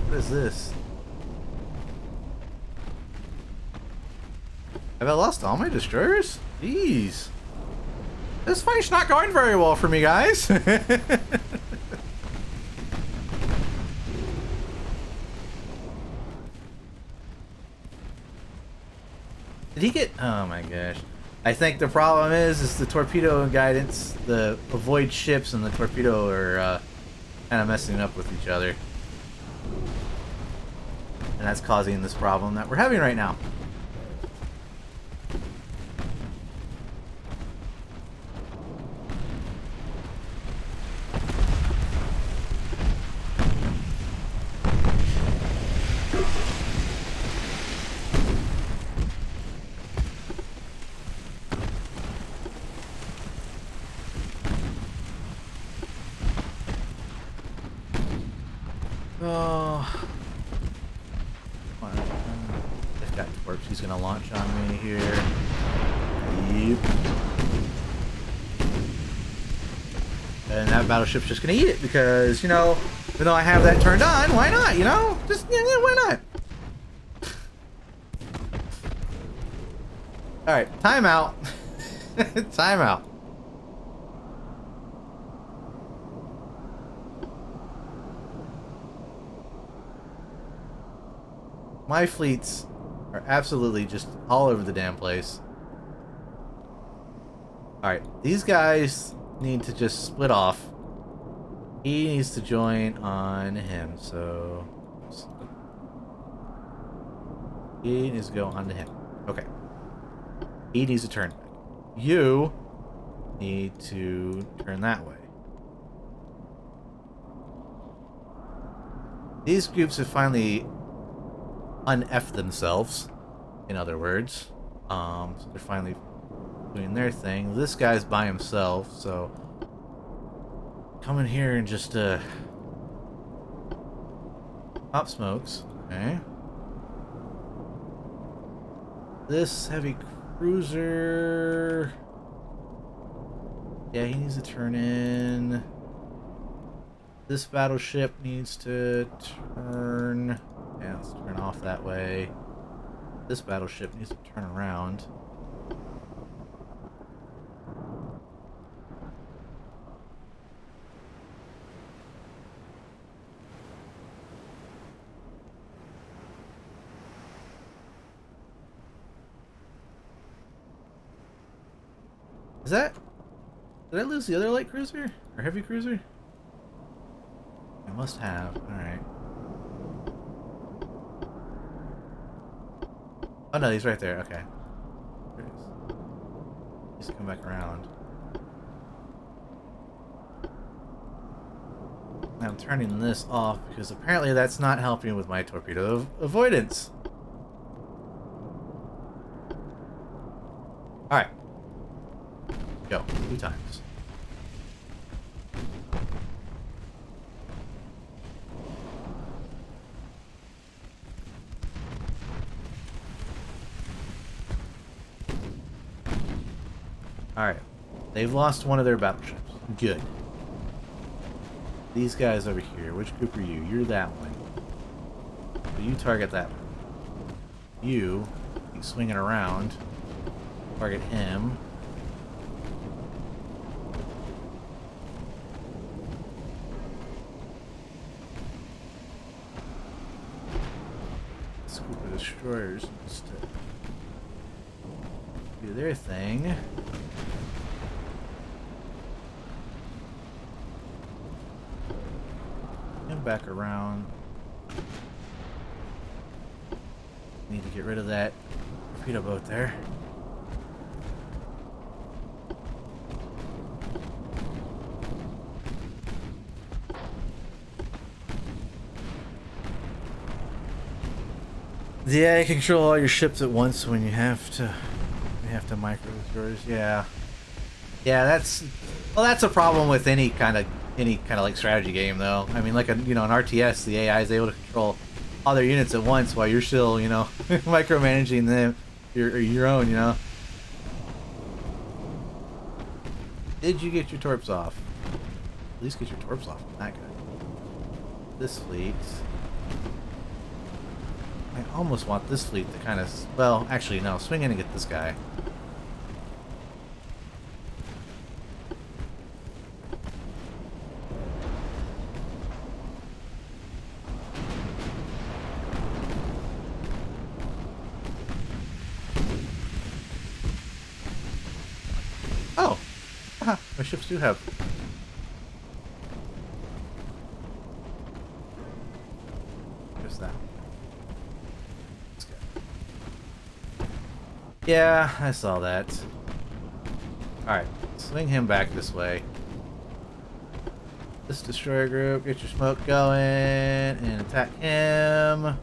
What is this? Have I lost all my destroyers? Jeez. This fight's not going very well for me, guys. Did he get... Oh my gosh. I think the problem is the torpedo guidance, the avoid ships and the torpedo are kind of messing up with each other. And that's causing this problem that we're having right now. Oh. I've got torps he's gonna launch on me here. Yep. And that battleship's just gonna eat it because, you know, even though I have that turned on, why not, you know? Just, yeah, why not? Alright, timeout. Timeout. My fleets are absolutely just all over the damn place. Alright, these guys need to just split off. He needs to join on him, so... He needs to go on to him. Okay. He needs to turn back. You need to turn that way. These groups have finally un-effed themselves, in other words. So they're finally doing their thing. This guy's by himself, so come in here and just pop smokes. Okay. This heavy cruiser, yeah, he needs to turn in. This battleship needs to turn. Yeah, let's turn off that way. This battleship needs to turn around. Is that... Did I lose the other light cruiser? Or heavy cruiser? I must have. Alright. Oh no, he's right there. Okay. There he is. He's come back around. Now I'm turning this off because apparently that's not helping with my torpedo avoidance. Alright. Go. 2 times. Alright. They've lost one of their battleships. Good. These guys over here. Which group are you? You're that one. So you target that one. You keep swinging around. Target him. This group of destroyers needs to do their thing. And back around. Need to get rid of that torpedo boat there. Yeah, you control all your ships at once when you have to micro destroyers. Yeah. Yeah, that's a problem with any kind of like strategy game though. I mean, like an RTS, the AI is able to control all their units at once while you're still, micromanaging them your own, Did you get your torps off? At least get your torps off. That good. This fleet. I almost want this fleet to kind of... Well, actually, no. Swing in and get this guy. Oh! Haha, my ships do have... There's that. Yeah, I saw that. Alright, swing him back this way. This destroyer group, get your smoke going and attack him.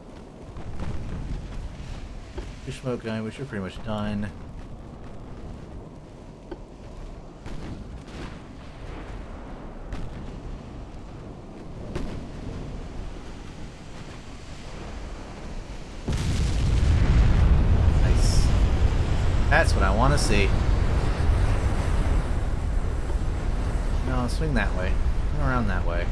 Your smoke going, which you're pretty much done. That's what I want to see. No, swing that way. Swing around that way.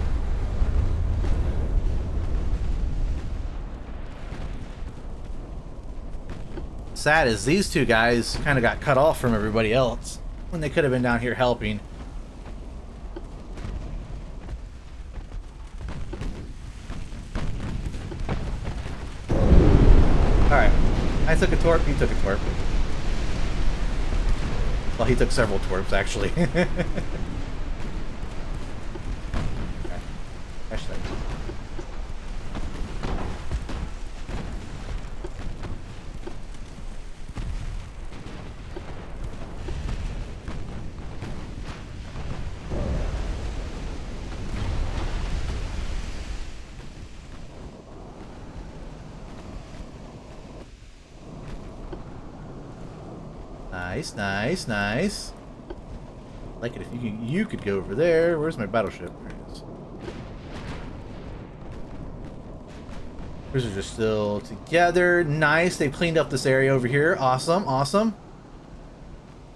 Sad is these two guys kind of got cut off from everybody else when they could have been down here helping. Alright. I took a torp, you took a torp. Well, he took several torps, actually. Okay. Crash that. Nice, nice, nice. I'd like it if you could go over there. Where's my battleship? There it is. Cruisers are still together. Nice. They cleaned up this area over here. Awesome, awesome.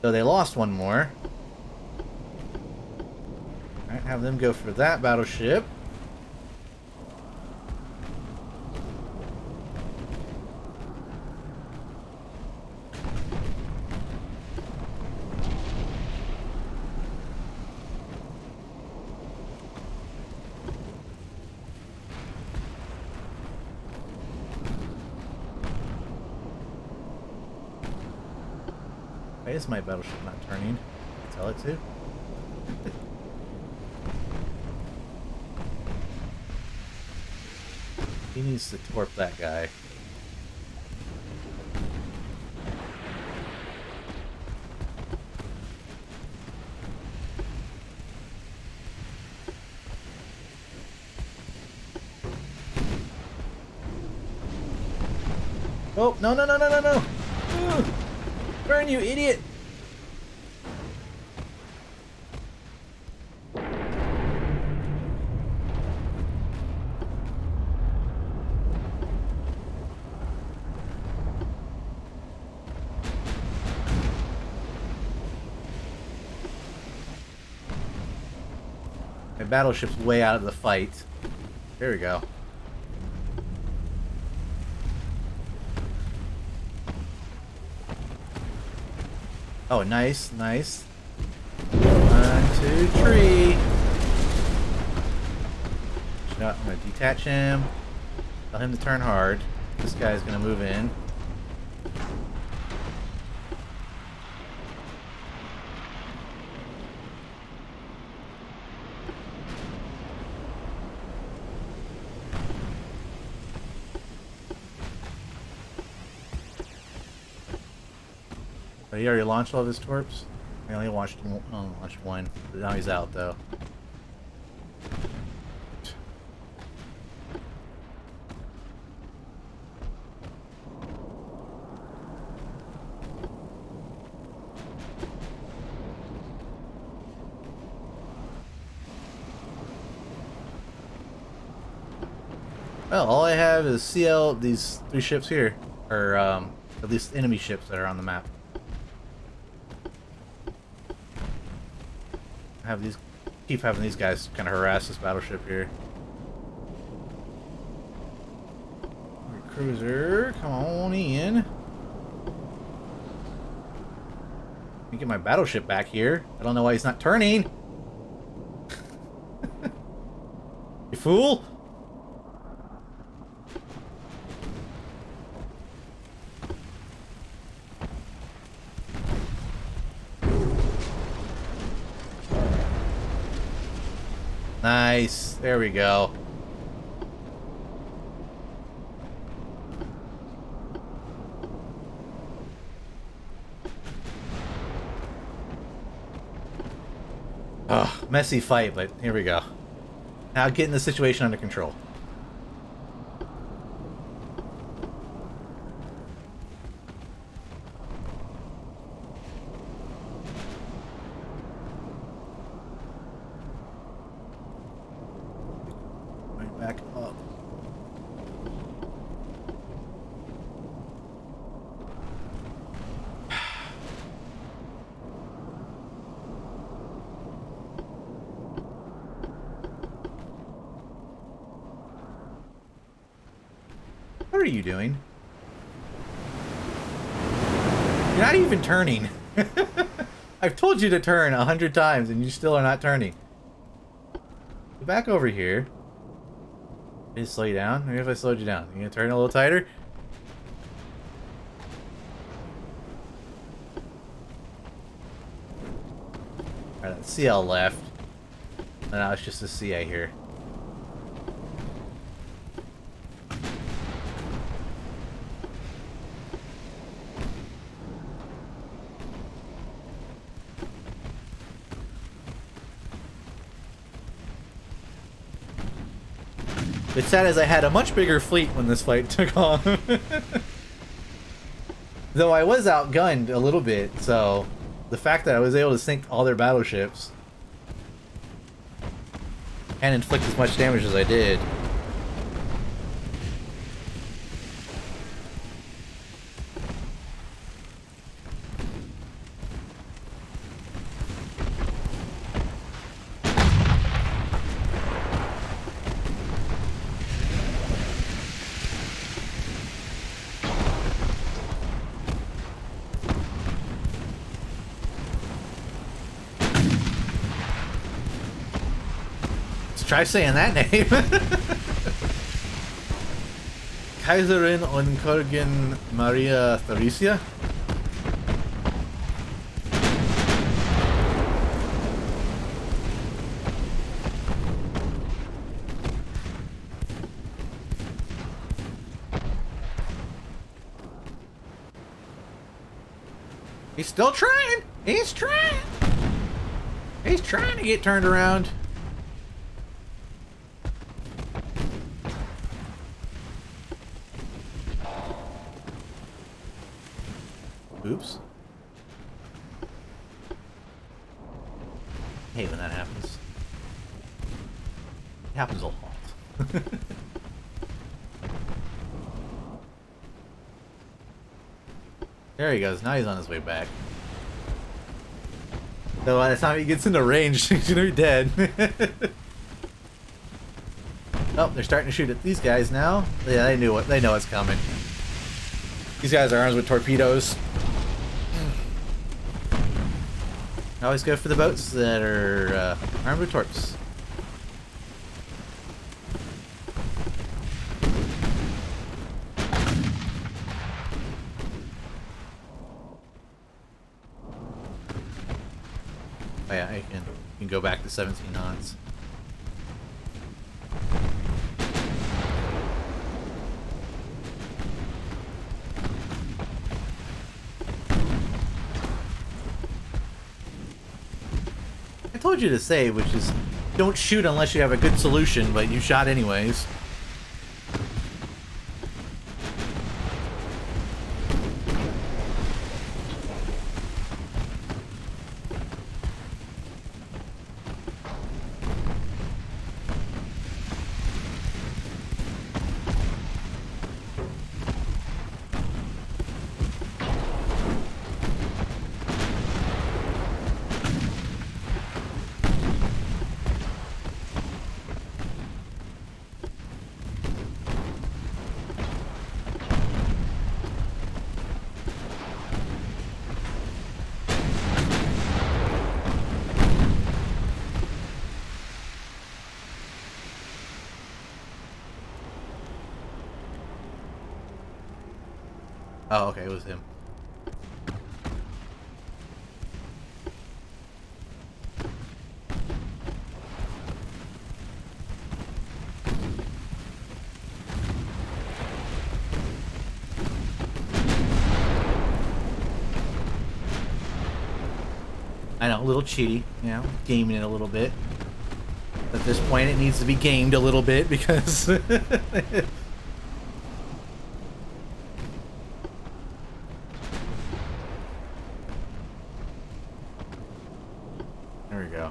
So they lost one more. Alright, have them go for that battleship. Why is my battleship not turning? Tell it to. He needs to torp that guy. Oh, no, no, no, no, no, no! Ugh. Burn, you idiot! My battleship's way out of the fight. There we go. Oh, nice, nice. 1, 2, 3. I'm gonna detach him. Tell him to turn hard. This guy's gonna move in. He already launched all of his torps? He only launched one. But now he's out, though. Well, all I have is CL, these 3 ships here. Or, at least enemy ships that are on the map. Keep having these guys kind of harass this battleship here. Cruiser, come on in. Let me get my battleship back here. I don't know why he's not turning. You fool! Nice. There we go. Ugh, messy fight, but here we go. Now getting the situation under control. Back up. What are you doing? You're not even turning. I've told you to turn 100 times and you still are not turning. Get back over here. Did it slow you down? Maybe if I slowed you down. You gonna turn a little tighter? CL left. And now it's just a CA here. What's sad is I had a much bigger fleet when this fight took off. Though I was outgunned a little bit, so the fact that I was able to sink all their battleships and inflict as much damage as I did. Try saying that name. Kaiserin und Königin Maria Theresia. He's still trying. He's trying. He's trying to get turned around. Oops. I hate when that happens. It happens a lot. There he goes. Now he's on his way back. So by the time he gets into range, he's gonna be dead. Oh, they're starting to shoot at these guys now. Yeah, they knew what. They know what's coming. These guys are armed with torpedoes. I always go for the boats that are armed with torps. Oh yeah, I can go back to 17 knots. I told you to save, which is don't shoot unless you have a good solution, but you shot anyways. Oh, okay, it was him. I know, a little cheaty, you know, gaming it a little bit. At this point, it needs to be gamed a little bit because... There we go.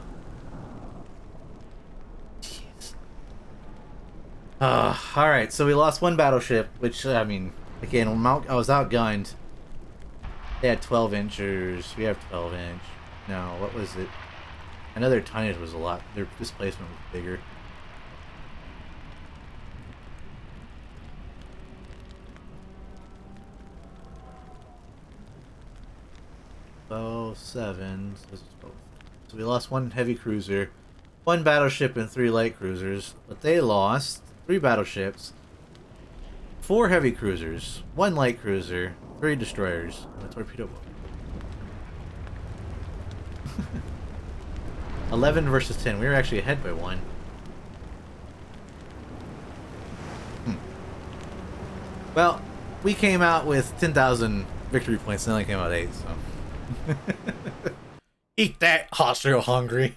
Alright, so we lost one battleship, which, I mean, again, I was outgunned. They had 12 inchers, we have 12 inch. No, what was it? I know their tonnage was a lot, their displacement was bigger. So, 7. So we lost one heavy cruiser, one battleship, and 3 light cruisers. But they lost 3 battleships, 4 heavy cruisers, 1 light cruiser, 3 destroyers, and a torpedo boat. 11 versus 10. We were actually ahead by 1. Well, we came out with 10,000 victory points and they only came out 8, so. Eat that, hostile hungry.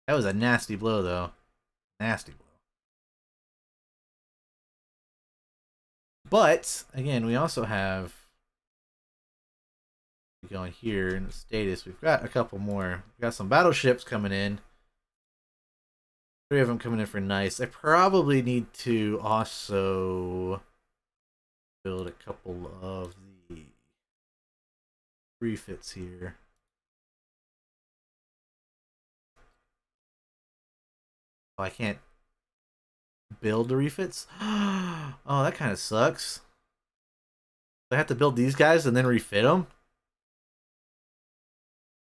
That was a nasty blow, though. Nasty blow. But, again, we also have going here in the status. We've got a couple more. We've got some battleships coming in. 3 of them coming in for nice. I probably need to also build a couple of the refits here. Oh, I can't build the refits? Oh, that kind of sucks. I have to build these guys and then refit them?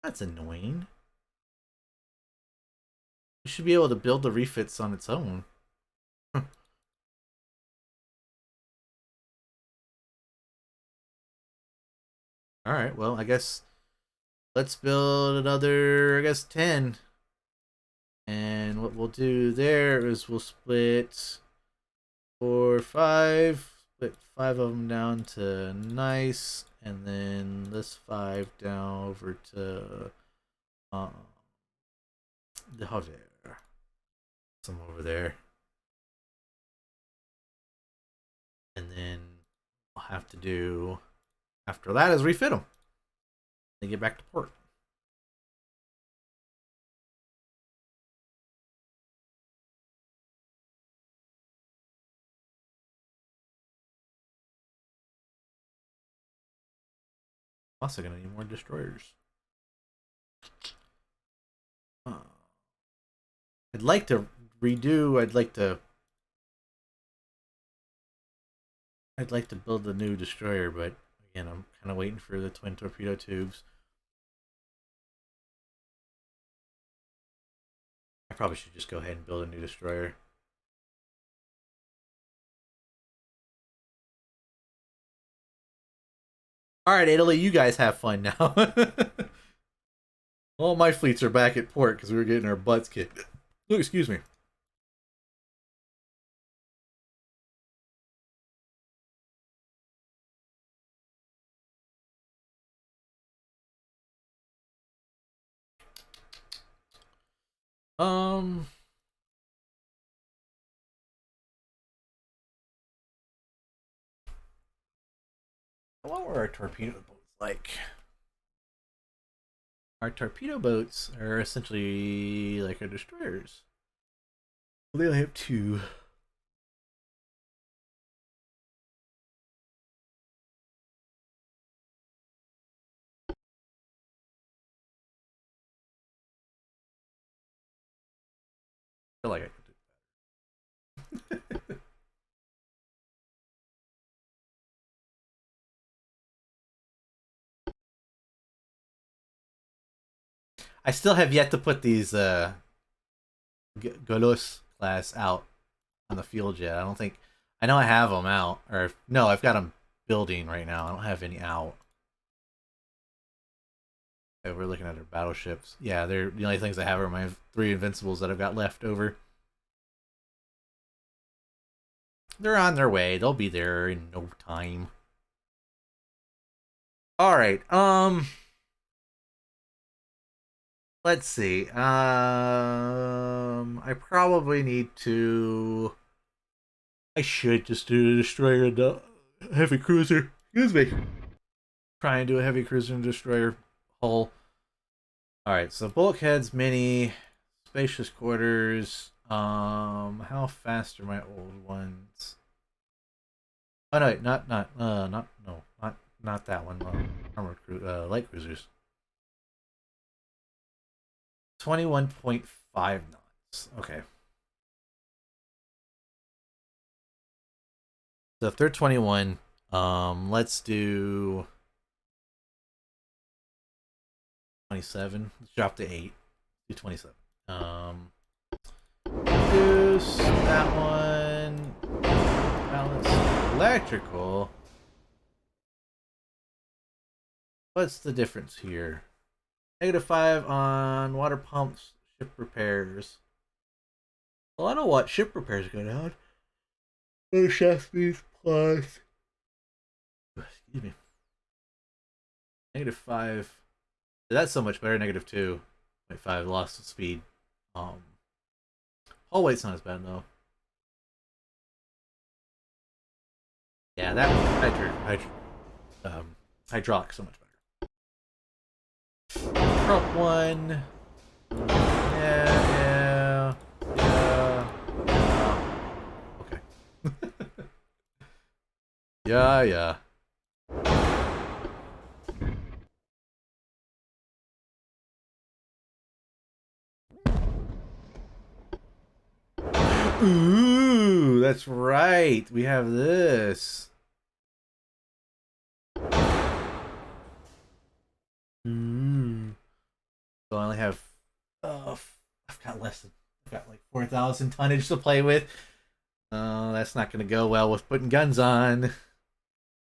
That's annoying. You should be able to build the refits on its own. Alright, well, I guess let's build another, I guess, 10. And what we'll do there is we'll split 4, 5, split 5 of them down to nice, and then this 5 down over to the hover. Some over there. And then we'll have to do after that is refit them. They get back to port. Also gonna need more destroyers. I'd like to redo. I'd like to build a new destroyer, but again, I'm kind of waiting for the twin torpedo tubes. I probably should just go ahead and build a new destroyer. All right, Italy, you guys have fun now. All my fleets are back at port because we were getting our butts kicked. Oh, excuse me. What were our torpedo boats like? Our torpedo boats are essentially like our destroyers. They only have 2. I feel like I could do better. I still have yet to put these Golos class out on the field yet. I don't think. I know I have them out, or no, I've got them building right now. I don't have any out. Okay, we're looking at our battleships. Yeah, they're the only things I have are my 3 invincibles that I've got left over. They're on their way. They'll be there in no time. All right. Let's see. I probably need to. I should just do a destroyer and a heavy cruiser. Excuse me. Try and do a heavy cruiser and destroyer hull. All right. So bulkheads, mini, spacious quarters. How fast are my old ones? Oh no, not that one. Armored light cruisers. 21.5 knots. Okay. So if they're 21, let's do 27. Let's drop to 8. Do 27. Reduce that one. electrical. What's the difference here? -5 on water pumps, ship repairs. Well, I know what ship repairs go down. Oh, chef beef plus. Excuse me. -5. That's so much better. -2.5 loss of speed. Hull weight's not as bad though. Yeah, that hydraulic so much better. Truck one. Yeah. Okay. Yeah. Ooh, that's right. We have this. So I only have. I've got like 4,000 tonnage to play with. That's not gonna go well with putting guns on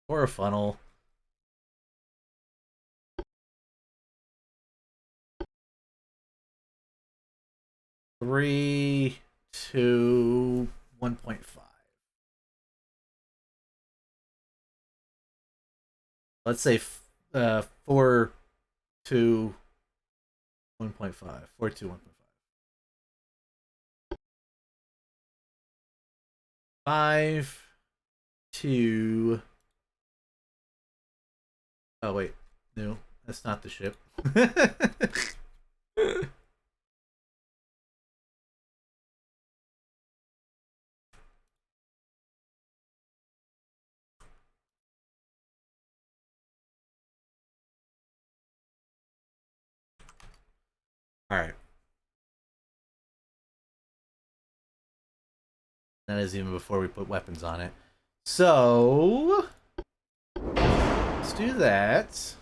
or a funnel. Three, 2, 1.5. Let's say 4, 2, 1.5. 4, 2, 1.5. 5, 2. Oh wait, no, that's not the ship. All right. That is even before we put weapons on it. So let's do that.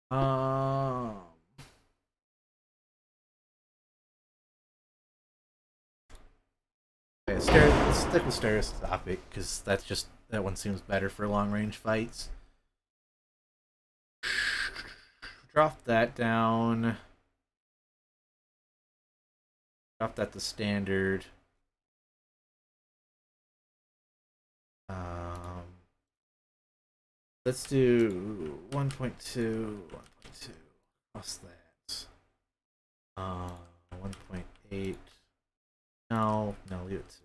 Um, okay, let's stick with stereoscopic because that one seems better for long range fights. Drop that down. Drop that to standard. Um, let's do 1.2, 1.2. Cross that. 1.8. No, leave it to.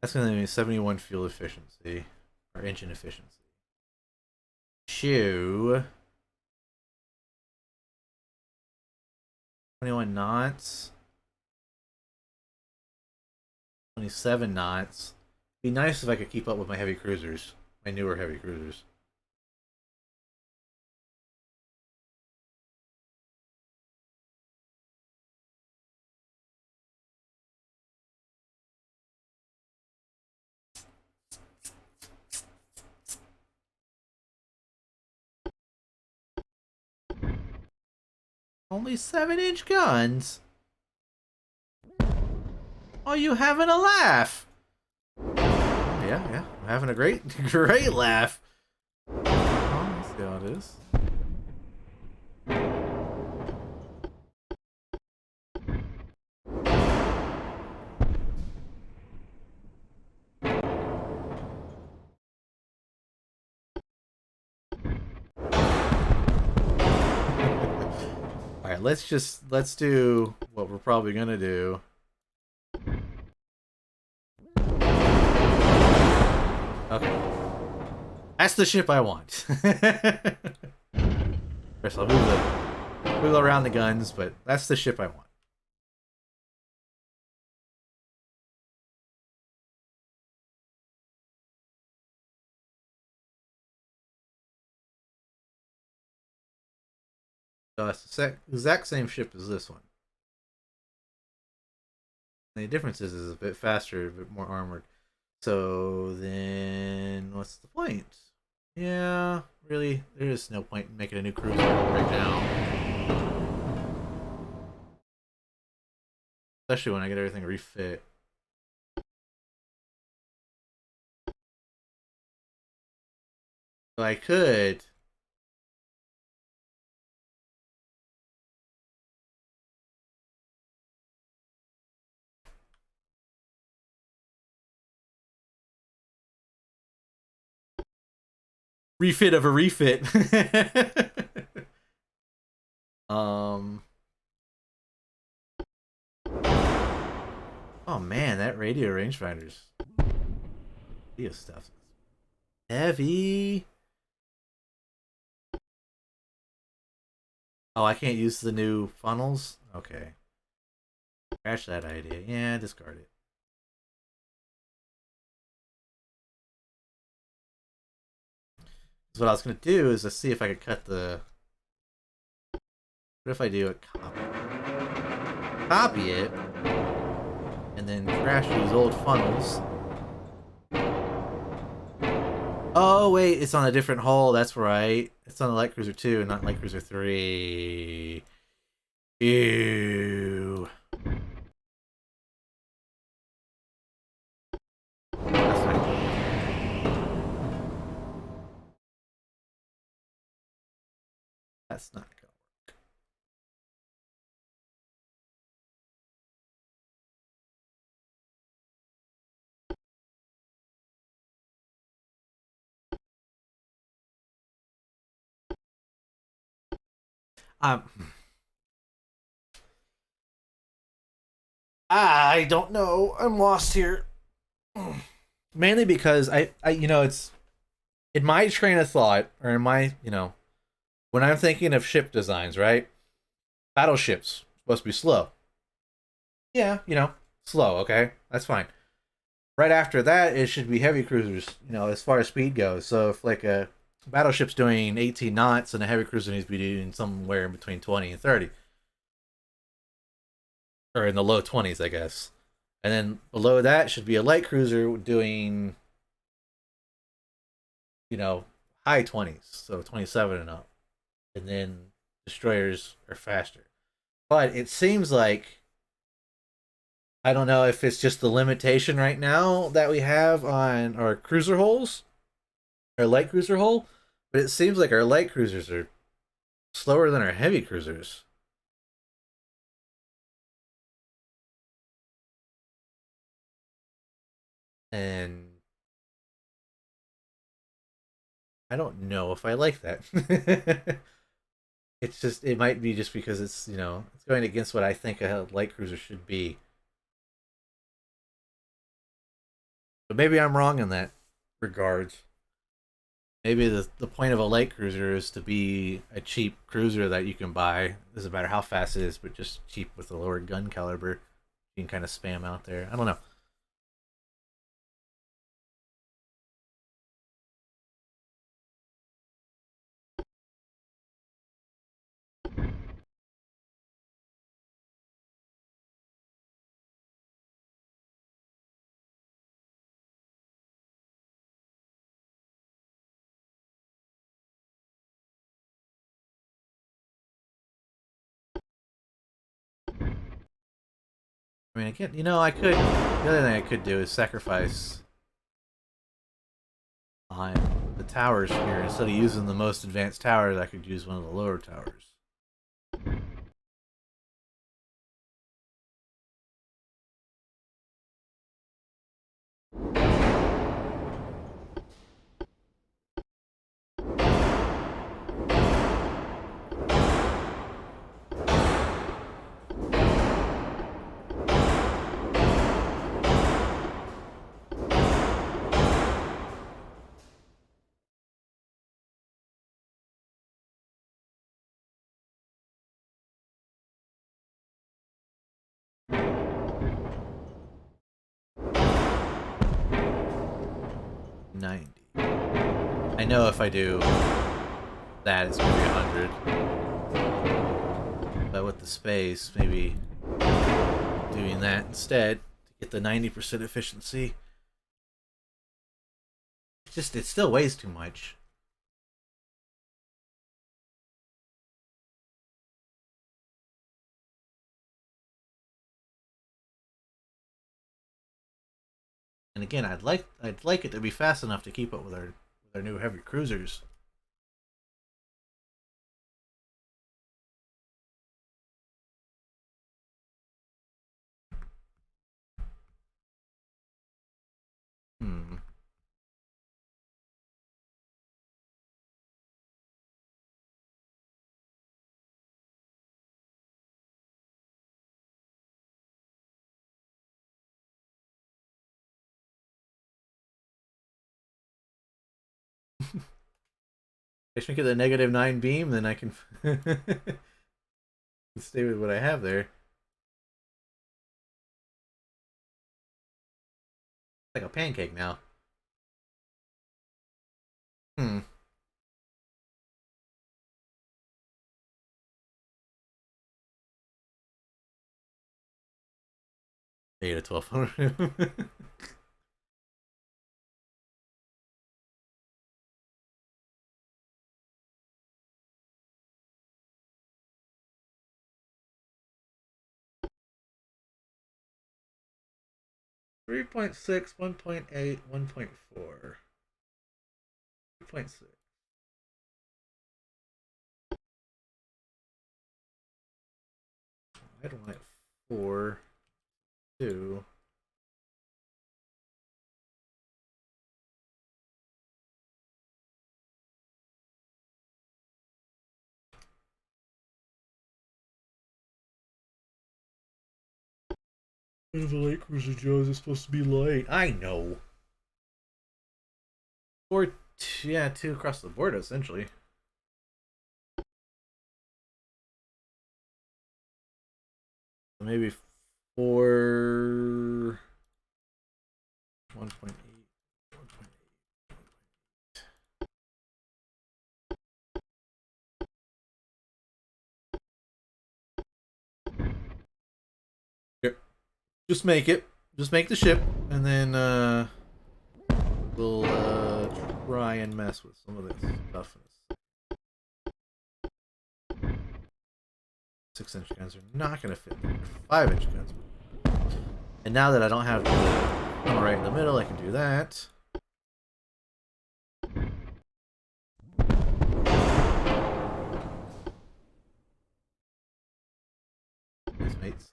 That's going to be 71 fuel efficiency or engine efficiency. Shoe. 21 knots. 27 knots. Be nice if I could keep up with my heavy cruisers, my newer heavy cruisers. Only 7-inch guns? Oh, you having a laugh? Yeah, I'm having a great laugh. Oh, let's see how it is. Alright, let's do what we're probably gonna do. Okay. That's the ship I want. First, I'll move around the guns, but that's the ship I want. So that's the exact same ship as this one. The difference is a bit faster, a bit more armored. So then, what's the point? Yeah, really, there is no point in making a new cruiser right now. Especially when I get everything refit. So I could. Refit of a refit. um. Oh man, that radio rangefinder's video stuff is heavy. Oh, I can't use the new funnels? Okay. Scratch that idea. Yeah, discard it. So what I was going to do is let's see if I could cut the... What if I do a copy? Copy it, and then trash these old funnels. Oh, wait, it's on a different hull. That's right. It's on the Light Cruiser 2, not Light Cruiser 3. Ew. That's not good. That's not gonna work. Um, I don't know. I'm lost here. Mainly because it's in my train of thought, or in my, when I'm thinking of ship designs, right? Battleships supposed to be slow. Yeah, slow. Okay, that's fine. Right after that, it should be heavy cruisers. As far as speed goes. So if like a battleship's doing 18 knots, and a heavy cruiser needs to be doing somewhere in between 20 and 30, or in the low 20s, I guess. And then below that should be a light cruiser doing, high 20s, so 27 and up. And then destroyers are faster. But it seems like, I don't know if it's just the limitation right now that we have on our cruiser hulls, our light cruiser hull, but it seems like our light cruisers are slower than our heavy cruisers. And I don't know if I like that. It's just, it might be just because it's going against what I think a light cruiser should be. But maybe I'm wrong in that regard. Maybe the point of a light cruiser is to be a cheap cruiser that you can buy. Doesn't matter how fast it is, but just cheap with a lower gun caliber. You can kind of spam out there. I don't know. I mean, I can't. I could. The other thing I could do is sacrifice on the towers here. Instead of using the most advanced towers, I could use one of the lower towers. 90. I know if I do that, it's gonna be 100. But with the space, maybe do doing that instead to get the 90% efficiency. It still weighs too much. And again, I'd like it to be fast enough to keep up with our new heavy cruisers. Hmm. I should get the -9 beam, then I can stay with what I have there. Like a pancake now. Hmm. Eight to 1200. 3.6, 1.8, 1.4. 3.6. I don't like 4, 2. The light cruiser Joe's is supposed to be light. I know. 4, yeah, 2 across the board essentially. Maybe 4, 1.8. Here, just make it. Just make the ship, and then we'll try and mess with some of this stuff. 6-inch guns are not going to fit. 5-inch guns. And now that I don't have the one right in the middle, I can do that. These mates.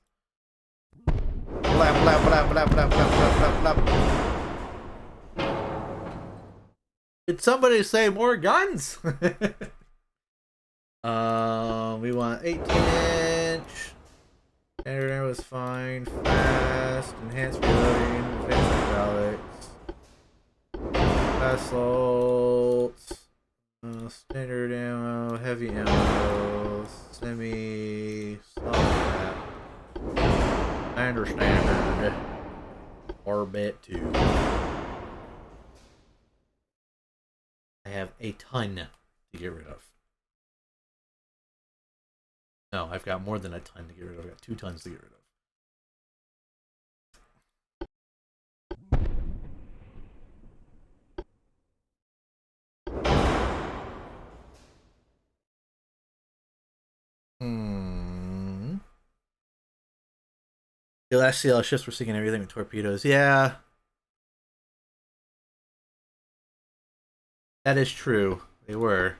Blap, blap, blap, blap, blap, blap, blap, blap. Did somebody say more guns? We want 18-inch. Standard arrow is fine. Fast, enhanced reloading, advanced hydraulics, assault, standard ammo, heavy ammo, semi, soft cap, standard, orbit 2. I have a ton to get rid of. No, I've got more than a ton to get rid of. I've got 2 tons to get rid of. The last CL ships were sinking everything with torpedoes. Yeah. That is true. They were.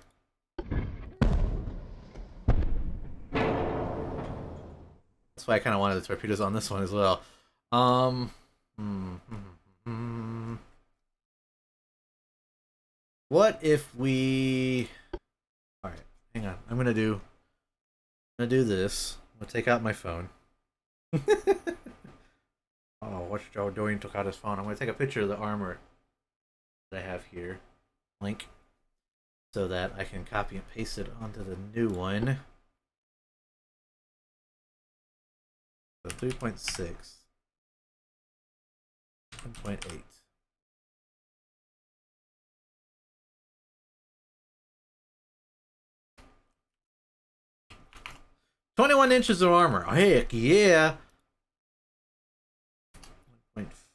That's why I kind of wanted the torpedoes on this one as well. What if we? All right, hang on. I'm gonna do this. I'm gonna take out my phone. Oh, what's Joe doing? Took out his phone. I'm gonna take a picture of the armor that I have here. Link. So that I can copy and paste it onto the new one. So 3.6. 1.8. "21 inches of armor. Heck yeah.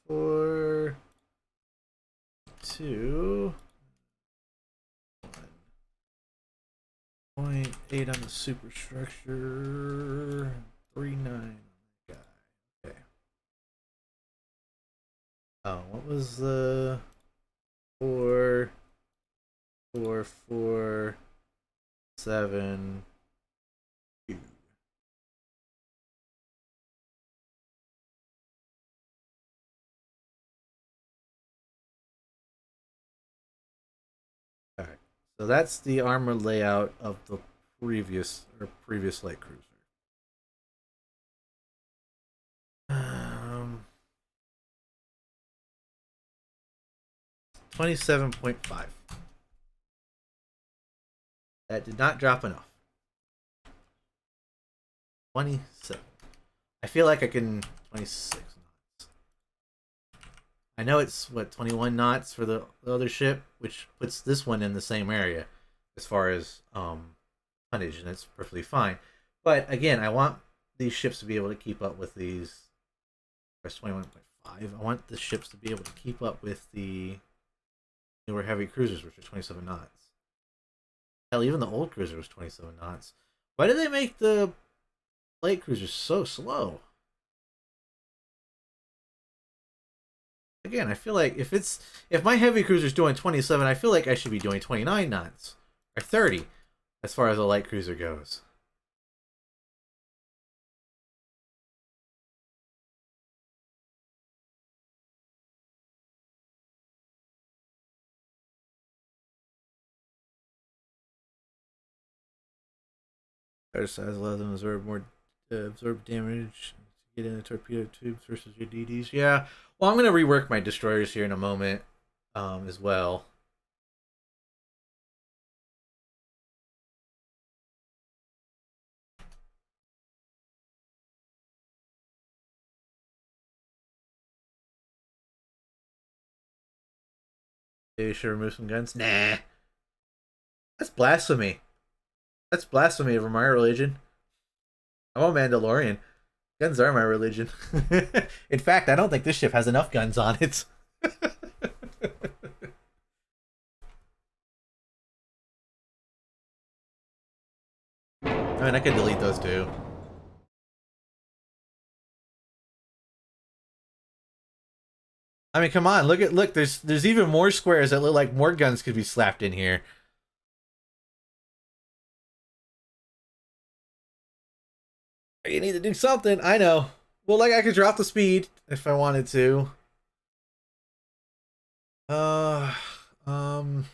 0.4 to 0.8 on the superstructure, 3.9 on the guy. Okay. Oh, what was the 4, 4, 4, 7, 2? All right. So that's the armor layout of the previous light cruiser. 27.5. That did not drop enough. 27. I feel like I can 26 knots. I know it's what 21 knots for the other ship, which puts this one in the same area as far as tonnage, and it's perfectly fine. But again, I want these ships to be able to keep up with these. That's 21.5. I want the ships to be able to keep up with the newer heavy cruisers, which are 27 knots. Hell, even the old cruiser was 27 knots. Why did they make the light cruisers so slow? Again, I feel like if my heavy cruiser is doing 27, I feel like I should be doing 29 knots or 30 as far as a light cruiser goes. Better size allows them to absorb damage to get in the torpedo tubes versus your DDs. Yeah. Well, I'm gonna rework my destroyers here in a moment, as well. They should remove some guns. Nah, that's blasphemy. That's blasphemy over my religion. I'm a Mandalorian. Guns are my religion. In fact, I don't think this ship has enough guns on it. I mean, I could delete those too. I mean, come on, look. There's even more squares that look like more guns could be slapped in here. You need to do something. I know. Well, like I could drop the speed if I wanted to. Uh, um.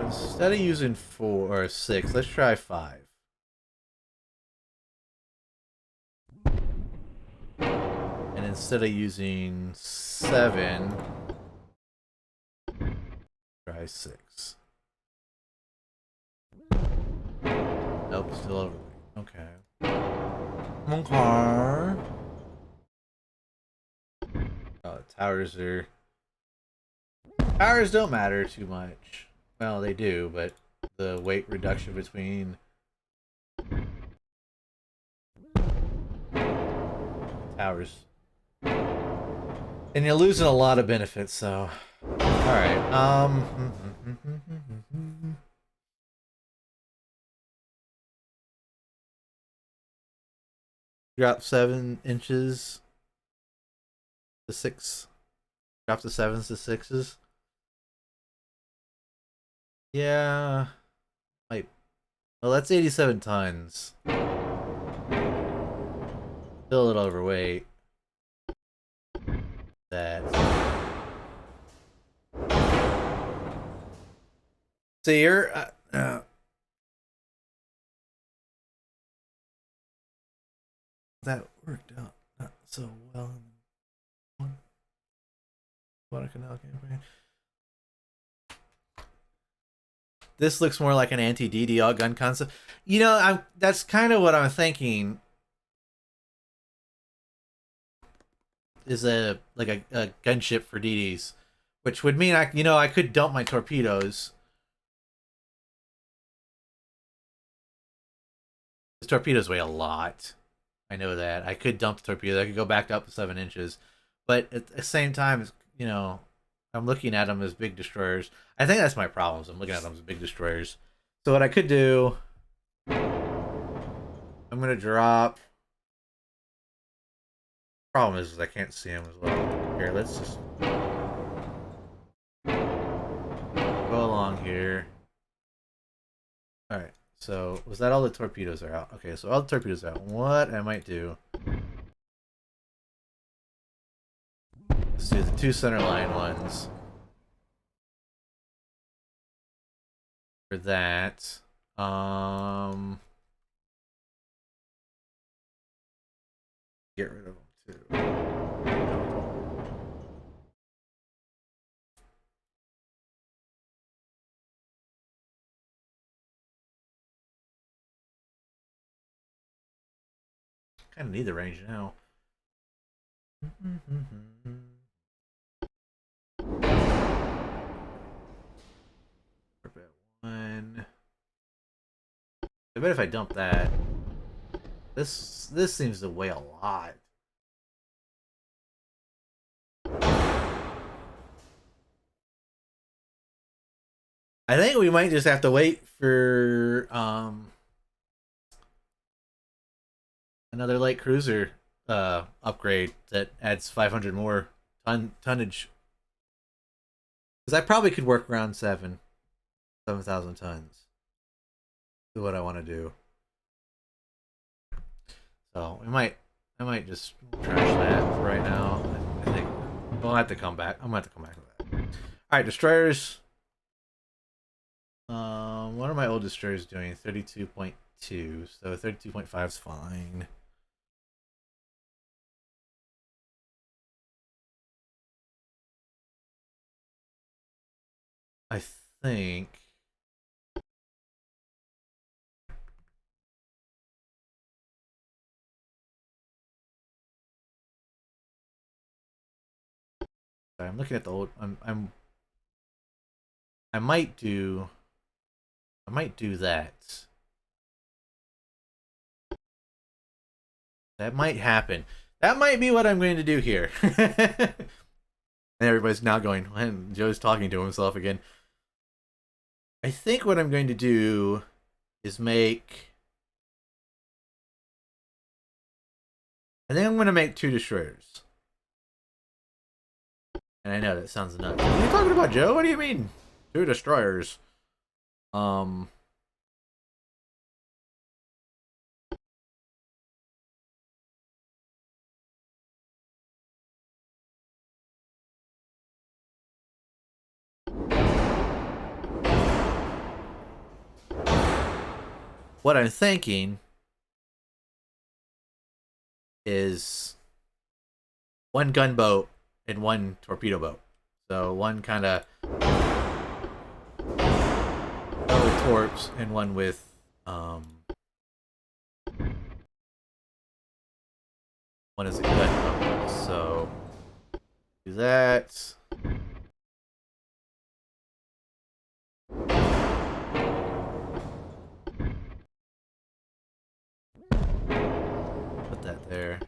Instead of using 4 or 6, let's try 5. And instead of using 7, try 6. Nope, still overweight. Okay. Okay. Oh, towers don't matter too much. Well, they do, but the weight reduction between towers, and you're losing a lot of benefits. So, all right. Drop 7 inches to 6. Drop the 7s to 6s. Yeah. Might. Well, that's 87 tons. Still a little overweight. That. So you're. That worked out not so well in one Canal campaign. This looks more like an anti-DDL gun concept. You know, that's kind of what I'm thinking. Is like a gunship for DDs, which would mean I could dump my torpedoes. The torpedoes weigh a lot. I know that. I could dump the torpedo. I could go back up to 7 inches, but at the same time, I'm looking at them as big destroyers. I think that's my problem. I'm looking at them as big destroyers. So what I could do, I'm gonna drop. Problem is I can't see them as well. Here, let's just go along here. All right. So was that all the torpedoes are out? Okay, so all the torpedoes are out. What I might do? Let's do the 2 center line ones. For that, get rid of them too. Kind of need the range now. One. I bet if I dump that, this seems to weigh a lot. I think we might just have to wait for another light cruiser upgrade that adds 500 more tonnage. Because I probably could work around 7,000 tons. Is what I want to do. So I might just trash that for right now. I think we'll have to come back. I'm gonna have to come back to that. All right, destroyers. What are my old destroyers doing? 32.2. So 32.5 is fine. I think. I'm looking at the old. I might do that. That might happen. That might be what I'm going to do here. And everybody's now going, and Joe's talking to himself again. I think what I'm going to do is make. I think I'm going to make 2 destroyers. And I know that sounds nuts. What are you talking about, Joe? What do you mean? 2 destroyers. What I'm thinking is 1 gunboat and 1 torpedo boat. So one kind of with torps and one with one is a gunboat. So do that. Put that there.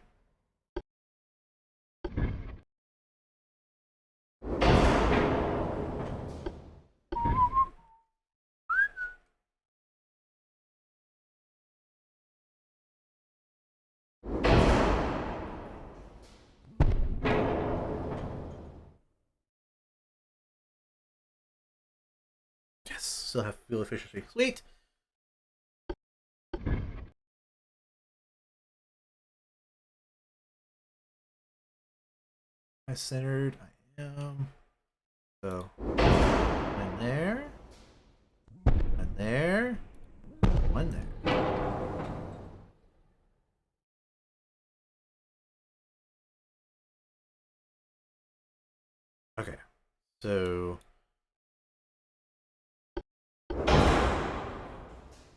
Yes, still have fuel efficiency. Sweet. I centered. I am. So, one there, one there, one there. Okay, so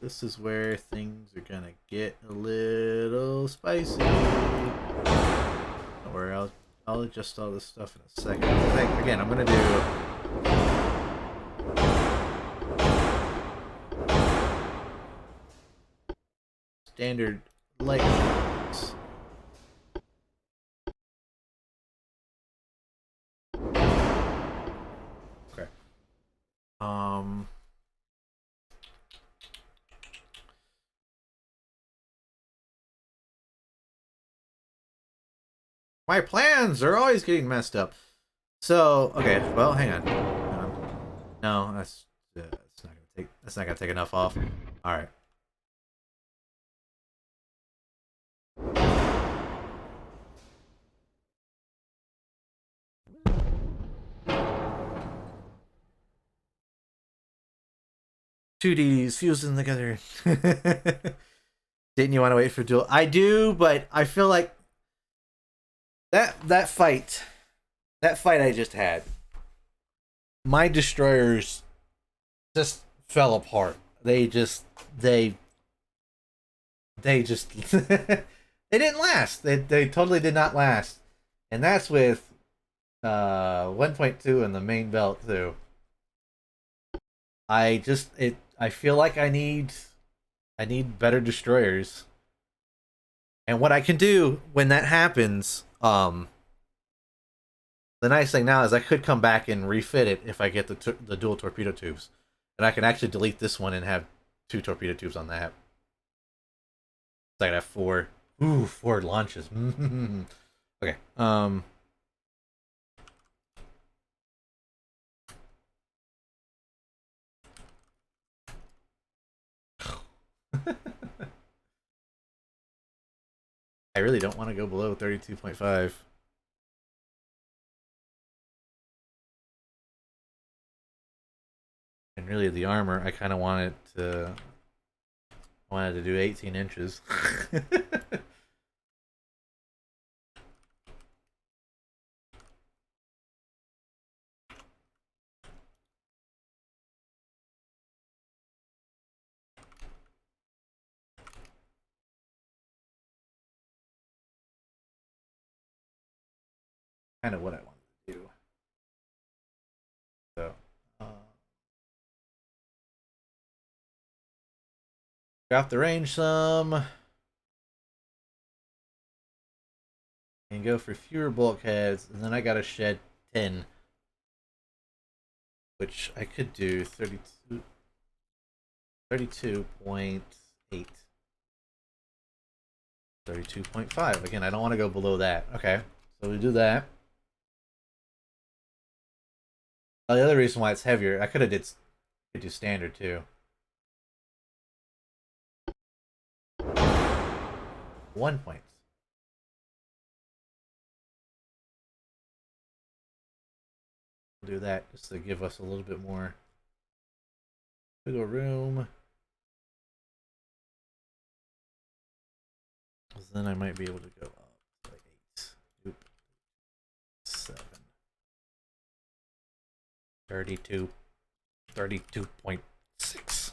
this is where things are gonna get a little spicy. Don't worry, I'll adjust all this stuff in a second. Again, I'm gonna do standard light shots. Okay. My plans are always getting messed up. So, okay, well, hang on. Hang on. No, that's not gonna take enough off. All right. Two Ds fusing together. Didn't you want to wait for duel? I do, but I feel like that fight I just had, my destroyers just fell apart. They just they didn't last. They totally did not last. And that's with 1.2 in the main belt too. I feel like I need better destroyers. And what I can do when that happens, the nice thing now is I could come back and refit it if I get the dual torpedo tubes. And I can actually delete this one and have 2 torpedo tubes on that. So I could have 4. Ooh, 4 launches. Okay. I really don't want to go below 32.5. And really the armor, I kind of wanted to do 18 inches. Kind of what I wanted to do. So, drop the range some. And go for fewer bulkheads. And then I gotta shed 10. Which I could do 32.8. 32.5. Again, I don't want to go below that. Okay, so we do that. The other reason why it's heavier, I could do standard too. 1 point. We'll do that just to give us a little bit more wiggle room. Then I might be able to go up to like 8. Oop. 7. 32. 32.6.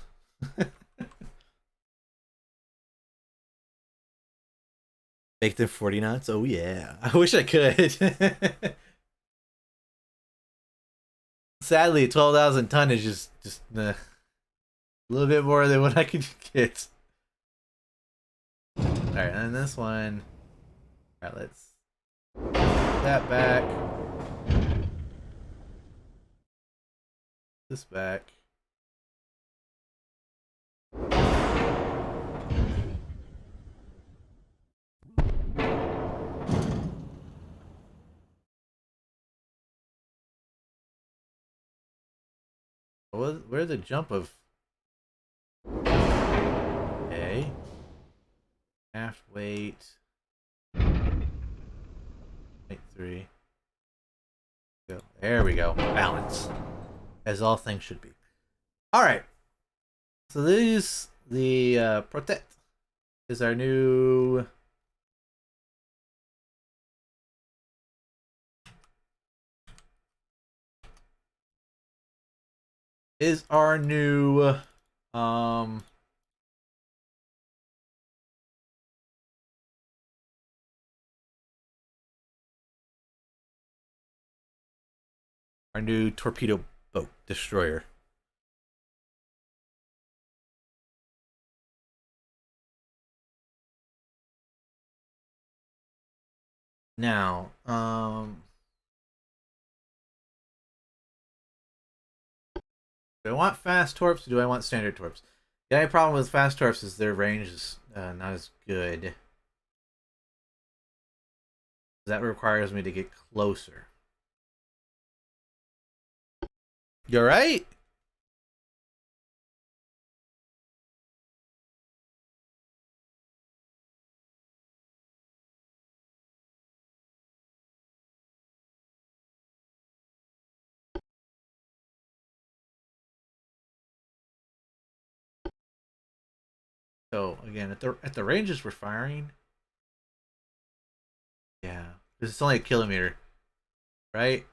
Make them 40 knots? Oh yeah. I wish I could. Sadly, 12,000 ton is just a little bit more than what I could get. Alright, and this one. Alright, let's put that back. This back. Where's the jump of? Okay. Half weight. 0.3. Go. There we go. Balance. As all things should be. Alright. So the Protect is our new um our new torpedo boat destroyer. Now, do I want fast torps or do I want standard torps? The only problem with fast torps is their range is not as good. That requires me to get closer. You alright? So again, at the ranges we're firing, yeah, because it's only a kilometer, right?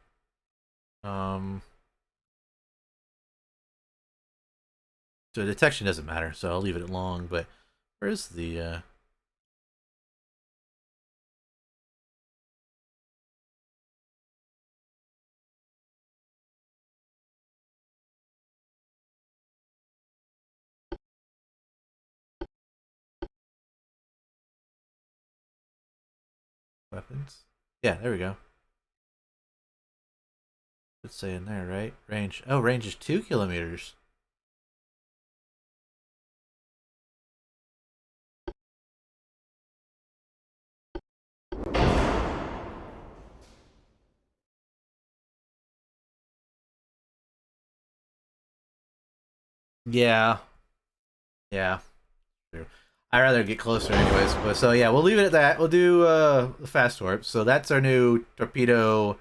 So detection doesn't matter, so I'll leave it long. But where's the weapons? Yeah, there we go. Let's say in there, right? Range. Oh, range is 2 kilometers. Yeah, yeah. True. I'd rather get closer anyways. But so yeah, we'll leave it at that. We'll do the fast warp. So that's our new torpedo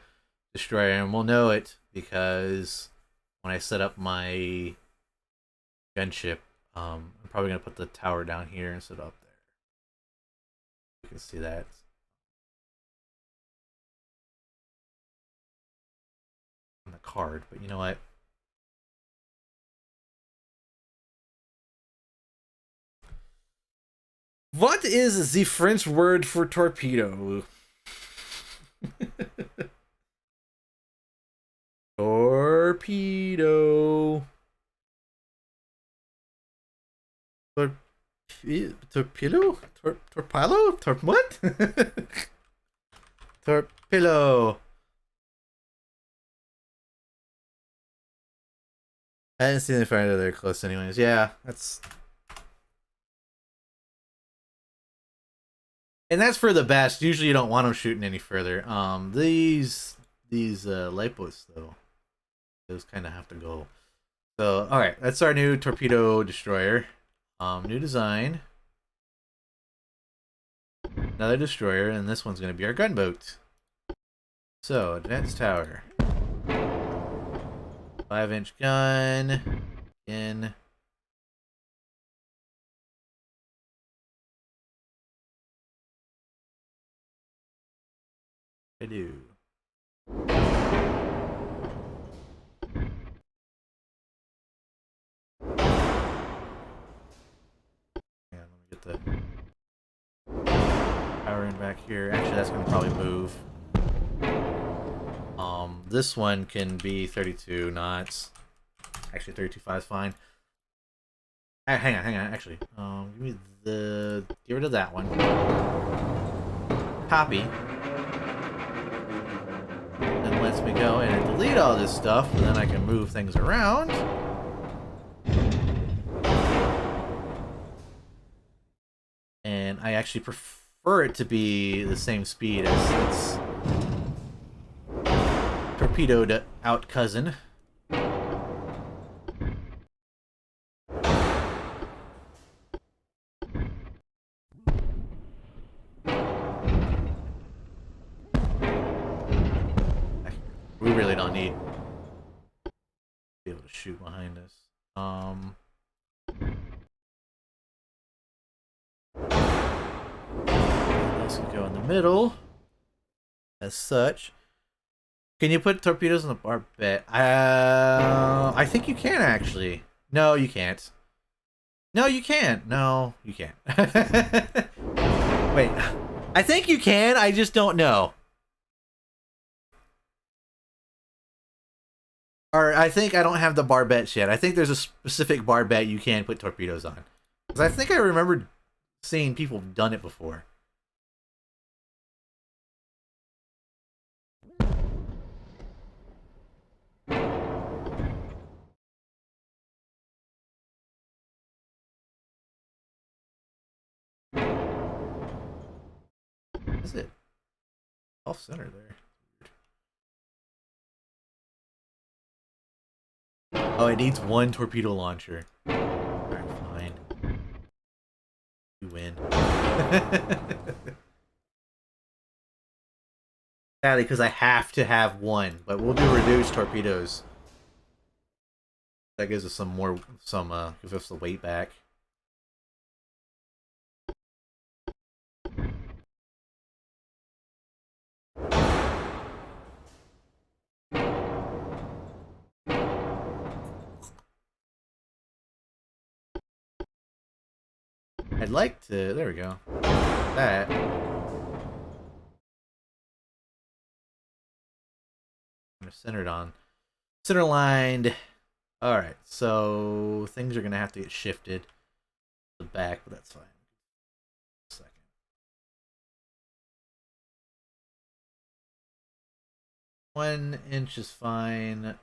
destroyer, and we'll know it because when I set up my gunship, I'm probably gonna put the tower down here instead of up there. You can see that. On the card, but you know what? What is the French word for torpedo? Torpedo. Torpedo? Torpedo? What? Torpedo. I didn't see any fire there close anyways. Yeah, that's... And that's for the best. Usually you don't want them shooting any further. These light boats though, those kind of have to go. So all right, that's our new torpedo destroyer. New design. Another destroyer, and this one's gonna be our gunboat. So advanced tower. 5-inch gun. In. I do. Yeah, let me get the power in back here. Actually, that's gonna probably move. This one can be 32 knots. Actually, 32.5 is fine. Hang on. Actually, get rid of that one. Copy. Then lets me go and delete all this stuff, and then I can move things around. And I actually prefer it to be the same speed as its torpedoed out cousin. We really don't need to be able to shoot behind us. This can go in the middle as such. Can you put torpedoes in the bar bit? I think you can actually. No, you can't. No, you can't. No, you can't. Wait, I think you can. I just don't know. Or I think I don't have the barbettes yet. I think there's a specific barbette you can put torpedoes on. Because I think I remember seeing people done it before. Is it off center there? Oh, it needs one torpedo launcher. Alright, fine. You win. Sadly, because I have to have one, but we'll do reduced torpedoes. That gives us gives us the weight back. I'd like to, there we go. That. Centered on. Center lined. Alright, so things are going to have to get shifted to the back, but that's fine. 1 inch is fine.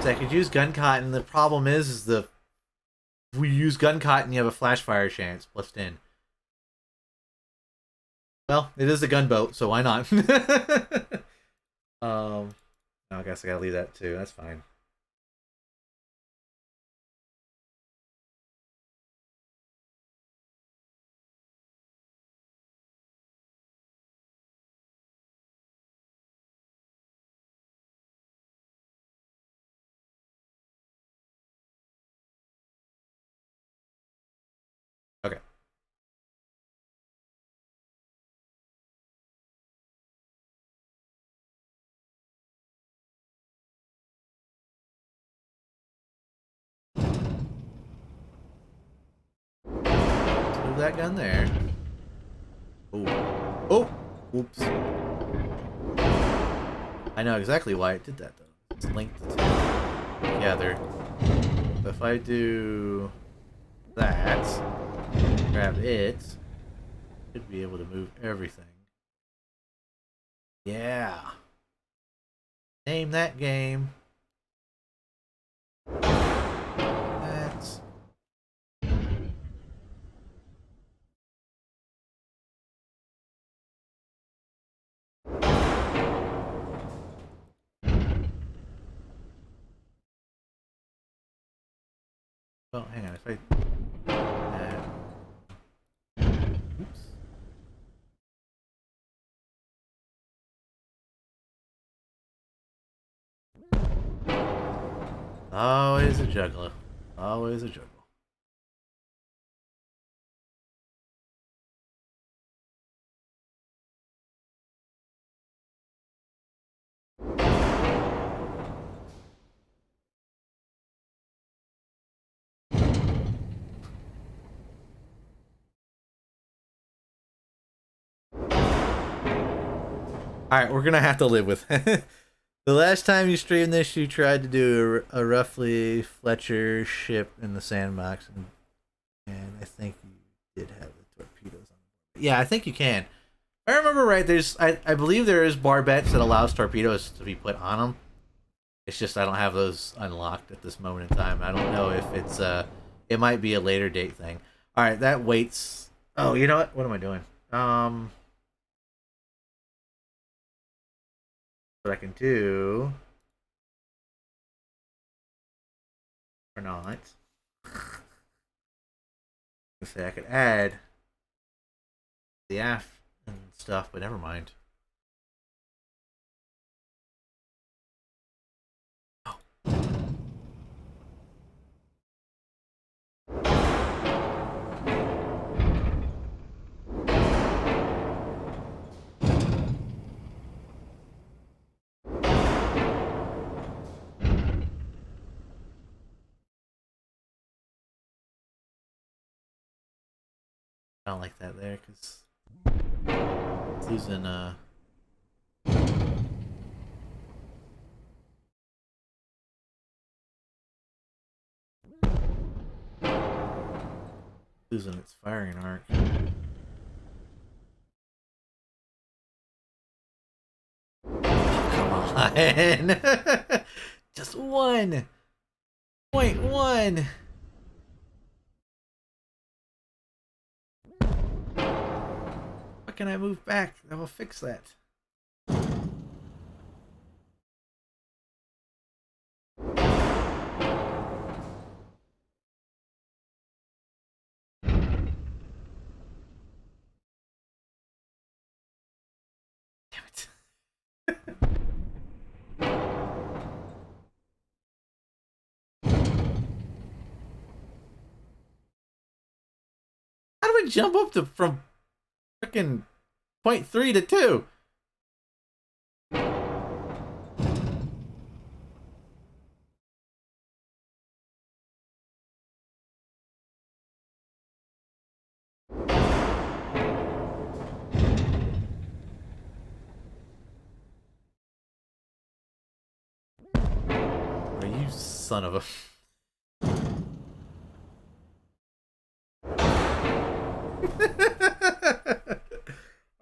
So I could use gun cotton. The problem is if we use gun cotton, you have a flash fire chance plus 10. Well, it is a gunboat, so why not? I guess I gotta leave that too. That's fine. Okay. Let's move that gun there. Oh. Oh! Oops. I know exactly why it did that, though. It's linked together. So if I do that, grab it, should be able to move everything. Yeah. Name that game. That's... Oh, hang on. If I... Oops. Always a juggler. Always a juggler. Alright, we're gonna have to live with it. The last time you streamed this, you tried to do a roughly Fletcher ship in the sandbox, and I think you did have the torpedoes on. Yeah, I think you can. If I remember right, I believe there is barbettes that allows torpedoes to be put on them. It's just I don't have those unlocked at this moment in time. I don't know if it's it might be a later date thing. All right, that waits. Oh, you know what? What am I doing? What I can do or not? Say I could add the aft and stuff, but never mind. I don't like that there because it's losing losing its firing arc. Come on. Just 1.1. What can I move back that will fix that? Damn it. How do we jump up to from freaking point 3 to 2? Oh, you son of a.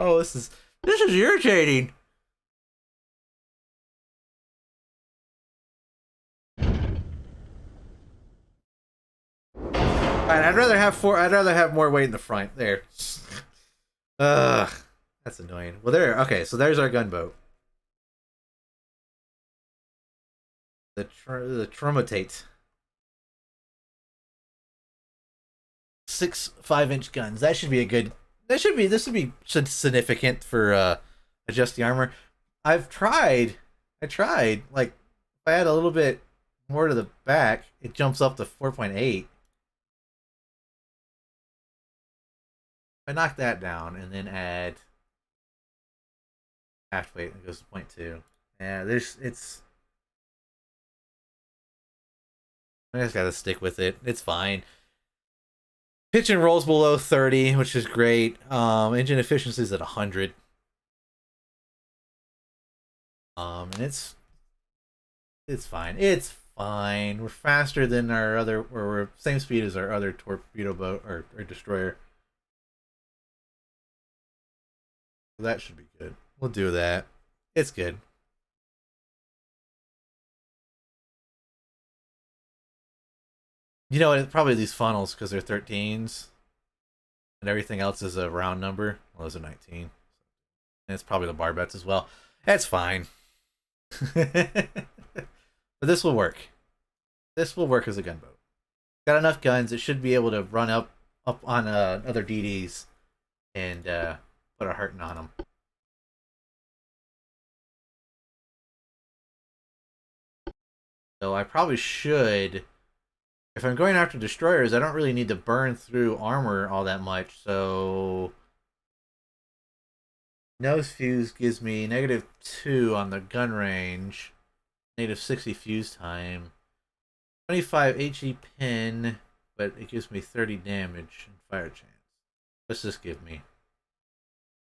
Oh, this is irritating. Alright, I'd rather have four. I'd rather have more weight in the front. There. Ugh, that's annoying. Well, there. Okay, so there's our gunboat. The Tromotate. 6 5-inch guns. That should be a good. That should be. This would be significant for adjusting armor. I've tried. I tried. Like, if I add a little bit more to the back, it jumps up to 4.8. I knock that down and then add half weight, it goes to 0.2. Yeah, it's. I just gotta stick with it. It's fine. Pitch and rolls below 30, which is great. Engine efficiency is at 100. And it's fine. It's fine. We're faster than our other, or we're same speed as our other torpedo boat or destroyer. So that should be good. We'll do that. It's good. You know, probably these funnels because they're 13s and everything else is a round number. Well, those are 19. And it's probably the barbets as well. That's fine. But this will work. This will work as a gunboat. Got enough guns. It should be able to run up on other DDs and put a hurting on them. So I probably should. If I'm going after destroyers, I don't really need to burn through armor all that much. So nose fuse gives me -2 on the gun range, -60 fuse time, 25 HE pin, but it gives me 30 damage and fire chance. What's this give me?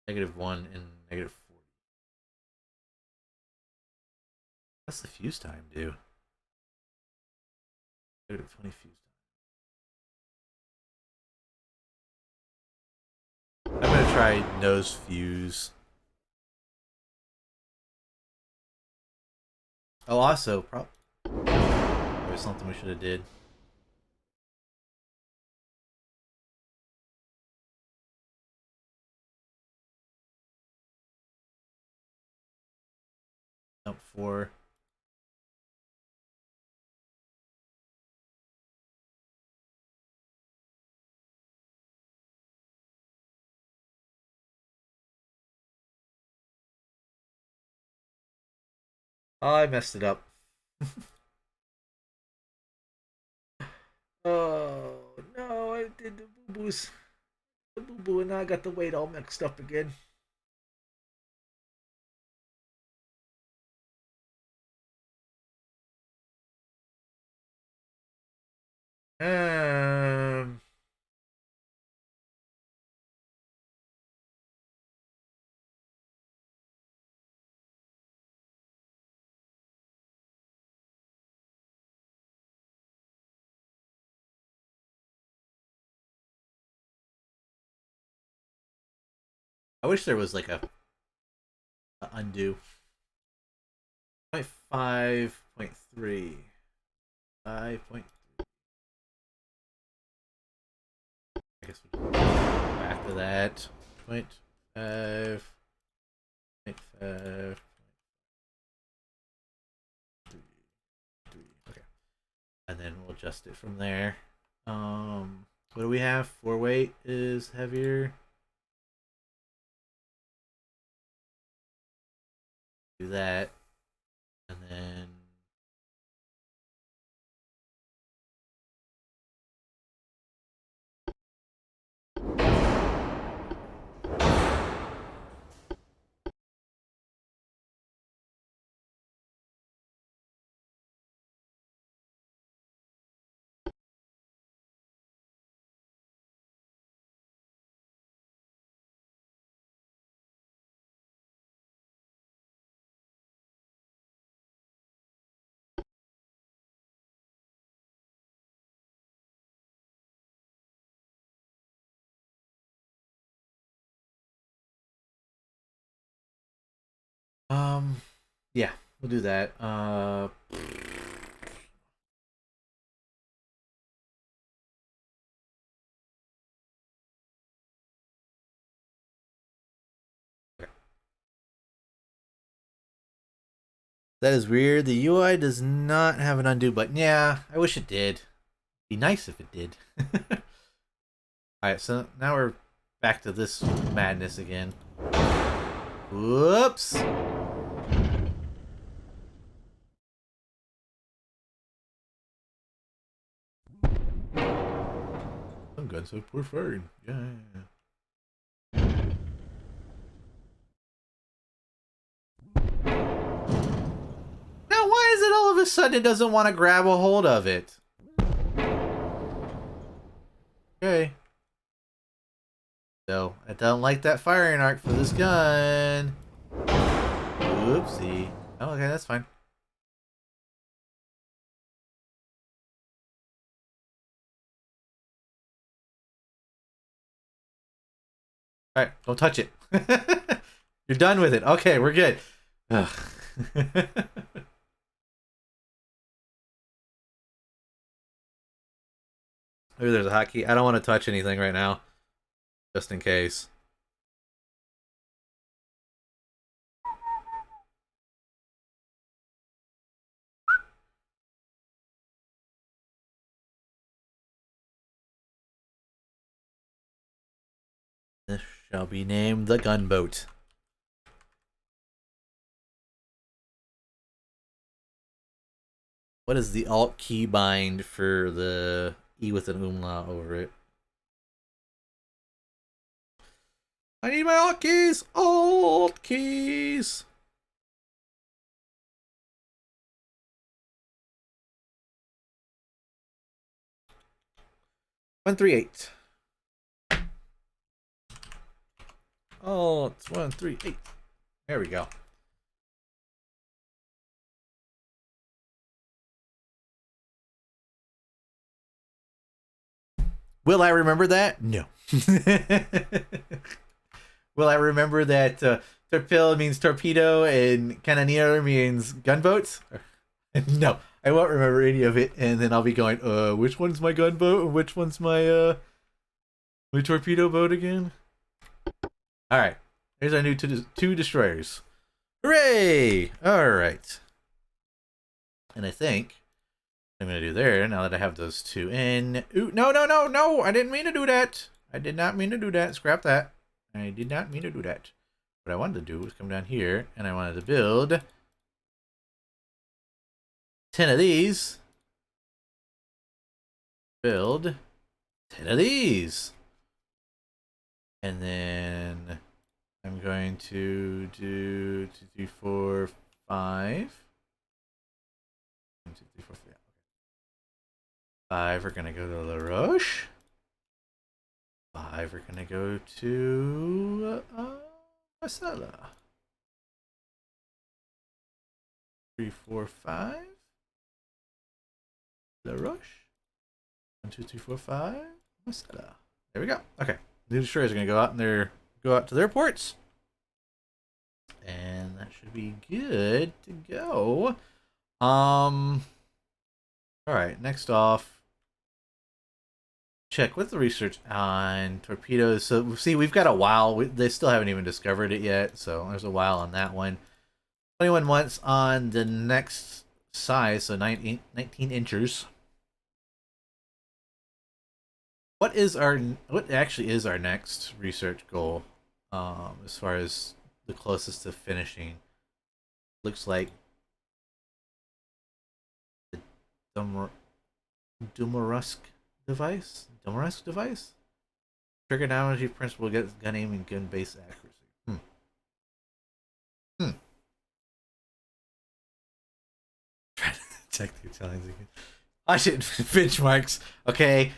-1 and -40. What's the fuse time do? -20 fuse time. I'm gonna try nose fuse. Oh, also, there was something we should have did. Jump 4. Oh, I messed it up. Oh no, I did the boo boos. The boo boo, and now I got the weight all mixed up again. Um, I wish there was like a undo. 5.3. 5. I guess we'll go back to that. 0.5. 0.5. Okay. And then we'll adjust it from there. What do we have? 4 weight is heavier. Do that. And then yeah, we'll do that. That is weird. The UI does not have an undo button. Yeah, I wish it did. Be nice if it did. Alright, so now we're back to this madness again. Whoops! Some guns have poor firing. Yeah. Now why is it all of a sudden it doesn't want to grab a hold of it? Okay. So, I don't like that firing arc for this gun. Oopsie. Oh, okay, that's fine. Alright, don't touch it. You're done with it. Okay, we're good. Ugh. Maybe there's a hotkey. I don't want to touch anything right now. Just in case. This shall be named the gunboat. What is the alt key bind for the E with an umlaut over it? I need my alt keys! Alt keys! One, 3, 8. Oh, it's 1, 3, 8. There we go. Will I remember that? No. Will I remember that torpedo means torpedo and cannoneer means gunboats? No, I won't remember any of it, and then I'll be going, which one's my gunboat and which one's my my torpedo boat again? Alright. Here's our new two destroyers. Hooray! Alright. And I think I'm gonna do there now that I have those two in. Ooh, no, no, no, no! I didn't mean to do that. I did not mean to do that. Scrap that. I did not mean to do that. What I wanted to do was come down here and I wanted to build 10 of these. Build 10 of these. And then I'm going to do 2, 3, 4, 5. 1, 2, 3, 4, 5. 5 are gonna go to La Roche. 5 are gonna go to Marcella. 3, 4, 5. La Roche. 1, 2, 3, 4, 5. Marcella. There we go. Okay. The destroyers are gonna go out and they're go out to their ports. And that should be good to go. Alright, next off. Check with the research on torpedoes. So, see, we've got a while. They still haven't even discovered it yet, so there's a while on that one. 21 months on the next size, so 19 inches. What actually is our next research goal? As far as the closest to finishing, looks like the Dumarusk device. Trigonometry principle gets gun aim and gun base accuracy. Try to check the Italians again. I should benchmarks. Okay.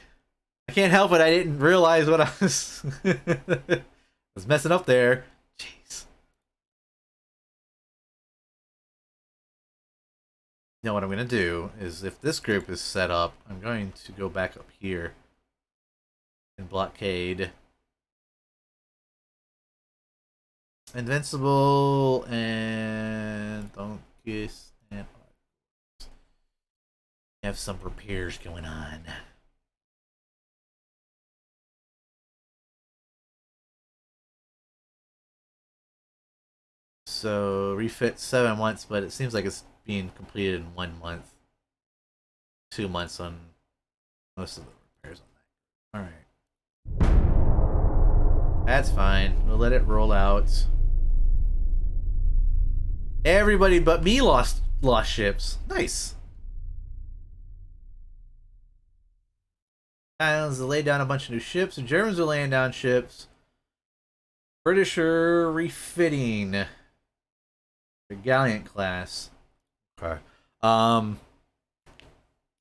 I can't help it. I didn't realize what I was I was messing up there. Jeez. You know what I'm gonna do is, if this group is set up, I'm going to go back up here and blockade Invincible and Donkus and have some repairs going on. So refit 7 months, but it seems like it's being completed in 1 month. 2 months on most of the repairs on that. Alright. That's fine. We'll let it roll out. Everybody but me lost ships. Nice. Islands lay down a bunch of new ships. The Germans are laying down ships. British are refitting. The Gallant class. Okay.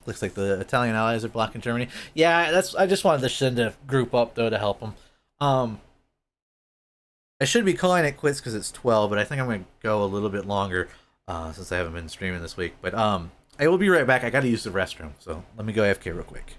Looks like the Italian allies are blocking Germany. Yeah, I just wanted to send a group up though to help them. I should be calling it quits because it's 12, but I think I'm gonna go a little bit longer since I haven't been streaming this week. But I will be right back. I gotta use the restroom, so let me go AFK real quick.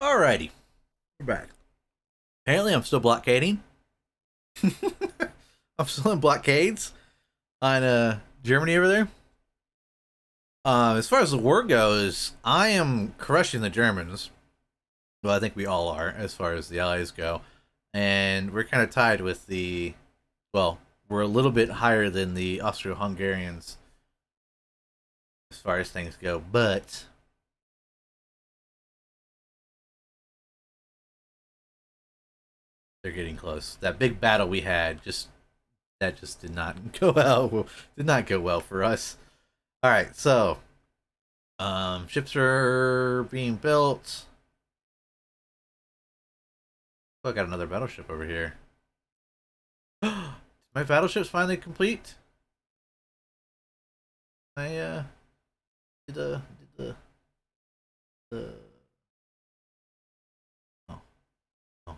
Alrighty, we're back. Apparently, I'm still blockading. I'm still in blockades on Germany over there. As far as the war goes, I am crushing the Germans. Well, I think we all are, as far as the Allies go. And we're kind of tied with the. Well, we're a little bit higher than the Austro-Hungarians as far as things go, but they're getting close. That big battle we had just did not go well. Did not go well for us. All right, so ships are being built. Oh, I got another battleship over here. My battleship's finally complete. I did the oh, oh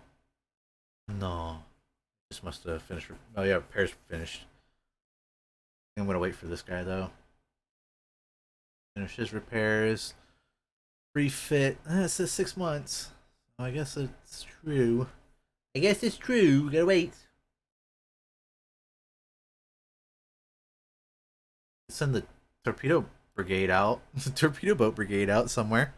no, this must have finished. Oh yeah, repairs finished. I'm gonna wait for this guy though. Finish his repairs. Refit. It says 6 months. I guess it's true. I guess it's true. We gotta wait. Send the torpedo brigade out. The torpedo boat brigade out somewhere.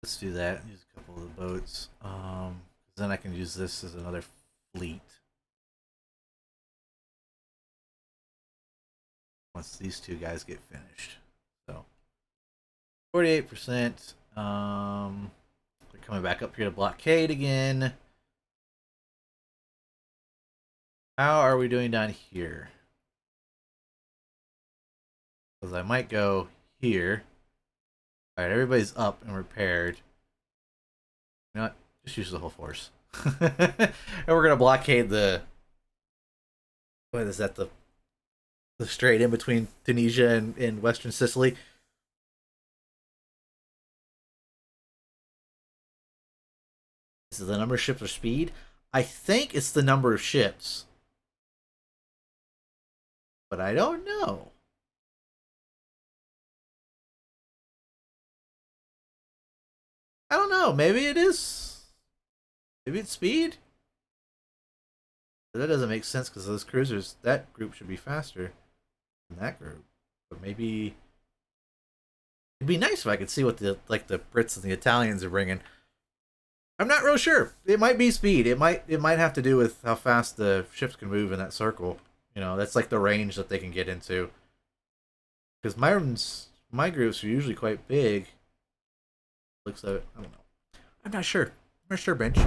Let's do that. Use a couple of the boats. Then I can use this as another fleet. Once these two guys get finished. So 48%. They're coming back up here to blockade again. How are we doing down here? Because I might go here. Alright, everybody's up and repaired. You know what? Just use the whole force. And we're gonna blockade the. What is that? The strait in between Tunisia and Western Sicily. Is it the number of ships or speed? I think it's the number of ships. But I don't know. I don't know. Maybe it is. Maybe it's speed. But that doesn't make sense because those cruisers, that group should be faster than that group. But maybe it'd be nice if I could see what the Brits and the Italians are bringing. I'm not real sure. It might be speed. It might have to do with how fast the ships can move in that circle. You know, that's like the range that they can get into. Because my groups are usually quite big. Looks like it. I don't know. I'm not sure. I'm not sure, Bench.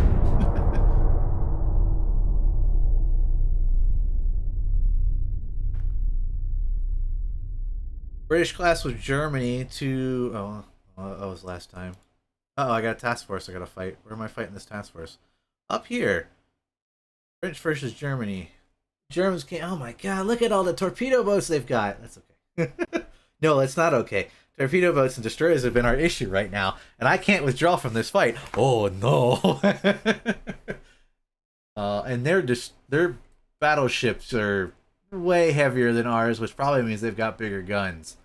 British class with Germany to. Oh, that was last time. Oh, I got a task force I gotta fight. Where am I fighting this task force? Up here. French versus Germany. Germans can't. Oh my god, look at all the torpedo boats they've got. That's okay. No, it's not okay. Torpedo boats and destroyers have been our issue right now, and I can't withdraw from this fight. Oh no! And their battleships are way heavier than ours, which probably means they've got bigger guns.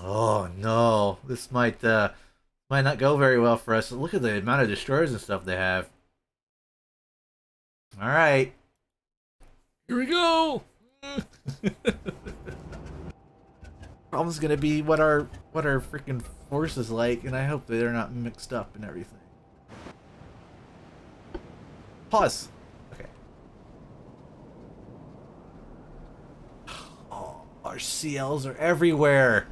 Oh no! This might not go very well for us. Look at the amount of destroyers and stuff they have. All right, Here we go. Problem's gonna be what our freaking force is like, and I hope that they're not mixed up and everything. Pause. Okay. Oh, our CLs are everywhere.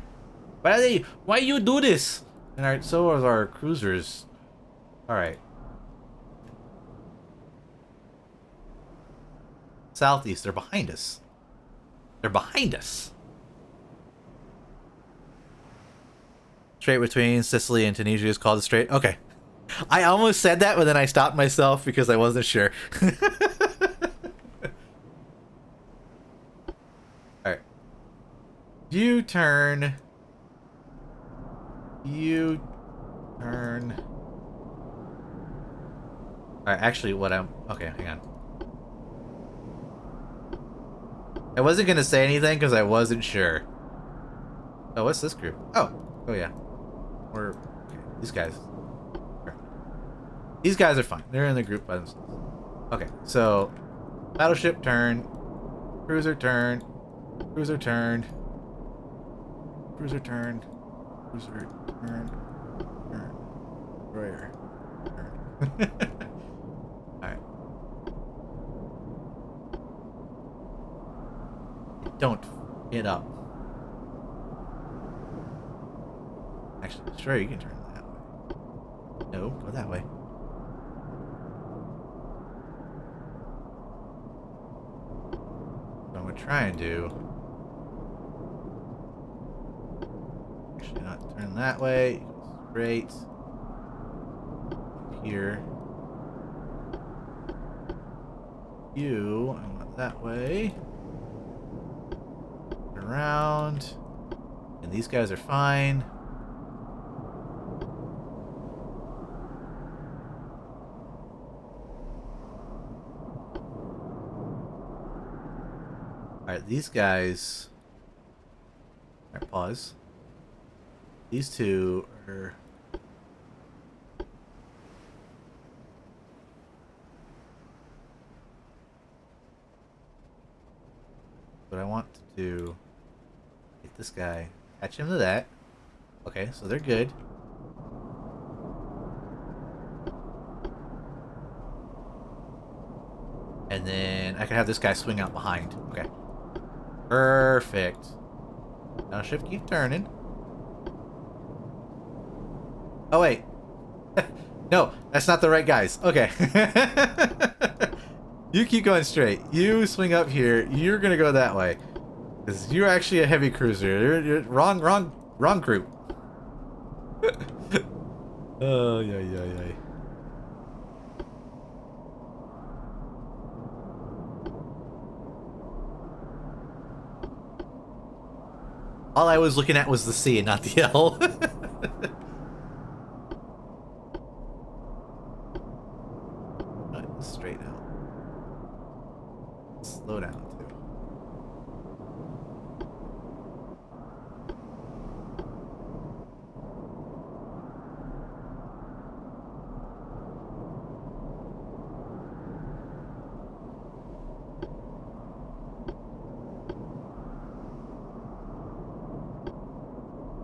Why you do this? And so are our cruisers. All right. Southeast, they're behind us. They're behind us. Strait between Sicily and Tunisia is called the Strait. Okay. I almost said that, but then I stopped myself because I wasn't sure. You turn. You turn. Alright, actually, what I'm... Okay, hang on. I wasn't gonna say anything because I wasn't sure. Oh, what's this group? Oh yeah. We're... Okay, these guys. These guys are fine. They're in the group by themselves. Okay, so... Battleship turn. Cruiser turn. Cruiser turn. Cruiser turn. Cruiser turn. Turn. Destroyer. Turn. Alright. Don't get up. Actually, destroyer, you can turn that way. No, go that way. So I'm gonna try and do... Actually, not turn that way. Straight. Here. You, I want that way. Around. And these guys are fine. Alright, these guys... Alright, pause. These two are... What I want to do... Get this guy. Attach him to that. Okay, so they're good. And then I can have this guy swing out behind. Okay. Perfect. Now ship keep turning. Oh wait. No, that's not the right guys. Okay. You keep going straight. You swing up here. You're gonna go that way. Because you're actually a heavy cruiser. You're wrong group. Oh, yeah. All I was looking at was the C and not the L. Straight out. Slow down, too.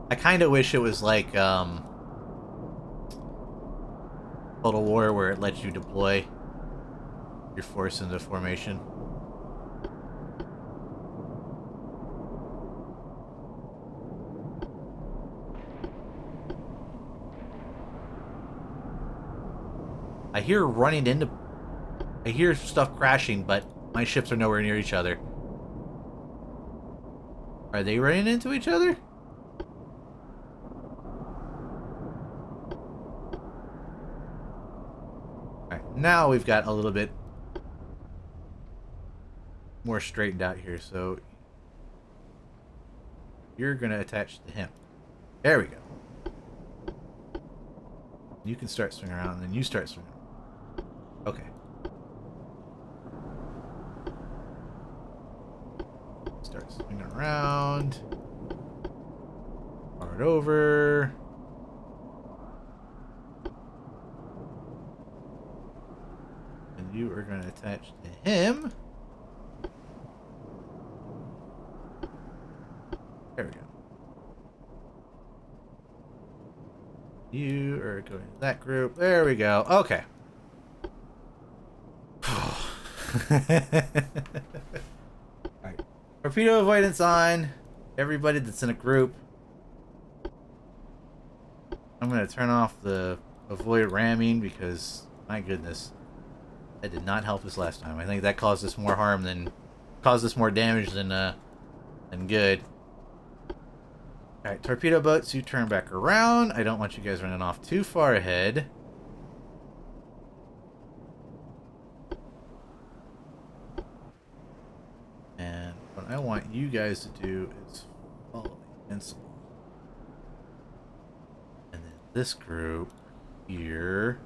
I kind of wish it was like Total War, where it lets you deploy your force into formation. I hear stuff crashing, but my ships are nowhere near each other. Are they running into each other? Alright, now we've got a little bit more straightened out here, so you're gonna attach to him. There we go. You can start swinging around, and then you start swinging. Okay. Start swinging around. Start over. And you are going to attach to him. There we go. You are going to that group. There we go. Okay. Alright. Torpedo avoidance on. Everybody that's in a group. I'm going to turn off the avoid ramming because, my goodness, that did not help us last time. I think that caused us more harm than... caused us more damage than good. Alright, torpedo boats, you turn back around. I don't want you guys running off too far ahead. And what I want you guys to do is follow this group here.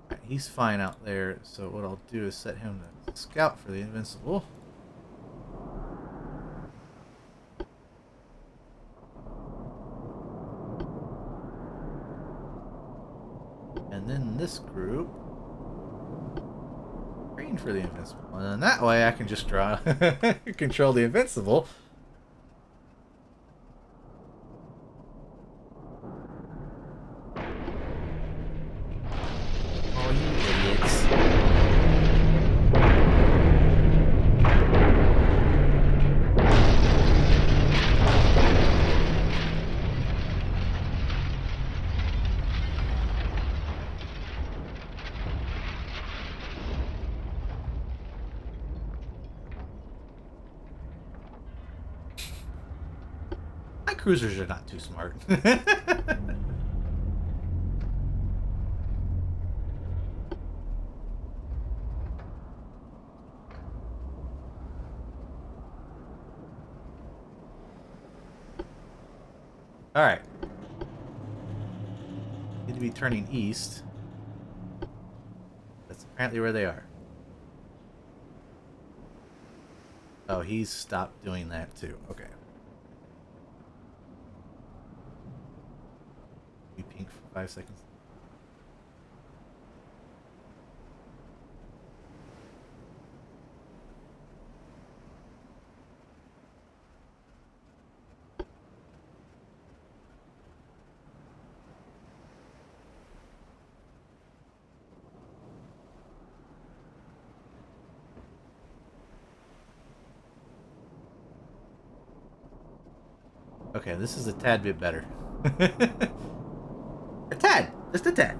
Right, he's fine out there, so what I'll do is set him to scout for the invincible. And then this group, green for the invincible. And then that way I can just draw, control the invincible. Oh, you idiots. My cruisers are not too smart. Alright. Need to be turning east. That's apparently where they are. Oh, he's stopped doing that too. Okay. Be pink for 5 seconds. Okay, this is a tad bit better. A tad! Just a tad.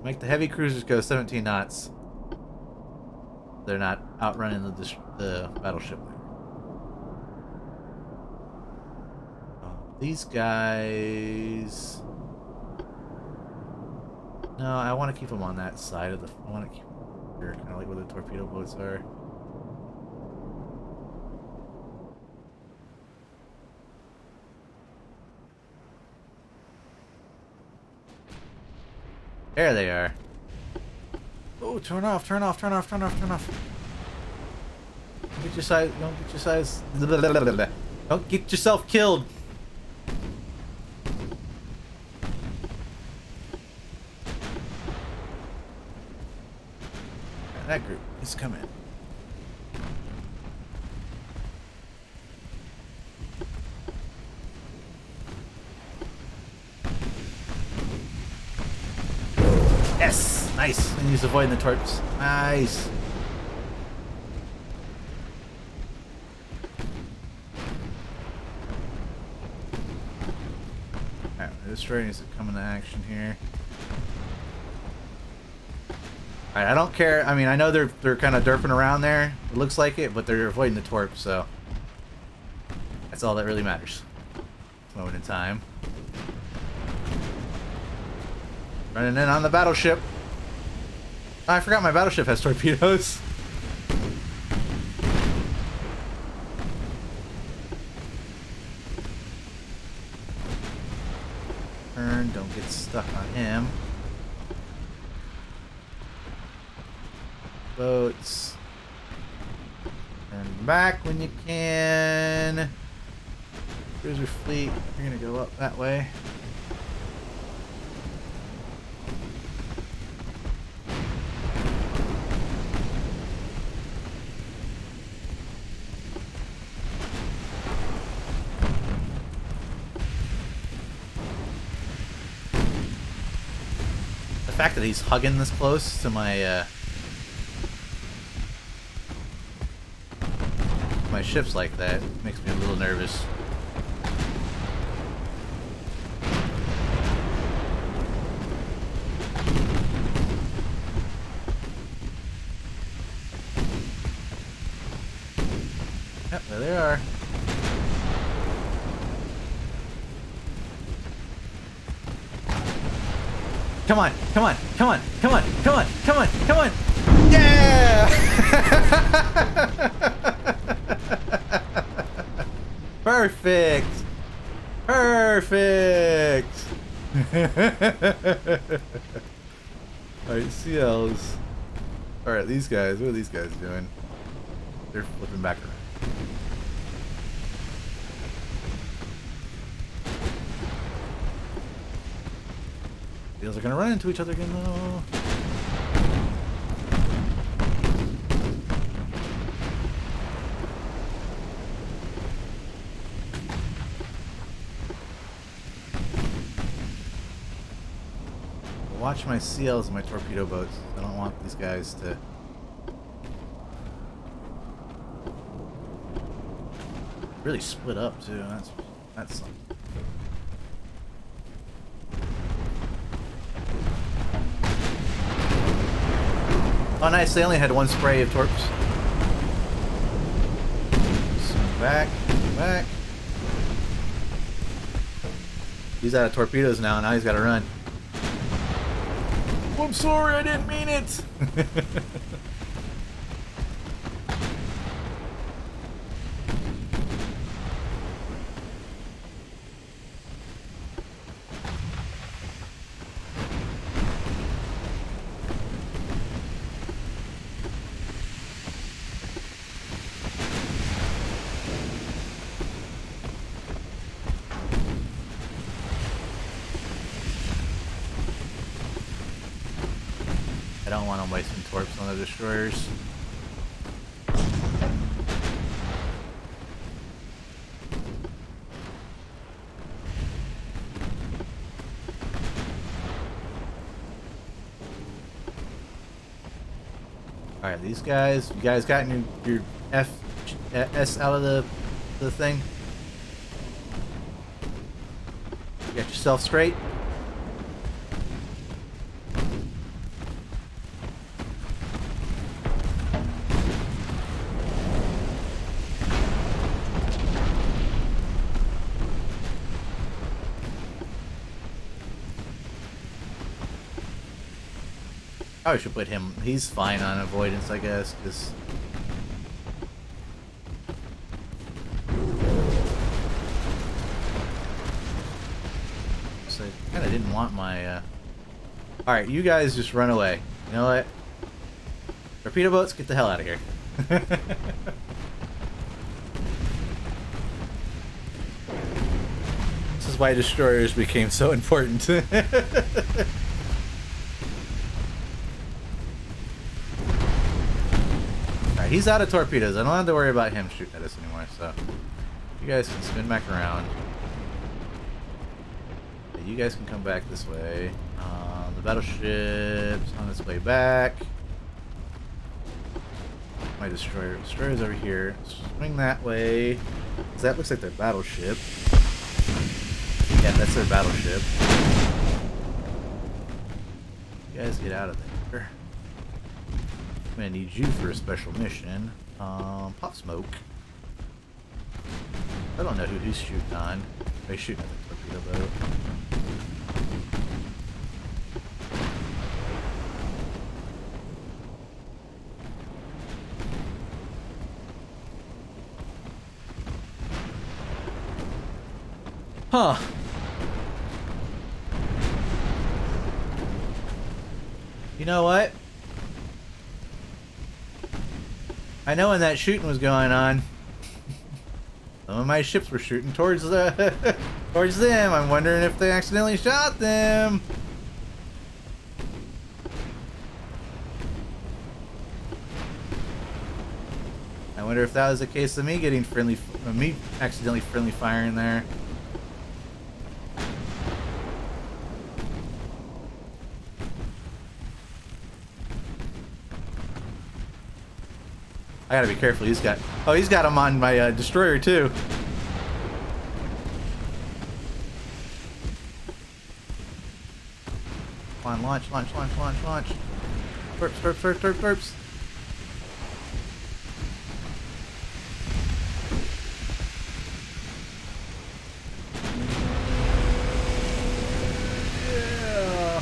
Make the heavy cruisers go 17 knots. They're not outrunning the battleship. These guys... No, I want to keep them on that side of the... I want to keep them here, kind of like where the torpedo boats are. There they are. Oh, turn off, turn off, turn off, turn off, turn off. Don't get your size, don't get your size. Don't get yourself killed. That group is coming. Yes! Nice! And he's avoiding the torps. Nice! Alright, the destroyer needs to come into action here. Alright, I don't care. I mean, I know they're kind of derping around there. It looks like it, but they're avoiding the torps, so that's all that really matters. Moment in time. Running in on the battleship. Oh, I forgot my battleship has torpedoes. Turn, don't get stuck on him. Boats. Turn back when you can. Cruiser fleet, you're gonna go up that way. The fact that he's hugging this close to my my ships like that makes me a little nervous. Yep, there they are. Come on, come on, come on, come on, come on, come on, come on. Yeah! Perfect. Perfect. Alright, CLs. Alright, these guys, what are these guys doing? They're flipping back around. Seals are gonna run into each other again though. Watch my CLs and my torpedo boats. I don't want these guys to... really split up too. That's something. Oh nice, they only had one spray of torps. Back, back. He's out of torpedoes now he's gotta run. I'm sorry, I didn't mean it. I don't want to waste some torps on the destroyers. Alright, these guys, you guys gotten your S out of the thing? You got yourself straight? Probably should put him. He's fine on avoidance, I guess, because. So I kind of didn't want my. Alright, you guys just run away. You know what? Torpedo boats, get the hell out of here. This is why destroyers became so important. He's out of torpedoes. I don't have to worry about him shooting at us anymore, so you guys can spin back around. You guys can come back this way. The battleship's on its way back. My destroyer's over here. Swing that way. 'Cause that looks like their battleship. Yeah, that's their battleship. You guys get out of there. I'm gonna need you for a special mission. Pop smoke. I don't know who he's shooting on. He's shooting at the torpedo boat. Huh. You know what? I know when that shooting was going on, some of my ships were shooting towards towards them. I'm wondering if they accidentally shot them. I wonder if that was the case of me getting me accidentally friendly firing there. I gotta be careful. He's got him on my destroyer too. Come on, launch. Torps. Yeah.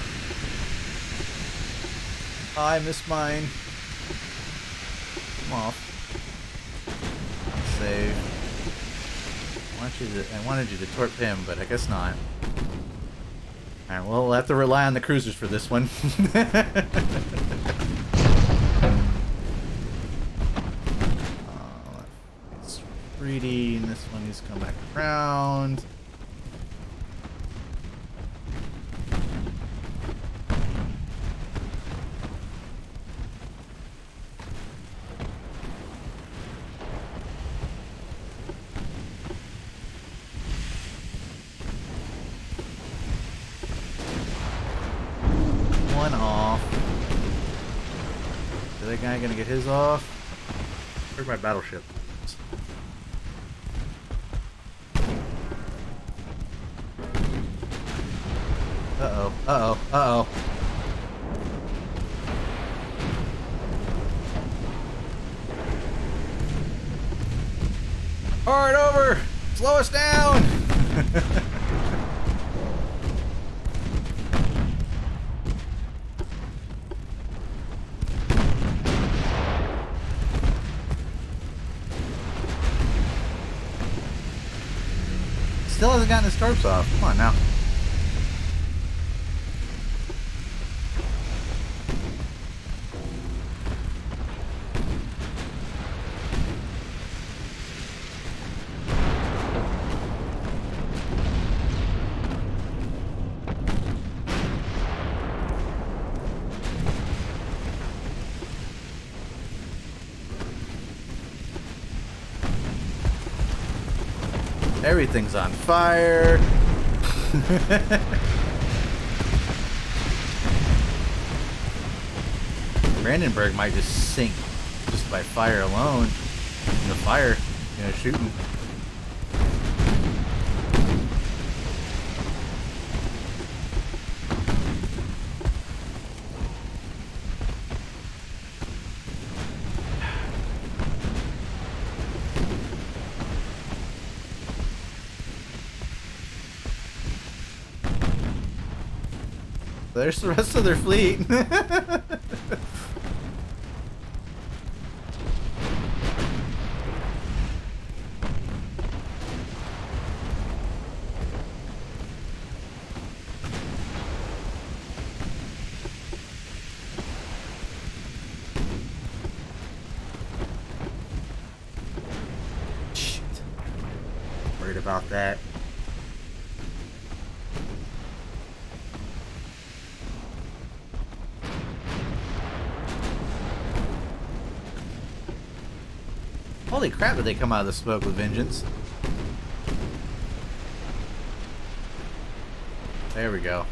Oh, I missed mine. Come off. Save. I wanted you to torp him, but I guess not. Alright, well, we'll have to rely on the cruisers for this one. It's greedy, and this one needs to come back around. One off. Is that guy gonna get his off? Where's my battleship? Uh-oh, uh-oh, uh-oh. Alright, over! Slow us down! Still hasn't gotten his torps off. Come on now. Everything's on fire. Brandenburg might just sink just by fire alone. The fire, you know, shooting. There's the rest of their fleet. Shit. Worried about that. Holy crap, did they come out of the smoke with vengeance. There we go.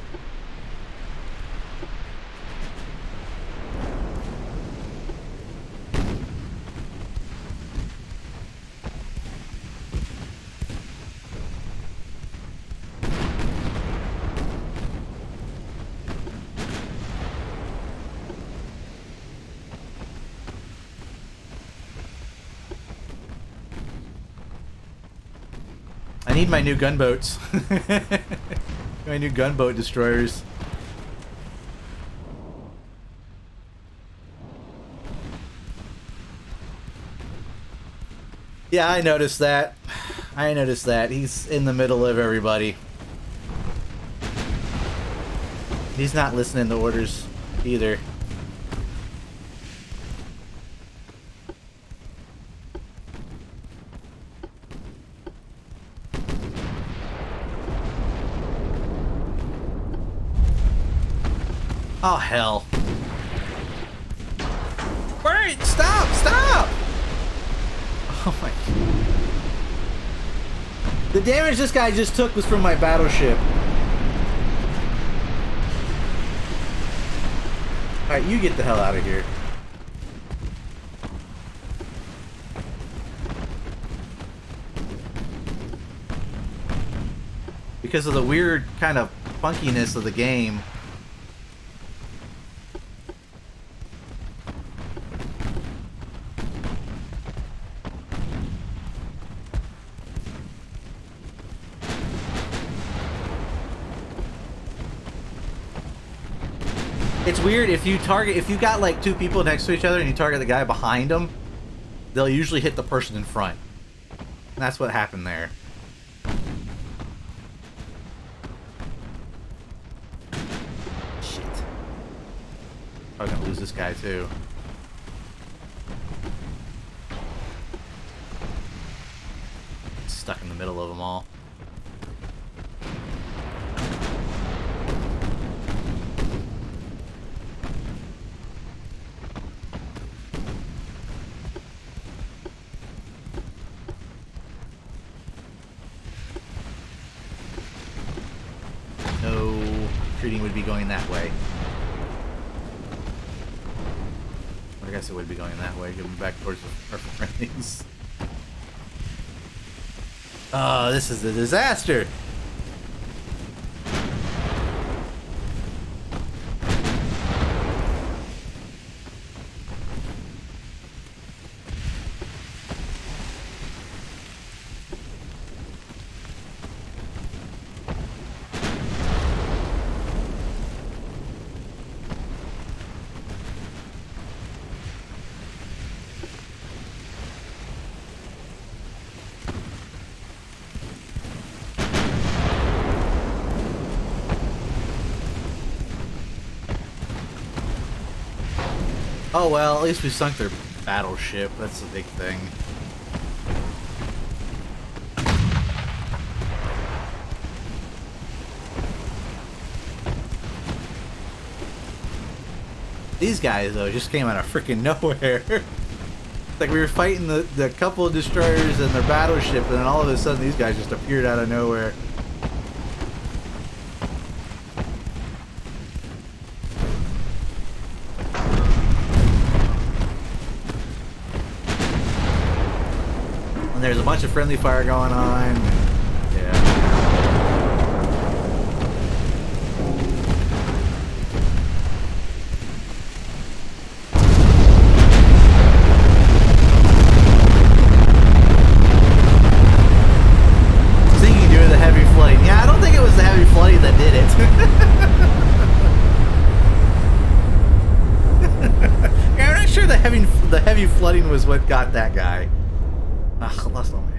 I need my new gunboats. My new gunboat destroyers. Yeah, I noticed that. I noticed that. He's in the middle of everybody. He's not listening to orders either. Oh, hell. Wait, stop, stop! Oh my God. The damage this guy just took was from my battleship. Alright, you get the hell out of here. Because of the weird kind of funkiness of the game. It's weird if you got like two people next to each other and you target the guy behind them, they'll usually hit the person in front. And that's what happened there. Shit. I'm gonna lose this guy too. Stuck in the middle of them all. No, treating would be going that way. I guess it would be going that way, getting back towards our friends. Oh, this is a disaster! Oh well, at least we sunk their battleship. That's the big thing. These guys, though, just came out of freaking nowhere. Like we were fighting the couple of destroyers and their battleship, and then all of a sudden these guys just appeared out of nowhere. And there's a bunch of friendly fire going on. Yeah. Thinking doing the heavy flooding. Yeah, I don't think it was the heavy flooding that did it. Yeah, I'm not sure the heavy flooding was what got that guy. Ugh, lost all my...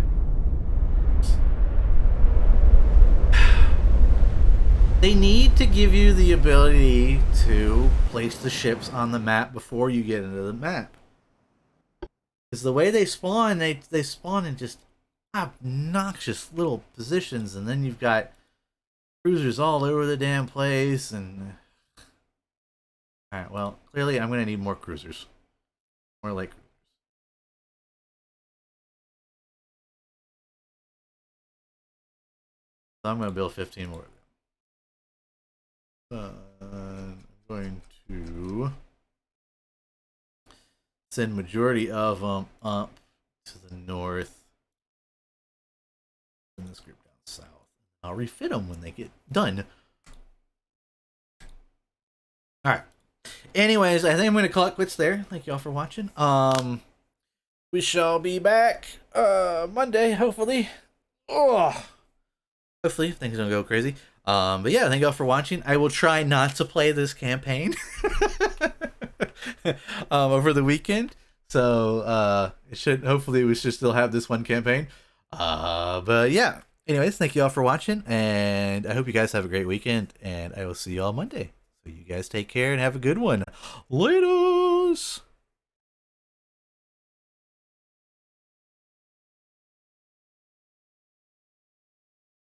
They need to give you the ability to place the ships on the map before you get into the map. Because the way they spawn, they spawn in just obnoxious little positions, and then you've got cruisers all over the damn place, and... Alright, well, clearly I'm going to need more cruisers. More like... So I'm going to build 15 more of them. I'm going to send majority of them up to the north. And this group down south. I'll refit them when they get done. Alright. Anyways, I think I'm going to call it quits there. Thank y'all for watching. We shall be back Monday, hopefully. Oh. Hopefully things don't go crazy. But yeah, thank y'all for watching. I will try not to play this campaign over the weekend. So hopefully we should still have this one campaign. But yeah. Anyways, thank y'all for watching, and I hope you guys have a great weekend, and I will see y'all Monday. So you guys take care and have a good one. Laters!